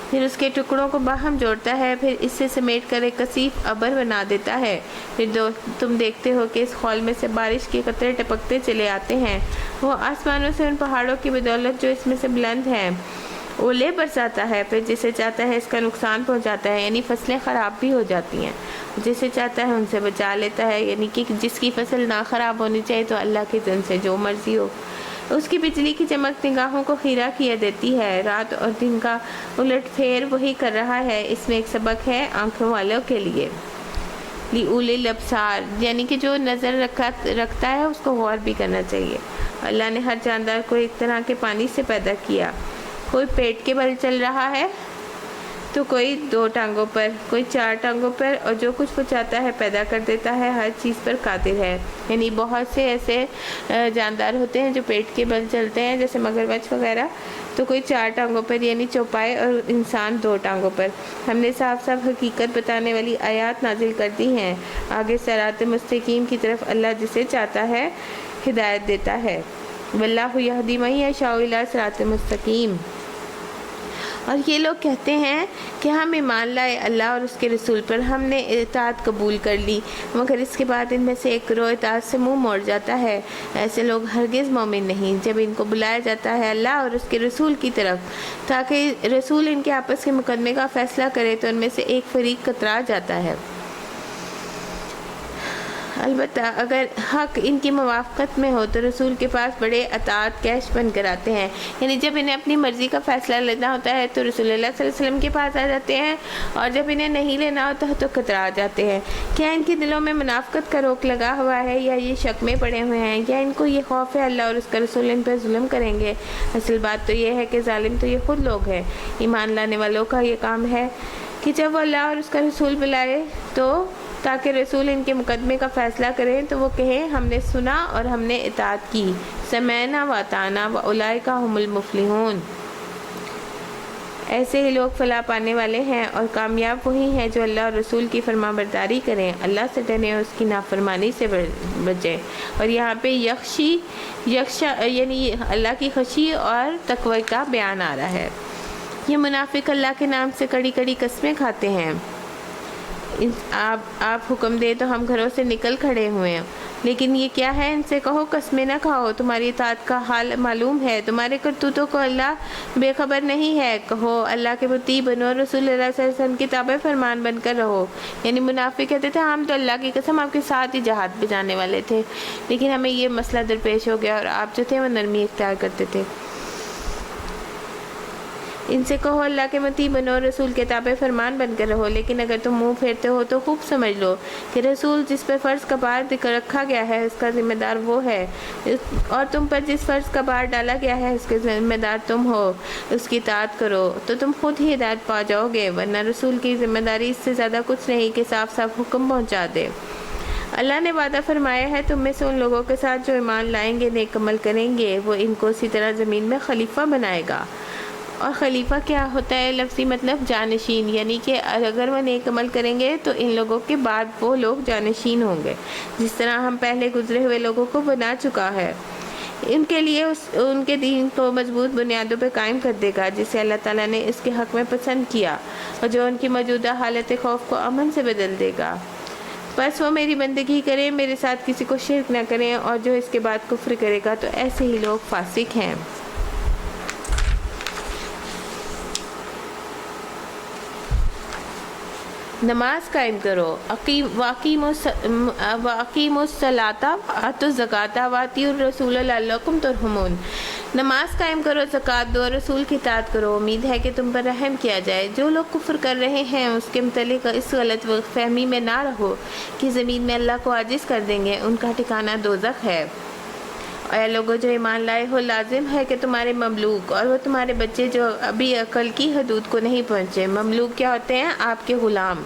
پھر اس کے ٹکڑوں کو باہم جوڑتا ہے، پھر اس سے سمیٹ کر ایک کثیف ابر بنا دیتا ہے، پھر تم دیکھتے ہو کہ اس خول میں سے بارش کے قطرے ٹپکتے چلے آتے ہیں، وہ آسمانوں سے ان پہاڑوں کی بدولت جو اس میں سے بلند ہیں اولے برساتا ہے، پھر جسے چاہتا ہے اس کا نقصان پہنچاتا ہے، یعنی فصلیں خراب بھی ہو جاتی ہیں، جسے چاہتا ہے ان سے بچا لیتا ہے، یعنی کہ جس کی فصل نہ خراب ہونی چاہیے تو اللہ کے دن سے جو مرضی ہو۔ اس کی بجلی کی چمک نگاہوں کو خیرہ کیے دیتی ہے، رات اور دن کا الٹ پھیر وہی کر رہا ہے۔ اس میں ایک سبق ہے آنکھوں والوں کے لیے، لِأُولِي الْأَبْصَارِ، یعنی کہ جو نظر رکھتا ہے اس کو غور بھی کرنا چاہیے۔ اللہ نے ہر جاندار کو ایک طرح کے پانی سے پیدا کیا، کوئی پیٹ کے بل چل رہا ہے تو کوئی 2 ٹانگوں پر، کوئی 4 ٹانگوں پر، اور جو کچھ وہ چاہتا ہے پیدا کر دیتا ہے، ہر چیز پر قادر ہے۔ یعنی بہت سے ایسے جاندار ہوتے ہیں جو پیٹ کے بل چلتے ہیں جیسے مگرمچھ وغیرہ، تو کوئی 4 ٹانگوں پر یعنی چوپائے، اور انسان 2 ٹانگوں پر۔ ہم نے صاف صاف حقیقت بتانے والی آیات نازل کر دی ہیں، آگے صراط مستقیم کی طرف اللہ جسے چاہتا ہے ہدایت دیتا ہے۔ واللہ یہدی من یشاء الی صراط مستقیم۔ اور یہ لوگ کہتے ہیں کہ ہم ایمان لائے اللہ اور اس کے رسول پر، ہم نے اطاعت قبول کر لی، مگر اس کے بعد ان میں سے ایک گروہ اطاعت سے منہ موڑ جاتا ہے۔ ایسے لوگ ہرگز مومن نہیں۔ جب ان کو بلایا جاتا ہے اللہ اور اس کے رسول کی طرف تاکہ رسول ان کے آپس کے مقدمے کا فیصلہ کرے تو ان میں سے ایک فریق کترا جاتا ہے، البتہ اگر حق ان کی موافقت میں ہو تو رسول کے پاس بڑے اطاعت کیش بن کر آتے ہیں، یعنی جب انہیں اپنی مرضی کا فیصلہ لینا ہوتا ہے تو رسول اللہ صلی اللہ علیہ وسلم کے پاس آ جاتے ہیں، اور جب انہیں نہیں لینا ہوتا تو کترا جاتے ہیں۔ کیا ان کے دلوں میں منافقت کا روک لگا ہوا ہے، یا یہ شک میں پڑے ہوئے ہیں، یا ان کو یہ خوف ہے اللہ اور اس کا رسول ان پہ ظلم کریں گے؟ اصل بات تو یہ ہے کہ ظالم تو یہ خود لوگ ہیں۔ ایمان لانے والوں کا یہ کام ہے کہ جب وہ اللہ اور اس کا رسول بلائے تو تاکہ رسول ان کے مقدمے کا فیصلہ کریں تو وہ کہیں ہم نے سنا اور ہم نے اطاعت کی، سمعنا و اطعنا واولئک ھم المفلحون۔ ایسے ہی لوگ فلاح پانے والے ہیں اور کامیاب وہی ہیں جو اللہ اور رسول کی فرما برداری کریں، اللہ سے ڈریں اور اس کی نافرمانی سے بچیں۔ اور یہاں پہ یخشا یعنی اللہ کی خشی اور تقوی کا بیان آ رہا ہے۔ یہ منافق اللہ کے نام سے کڑی کڑی قسمیں کھاتے ہیں۔ آپ حکم دے تو ہم گھروں سے نکل کھڑے ہوئے ہیں، لیکن یہ کیا ہے؟ ان سے کہو قسمیں نہ کھاؤ، تمہاری اطاعت کا حال معلوم ہے، تمہارے کرتوتوں کو اللہ بے خبر نہیں ہے۔ کہو اللہ کے مطیع بنو اور رسول اللہ صلی اللہ علیہ وسلم کی تابع فرمان بن کر رہو۔ یعنی منافق کہتے تھے ہم تو اللہ کی قسم آپ کے ساتھ ہی جہاد پہ جانے والے تھے، لیکن ہمیں یہ مسئلہ درپیش ہو گیا اور آپ جو تھے وہ نرمی اختیار کرتے تھے۔ ان سے کہو اللہ کے مطیع بنو اور رسول کے تابع فرمان بن کر رہو، لیکن اگر تم منہ پھیرتے ہو تو خوب سمجھ لو کہ رسول جس پر فرض کا بار رکھا گیا ہے اس کا ذمہ دار وہ ہے، اور تم پر جس فرض کا بار ڈالا گیا ہے اس کے ذمہ دار تم ہو۔ اس کی اطاعت کرو تو تم خود ہی ہدایت پا جاؤ گے، ورنہ رسول کی ذمہ داری اس سے زیادہ کچھ نہیں کہ صاف صاف حکم پہنچا دے۔ اللہ نے وعدہ فرمایا ہے تم میں سے ان لوگوں کے ساتھ جو ایمان لائیں گے، نیک عمل کریں گے، وہ ان کو اسی طرح زمین میں خلیفہ بنائے گا۔ اور خلیفہ کیا ہوتا ہے؟ لفظی مطلب جانشین، یعنی کہ اگر وہ نیک عمل کریں گے تو ان لوگوں کے بعد وہ لوگ جانشین ہوں گے، جس طرح ہم پہلے گزرے ہوئے لوگوں کو بنا چکا ہے۔ ان کے لیے ان کے دین کو مضبوط بنیادوں پہ قائم کر دے گا جسے اللہ تعالیٰ نے اس کے حق میں پسند کیا، اور جو ان کی موجودہ حالت خوف کو امن سے بدل دے گا۔ بس وہ میری بندگی کریں، میرے ساتھ کسی کو شرک نہ کریں، اور جو اس کے بعد کفر کرے گا تو ایسے ہی لوگ فاسق ہیں۔ نماز قائم کرو، واقیموا الصلاۃ وآتوا الزکاۃ وأطیعوا الرسول لعلکم ترحمون۔ نماز قائم کرو، زکوٰۃ دو، رسول کی اطاعت کرو، امید ہے کہ تم پر رحم کیا جائے۔ جو لوگ کفر کر رہے ہیں اس کے متعلق اس غلط فہمی میں نہ رہو کہ زمین میں اللہ کو عاجز کر دیں گے، ان کا ٹھکانہ دوزخ ہے۔ اے لوگوں جو ایمان لائے ہو، لازم ہے کہ تمہارے مملوک اور وہ تمہارے بچے جو ابھی عقل کی حدود کو نہیں پہنچے، مملوک کیا ہوتے ہیں؟ آپ کے غلام،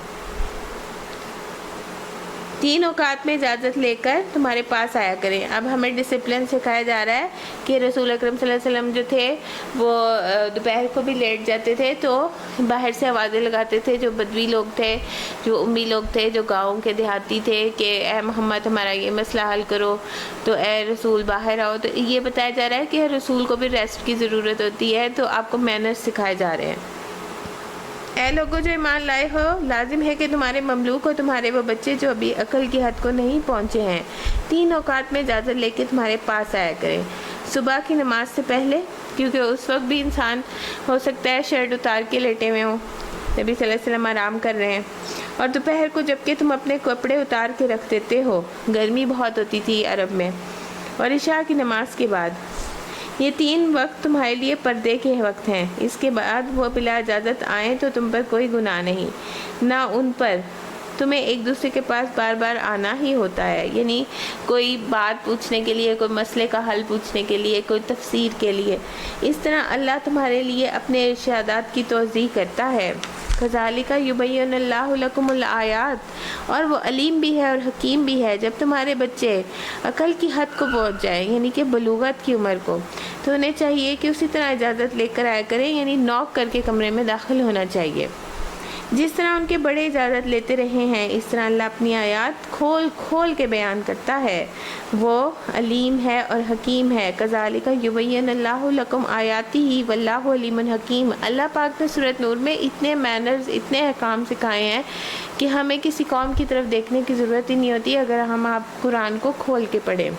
3 اوقات میں اجازت لے کر تمہارے پاس آیا کریں۔ اب ہمیں ڈسپلن سکھایا جا رہا ہے کہ رسول اکرم صلی اللہ علیہ وسلم جو تھے وہ دوپہر کو بھی لیٹ جاتے تھے تو باہر سے آوازیں لگاتے تھے، جو بدوی لوگ تھے، جو امی لوگ تھے، جو گاؤں کے دیہاتی تھے، کہ اے محمد ہمارا یہ مسئلہ حل کرو، تو اے رسول باہر آؤ۔ تو یہ بتایا جا رہا ہے کہ رسول کو بھی ریسٹ کی ضرورت ہوتی ہے، تو آپ کو مینرز سکھائے جا رہے ہیں۔ اے لوگوں جو ایمان لائے ہو، لازم ہے کہ تمہارے مملوک اور تمہارے وہ بچے جو ابھی عقل کی حد کو نہیں پہنچے ہیں 3 اوقات میں اجازت لے کے تمہارے پاس آیا کریں۔ صبح کی نماز سے پہلے، کیونکہ اس وقت بھی انسان ہو سکتا ہے شرٹ اتار کے لیٹے ہوئے ہوں، نبی صلی اللہ علیہ وسلم آرام کر رہے ہیں، اور دوپہر کو جبکہ تم اپنے کپڑے اتار کے رکھ دیتے ہو، گرمی بہت ہوتی تھی عرب میں، اور عشاء کی نماز کے بعد۔ یہ 3 وقت تمہارے لیے پردے کے وقت ہیں، اس کے بعد وہ بلا اجازت آئیں تو تم پر کوئی گناہ نہیں، نہ ان پر، تمہیں ایک دوسرے کے پاس بار بار آنا ہی ہوتا ہے، یعنی کوئی بات پوچھنے کے لیے، کوئی مسئلے کا حل پوچھنے کے لیے، کوئی تفسیر کے لیے۔ اس طرح اللہ تمہارے لیے اپنے ارشادات کی توضیح کرتا ہے۔ کذالک یبین اللہ لکم الآیات، اور وہ علیم بھی ہے اور حکیم بھی ہے۔ جب تمہارے بچے عقل کی حد کو پہنچ جائیں، یعنی کہ بلوغت کی عمر کو، تو انہیں چاہیے کہ اسی طرح اجازت لے کر آیا کریں، یعنی نوک کر کے کمرے میں داخل ہونا چاہیے۔ جس طرح ان کے بڑے اجازت لیتے رہے ہیں، اس طرح اللہ اپنی آیات کھول کھول کے بیان کرتا ہے، وہ علیم ہے اور حکیم ہے۔ کذالک یبین اللہ لکم آیاتہ واللہ علیم حکیم۔ اللہ پاک نے سورۃ نور میں اتنے مینرز، اتنے احکام سکھائے ہیں کہ ہمیں کسی قوم کی طرف دیکھنے کی ضرورت ہی نہیں ہوتی اگر ہم آپ قرآن کو کھول کے پڑھیں۔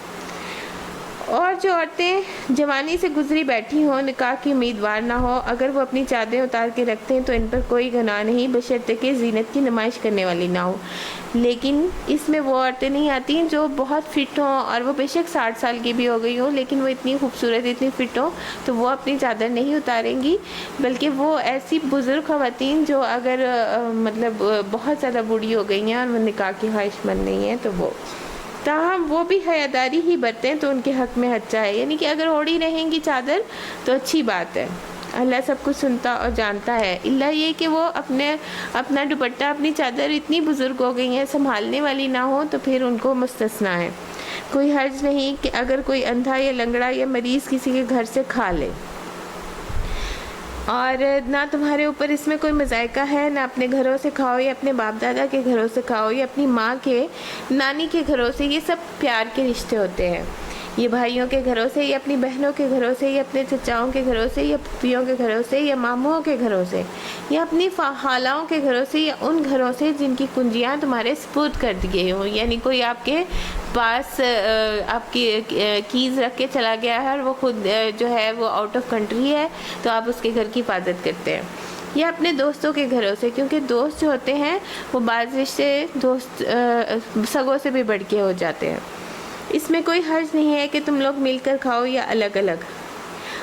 اور جو عورتیں جوانی سے گزری بیٹھی ہوں، نکاح کی امیدوار نہ ہو، اگر وہ اپنی چادریں اتار کے رکھتے ہیں تو ان پر کوئی گناہ نہیں، بشرطے کہ زینت کی نمائش کرنے والی نہ ہو۔ لیکن اس میں وہ عورتیں نہیں آتی جو بہت فٹ ہوں اور وہ بے شک 60 سال کی بھی ہو گئی ہوں، لیکن وہ اتنی خوبصورت، اتنی فٹ ہوں تو وہ اپنی چادر نہیں اتاریں گی، بلکہ وہ ایسی بزرگ خواتین جو اگر مطلب بہت زیادہ بوڑھی ہو گئی ہیں اور وہ نکاح کی خواہش مند نہیں ہیں تو وہ، تاہم وہ بھی حیاداری ہی برتیں تو ان کے حق میں اچھا ہے، یعنی کہ اگر اوڑھی رہیں گی چادر تو اچھی بات ہے۔ اللہ سب کچھ سنتا اور جانتا ہے، اللہ یہ کہ وہ اپنا دوپٹہ، اپنی چادر اتنی بزرگ ہو گئی ہیں سنبھالنے والی نہ ہو تو پھر ان کو مستثنا ہے۔ کوئی حرج نہیں کہ اگر کوئی اندھا یا لنگڑا یا مریض کسی کے گھر سے کھا لے، اور نہ تمہارے اوپر اس میں کوئی مذائقہ ہے، نہ اپنے گھروں سے کھاؤ یا اپنے باپ دادا کے گھروں سے کھاؤ یا اپنی ماں کے، نانی کے گھروں سے، یہ سب پیار کے رشتے ہوتے ہیں۔ یہ بھائیوں کے گھروں سے یا اپنی بہنوں کے گھروں سے یا اپنے چچاؤں کے گھروں سے یا پھوپھیوں کے گھروں سے یا ماموں کے گھروں سے یا اپنی خالاؤں کے گھروں سے یا ان گھروں سے جن کی کنجیاں تمہارے سپرد کر دیے ہوں، یعنی کوئی آپ کے پاس آپ کی کیز رکھ کے چلا گیا ہے اور وہ خود جو ہے وہ آؤٹ آف کنٹری ہے تو آپ اس کے گھر کی حفاظت کرتے ہیں، یا اپنے دوستوں کے گھروں سے، کیونکہ دوست جو ہوتے ہیں وہ بعض رشتے دوست سگوں سے بھی بڑھ کے ہو جاتے ہیں۔ اس میں کوئی حرج نہیں ہے کہ تم لوگ مل کر کھاؤ یا الگ الگ،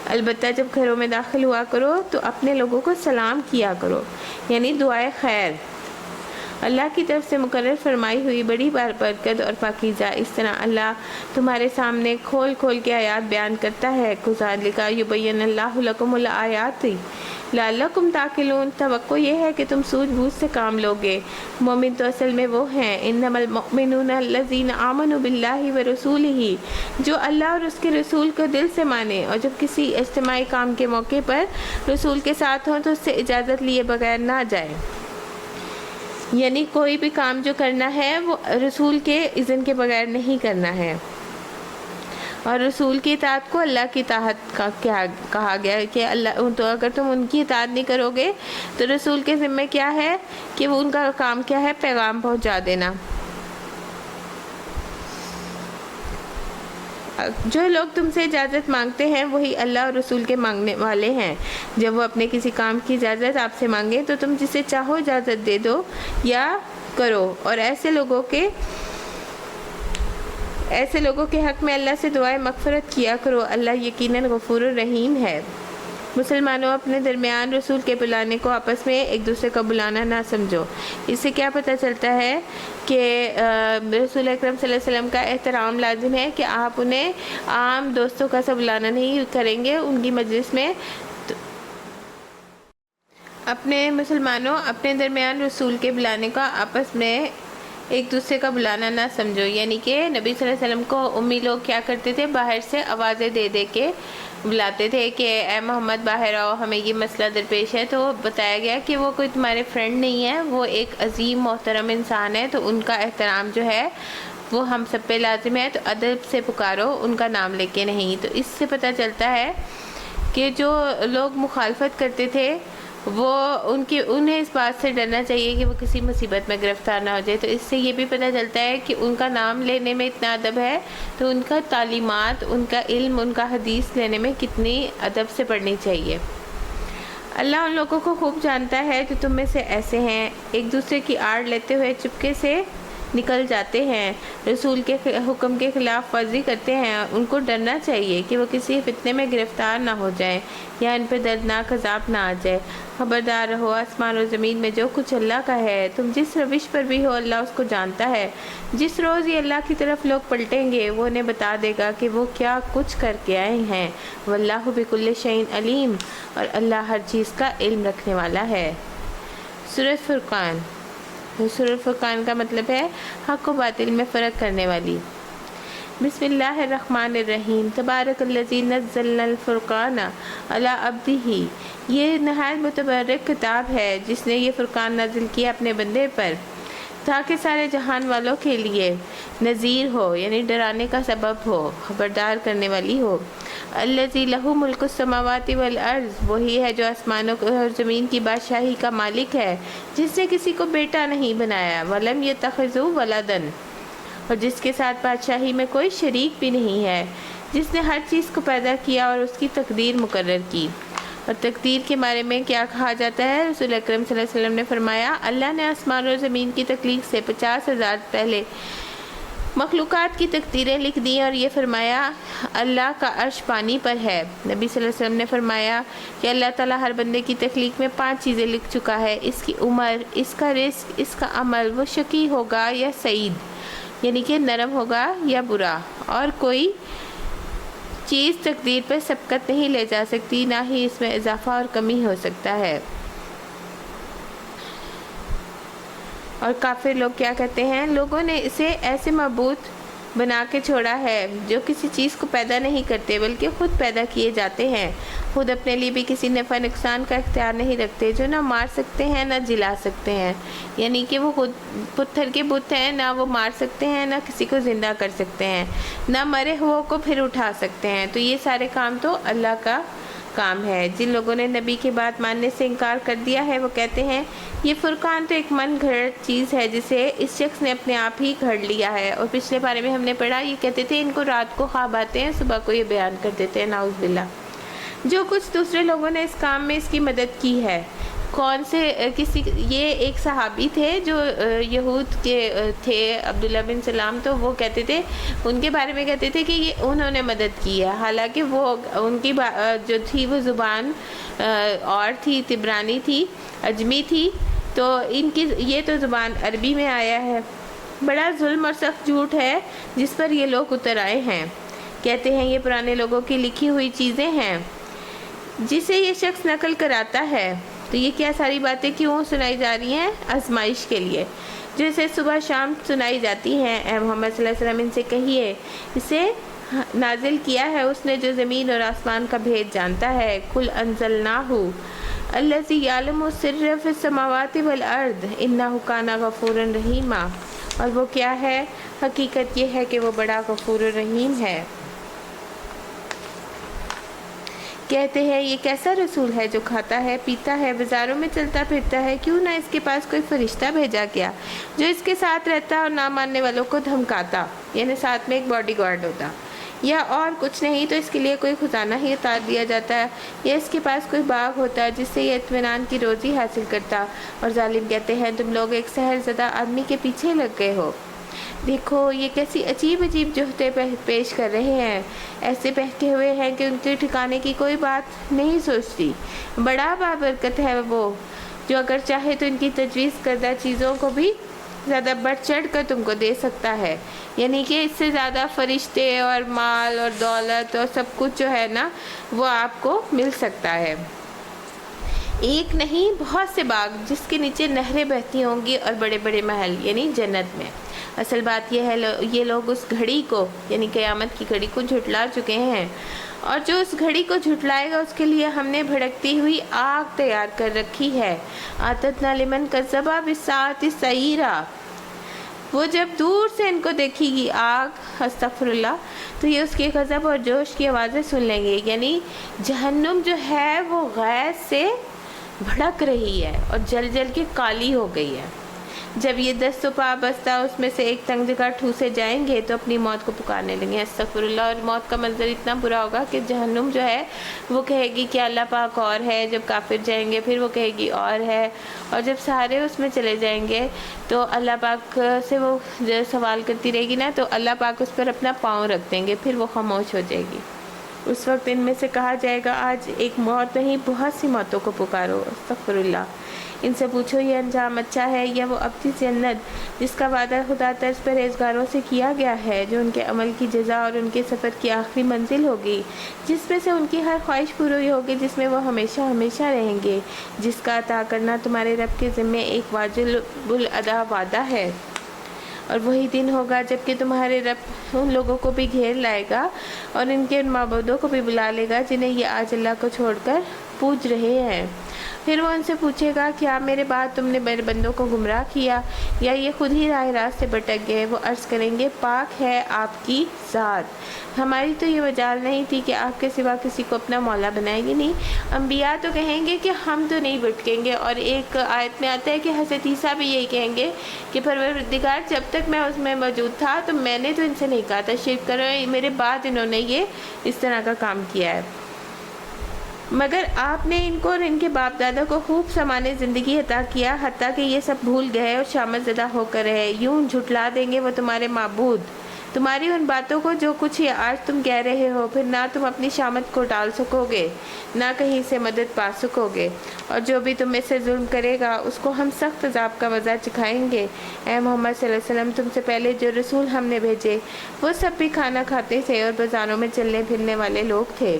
البتہ جب گھروں میں داخل ہوا کرو تو اپنے لوگوں کو سلام کیا کرو، یعنی دعائے خیر، اللہ کی طرف سے مقرر فرمائی ہوئی بڑی برکت اور پاکیزہ۔ اس طرح اللہ تمہارے سامنے کھول کھول کے آیات بیان کرتا ہے۔ کذالک یبین اللہ لکم الآیات لعلکم تعقلون، توقع یہ ہے کہ تم سوجھ بوجھ سے کام لوگے۔ مومن تو اصل میں وہ ہیں، انما المؤمنون الذین آمنوا باللہ ورسولہ، جو اللہ اور اس کے رسول کو دل سے مانے اور جب کسی اجتماعی کام کے موقع پر رسول کے ساتھ ہوں تو اس سے اجازت لیے بغیر نہ جائے، یعنی کوئی بھی کام جو کرنا ہے وہ رسول کے اذن کے بغیر نہیں کرنا ہے، اور رسول کی اطاعت کو اللہ کی اطاعت کا کیا کہا گیا ہے کہ اللہ تو اگر تم ان کی اطاعت نہیں کرو گے تو رسول کے ذمہ کیا ہے کہ وہ ان کا کام کیا ہے، پیغام پہنچا دینا۔ جو لوگ تم سے اجازت مانگتے ہیں وہی اللہ اور رسول کے مانگنے والے ہیں۔ جب وہ اپنے کسی کام کی اجازت آپ سے مانگے تو تم جسے چاہو اجازت دے دو یا کرو، اور ایسے لوگوں کے حق میں اللہ سے دعائے مغفرت کیا کرو، اللہ یقیناً غفور الرحیم ہے۔ مسلمانوں اپنے درمیان رسول کے بلانے کو آپس میں ایک دوسرے کا بلانا نہ سمجھو۔ اس سے کیا پتہ چلتا ہے کہ رسول اکرم صلی اللہ علیہ وسلم کا احترام لازم ہے کہ آپ انہیں عام دوستوں کا سا بلانا نہیں کریں گے ان کی مجلس میں۔ اپنے مسلمانوں اپنے درمیان رسول کے بلانے کا آپس میں ایک دوسرے کا بلانا نہ سمجھو، یعنی کہ نبی صلی اللہ علیہ وسلم کو امی لوگ کیا کرتے تھے، باہر سے آوازیں دے دے کے بلاتے تھے کہ اے محمد باہر آؤ، ہمیں یہ مسئلہ درپیش ہے، تو بتایا گیا کہ وہ کوئی تمہارے فرینڈ نہیں ہے، وہ ایک عظیم محترم انسان ہے، تو ان کا احترام جو ہے وہ ہم سب پہ لازم ہے، تو ادب سے پکارو، ان کا نام لے کے نہیں۔ تو اس سے پتہ چلتا ہے کہ جو لوگ مخالفت کرتے تھے وہ انہیں اس بات سے ڈرنا چاہیے کہ وہ کسی مصیبت میں گرفتار نہ ہو جائے۔ تو اس سے یہ بھی پتہ چلتا ہے کہ ان کا نام لینے میں اتنا ادب ہے تو ان کا تعلیمات، ان کا علم، ان کا حدیث لینے میں کتنی ادب سے پڑھنی چاہیے۔ اللہ ان لوگوں کو خوب جانتا ہے جو تم میں سے ایسے ہیں، ایک دوسرے کی آڑ لیتے ہوئے چپکے سے نکل جاتے ہیں، رسول کے حکم کے خلاف ورزی کرتے ہیں۔ ان کو ڈرنا چاہیے کہ وہ کسی فتنے میں گرفتار نہ ہو جائیں یا ان پہ دردناک عذاب نہ آ جائے۔ خبردار رہو، آسمان و زمین میں جو کچھ اللہ کا ہے، تم جس روش پر بھی ہو اللہ اس کو جانتا ہے۔ جس روز یہ اللہ کی طرف لوگ پلٹیں گے وہ انہیں بتا دے گا کہ وہ کیا کچھ کر کے آئے ہیں۔ واللہ بکل شیء علیم، اور اللہ ہر چیز کا علم رکھنے والا ہے۔ سورۃ فرقان۔ سورۃ فرقان کا مطلب ہے حق و باطل میں فرق کرنے والی۔ بسم اللہ الرحمن الرحیم، تبارک الذی نزل الفرقان علی عبدہ، یہ نہایت متبرک کتاب ہے جس نے یہ فرقان نازل کیا اپنے بندے پر تاکہ سارے جہان والوں کے لیے نذیر ہو، یعنی ڈرانے کا سبب ہو، خبردار کرنے والی ہو۔ الذی لہ ملک السماوات والارض، وہی ہے جو آسمانوں اور زمین کی بادشاہی کا مالک ہے، جس نے کسی کو بیٹا نہیں بنایا، ولم یتخذ ولدا، اور جس کے ساتھ بادشاہی میں کوئی شریک بھی نہیں ہے۔ جس نے ہر چیز کو پیدا کیا اور اس کی تقدیر مقرر کی۔ اور تقدیر کے بارے میں کیا کہا جاتا ہے؟ رسول اکرم صلی اللہ علیہ وسلم نے فرمایا، اللہ نے آسمان اور زمین کی تخلیق سے 50,000 پہلے مخلوقات کی تقدیریں لکھ دی اور یہ فرمایا اللہ کا عرش پانی پر ہے۔ نبی صلی اللہ علیہ وسلم نے فرمایا کہ اللہ تعالیٰ ہر بندے کی تخلیق میں 5 چیزیں لکھ چکا ہے، اس کی عمر، اس کا رزق، اس کا عمل، وہ شقی ہوگا یا سعید یعنی کہ نرم ہوگا یا برا، اور کوئی چیز تقدیر پر سبقت نہیں لے جا سکتی، نہ ہی اس میں اضافہ اور کمی ہو سکتا ہے۔ اور کافر لوگ کیا کہتے ہیں؟ لوگوں نے اسے ایسے معبود بنا کے چھوڑا ہے جو کسی چیز کو پیدا نہیں کرتے بلکہ خود پیدا کیے جاتے ہیں، خود اپنے لیے بھی کسی نفع نقصان کا اختیار نہیں رکھتے، جو نہ مار سکتے ہیں نہ جلا سکتے ہیں، یعنی کہ وہ خود پتھر کے بت ہیں، نہ وہ مار سکتے ہیں نہ کسی کو زندہ کر سکتے ہیں، نہ مرے ہوا کو پھر اٹھا سکتے ہیں۔ تو یہ سارے کام تو اللہ کا کام ہے۔ جن لوگوں نے نبی کی بات ماننے سے انکار کر دیا ہے وہ کہتے ہیں یہ فرقان تو ایک من گھڑت چیز ہے جسے اس شخص نے اپنے آپ ہی گھڑ لیا ہے۔ اور پچھلے بارے میں ہم نے پڑھا، یہ کہتے تھے ان کو رات کو خواب آتے ہیں، صبح کو یہ بیان کر دیتے ہیں، نعوذ باللہ۔ جو کچھ دوسرے لوگوں نے اس کام میں اس کی مدد کی ہے، کون سے یہ ایک صحابی تھے جو یہود کے تھے، عبداللہ بن سلام، تو وہ کہتے تھے، ان کے بارے میں کہتے تھے کہ یہ انہوں نے مدد کی ہے، حالانکہ وہ ان کی جو تھی وہ زبان اور تھی، تبرانی تھی، اجمی تھی، تو ان کی یہ تو زبان عربی میں آیا ہے۔ بڑا ظلم اور سخت جھوٹ ہے جس پر یہ لوگ اتر آئے ہیں۔ کہتے ہیں یہ پرانے لوگوں کی لکھی ہوئی چیزیں ہیں جسے یہ شخص نقل کراتا ہے۔ تو یہ کیا ساری باتیں کیوں سنائی جا رہی ہیں؟ آزمائش کے لیے، جو اسے صبح شام سنائی جاتی ہیں۔ اے محمد صلی اللہ علیہ وسلم ان سے کہیے، اسے نازل کیا ہے اس نے جو زمین اور آسمان کا بھید جانتا ہے۔ قل انزلناہ الذی یعلم السر فی السماوات والارض انہ کان غفورا رحیما۔ اور وہ کیا ہے؟ حقیقت یہ ہے کہ وہ بڑا غفور الرحیم ہے۔ کہتے ہیں یہ کیسا رسول ہے جو کھاتا ہے، پیتا ہے، بازاروں میں چلتا پھرتا ہے، کیوں نہ اس کے پاس کوئی فرشتہ بھیجا گیا جو اس کے ساتھ رہتا اور نہ ماننے والوں کو دھمکاتا، یعنی ساتھ میں ایک باڈی گارڈ ہوتا، یا اور کچھ نہیں تو اس کے لیے کوئی خزانہ ہی اتار دیا جاتا ہے، یا اس کے پاس کوئی باغ ہوتا جس سے یہ اطمینان کی روزی حاصل کرتا۔ اور ظالم کہتے ہیں تم لوگ ایک سحر زدہ آدمی کے پیچھے لگ گئے ہو۔ دیکھو یہ کیسی عجیب عجیب جوہتے پیش کر رہے ہیں، ایسے بہکے ہوئے ہیں کہ ان کے ٹھکانے کی کوئی بات نہیں سوچتی۔ بڑا بابرکت ہے وہ جو اگر چاہے تو ان کی تجویز کردہ چیزوں کو بھی زیادہ بڑھ چڑھ کر تم کو دے سکتا ہے، یعنی کہ اس سے زیادہ فرشتے اور مال اور دولت اور سب کچھ جو ہے نا وہ آپ کو مل سکتا ہے۔ ایک نہیں بہت سے باغ جس کے نیچے نہریں بہتی ہوں گی اور بڑے بڑے محل، یعنی جنت میں۔ اصل بات یہ ہے یہ لوگ اس گھڑی کو یعنی قیامت کی گھڑی کو جھٹلا چکے ہیں، اور جو اس گھڑی کو جھٹلائے گا اس کے لیے ہم نے بھڑکتی ہوئی آگ تیار کر رکھی ہے۔ اعتدنا لمن کذب بالساعۃ سعیرا۔ وہ جب دور سے ان کو دیکھے گی آگ، استغفر اللہ، تو یہ اس کے غضب اور جوش کی آوازیں سن لیں گے، یعنی جہنم جو ہے وہ غیظ سے بھڑک رہی ہے اور جل جل کے کالی ہو گئی ہے۔ جب یہ دست و پا بستہ اس میں سے ایک تنگ جگہ ٹھوسے جائیں گے تو اپنی موت کو پکارنے لگیں، استغفر اللہ۔ اور موت کا منظر اتنا برا ہوگا کہ جہنم جو ہے وہ کہے گی کہ اللہ پاک اور ہے، جب کافر جائیں گے پھر وہ کہے گی اور ہے، اور جب سارے اس میں چلے جائیں گے تو اللہ پاک سے وہ سوال کرتی رہے گی نا، تو اللہ پاک اس پر اپنا پاؤں رکھ دیں گے، پھر وہ خاموش ہو جائے گی۔ اس وقت ان میں سے کہا جائے گا آج ایک موت نہیں بہت سی موتوں کو پکارو، استغفر اللہ۔ ان سے پوچھو یہ انجام اچھا ہے یا وہ ابدی جنت جس کا وعدہ خدا طرز پرہیزگاروں سے کیا گیا ہے، جو ان کے عمل کی جزا اور ان کے سفر کی آخری منزل ہوگی، جس میں سے ان کی ہر خواہش پوری ہوگی، جس میں وہ ہمیشہ ہمیشہ رہیں گے، جس کا عطا کرنا تمہارے رب کے ذمے ایک واجب الادا وعدہ ہے۔ اور وہی دن ہوگا جب کہ تمہارے رب ان لوگوں کو بھی گھیر لائے گا اور ان کے ان معبودوں کو بھی بلا لے گا جنہیں یہ آج اللہ کو چھوڑ کر پوج رہے ہیں، پھر وہ ان سے پوچھے گا کیا میرے بعد تم نے میرے بندوں کو گمراہ کیا یا یہ خود ہی راہ راست سے بھٹک گئے؟ وہ عرض کریں گے پاک ہے آپ کی ذات، ہماری تو یہ مجال نہیں تھی کہ آپ کے سوا کسی کو اپنا مولا بنائیں گے نہیں۔ انبیاء تو کہیں گے کہ ہم تو نہیں بھٹکیں گے، اور ایک آیت میں آتا ہے کہ حضرت عیسیٰ بھی یہی کہیں گے کہ پروردگار جب تک میں اس میں موجود تھا تو میں نے تو ان سے نہیں کہا تھا شرک کرو، میرے بعد انہوں نے یہ اس طرح کا کام کیا ہے، مگر آپ نے ان کو اور ان کے باپ دادا کو خوب سامان زندگی عطا کیا، حتیٰ کہ یہ سب بھول گئے اور شامت زدہ ہو کر رہے۔ یوں جھٹلا دیں گے وہ تمہارے معبود تمہاری ان باتوں کو جو کچھ یہ آج تم کہہ رہے ہو، پھر نہ تم اپنی شامت کو ٹال سکو گے نہ کہیں سے مدد پا سکو گے، اور جو بھی تم میں سے ظلم کرے گا اس کو ہم سخت عذاب کا مزہ چکھائیں گے۔ اے محمد صلی اللہ علیہ وسلم، تم سے پہلے جو رسول ہم نے بھیجے وہ سب بھی کھانا کھاتے تھے اور بازاروں میں چلنے پھرنے والے لوگ تھے۔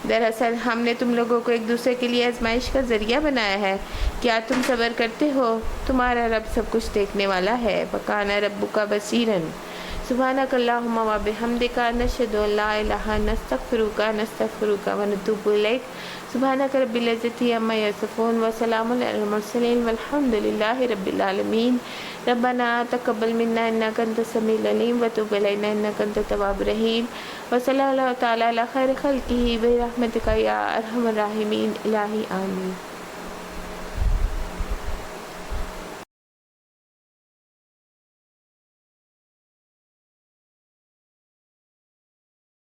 دراصل ہم نے تم لوگوں کو ایک دوسرے کے لیے آزمائش کا ذریعہ بنایا ہے، کیا تم صبر کرتے ہو؟ تمہارا رب سب کچھ دیکھنے والا ہے۔ وَكَانَ رَبُّكَ بَصِيرًا۔ سبحانك اللهم وبحمدك نشهد ان لا اله الا انت نستغفرك ونتوب اليك۔ سبحانك رب العزة عما يصفون وسلام على المرسلين والحمد لله رب العالمين۔ ربنا تقبل منا انك انت السميع العليم وتب علينا انك انت التواب الرحيم، وصلى الله تعالى على خير خلقه برحمتك يا ارحم الراحمين۔ الہی آمین۔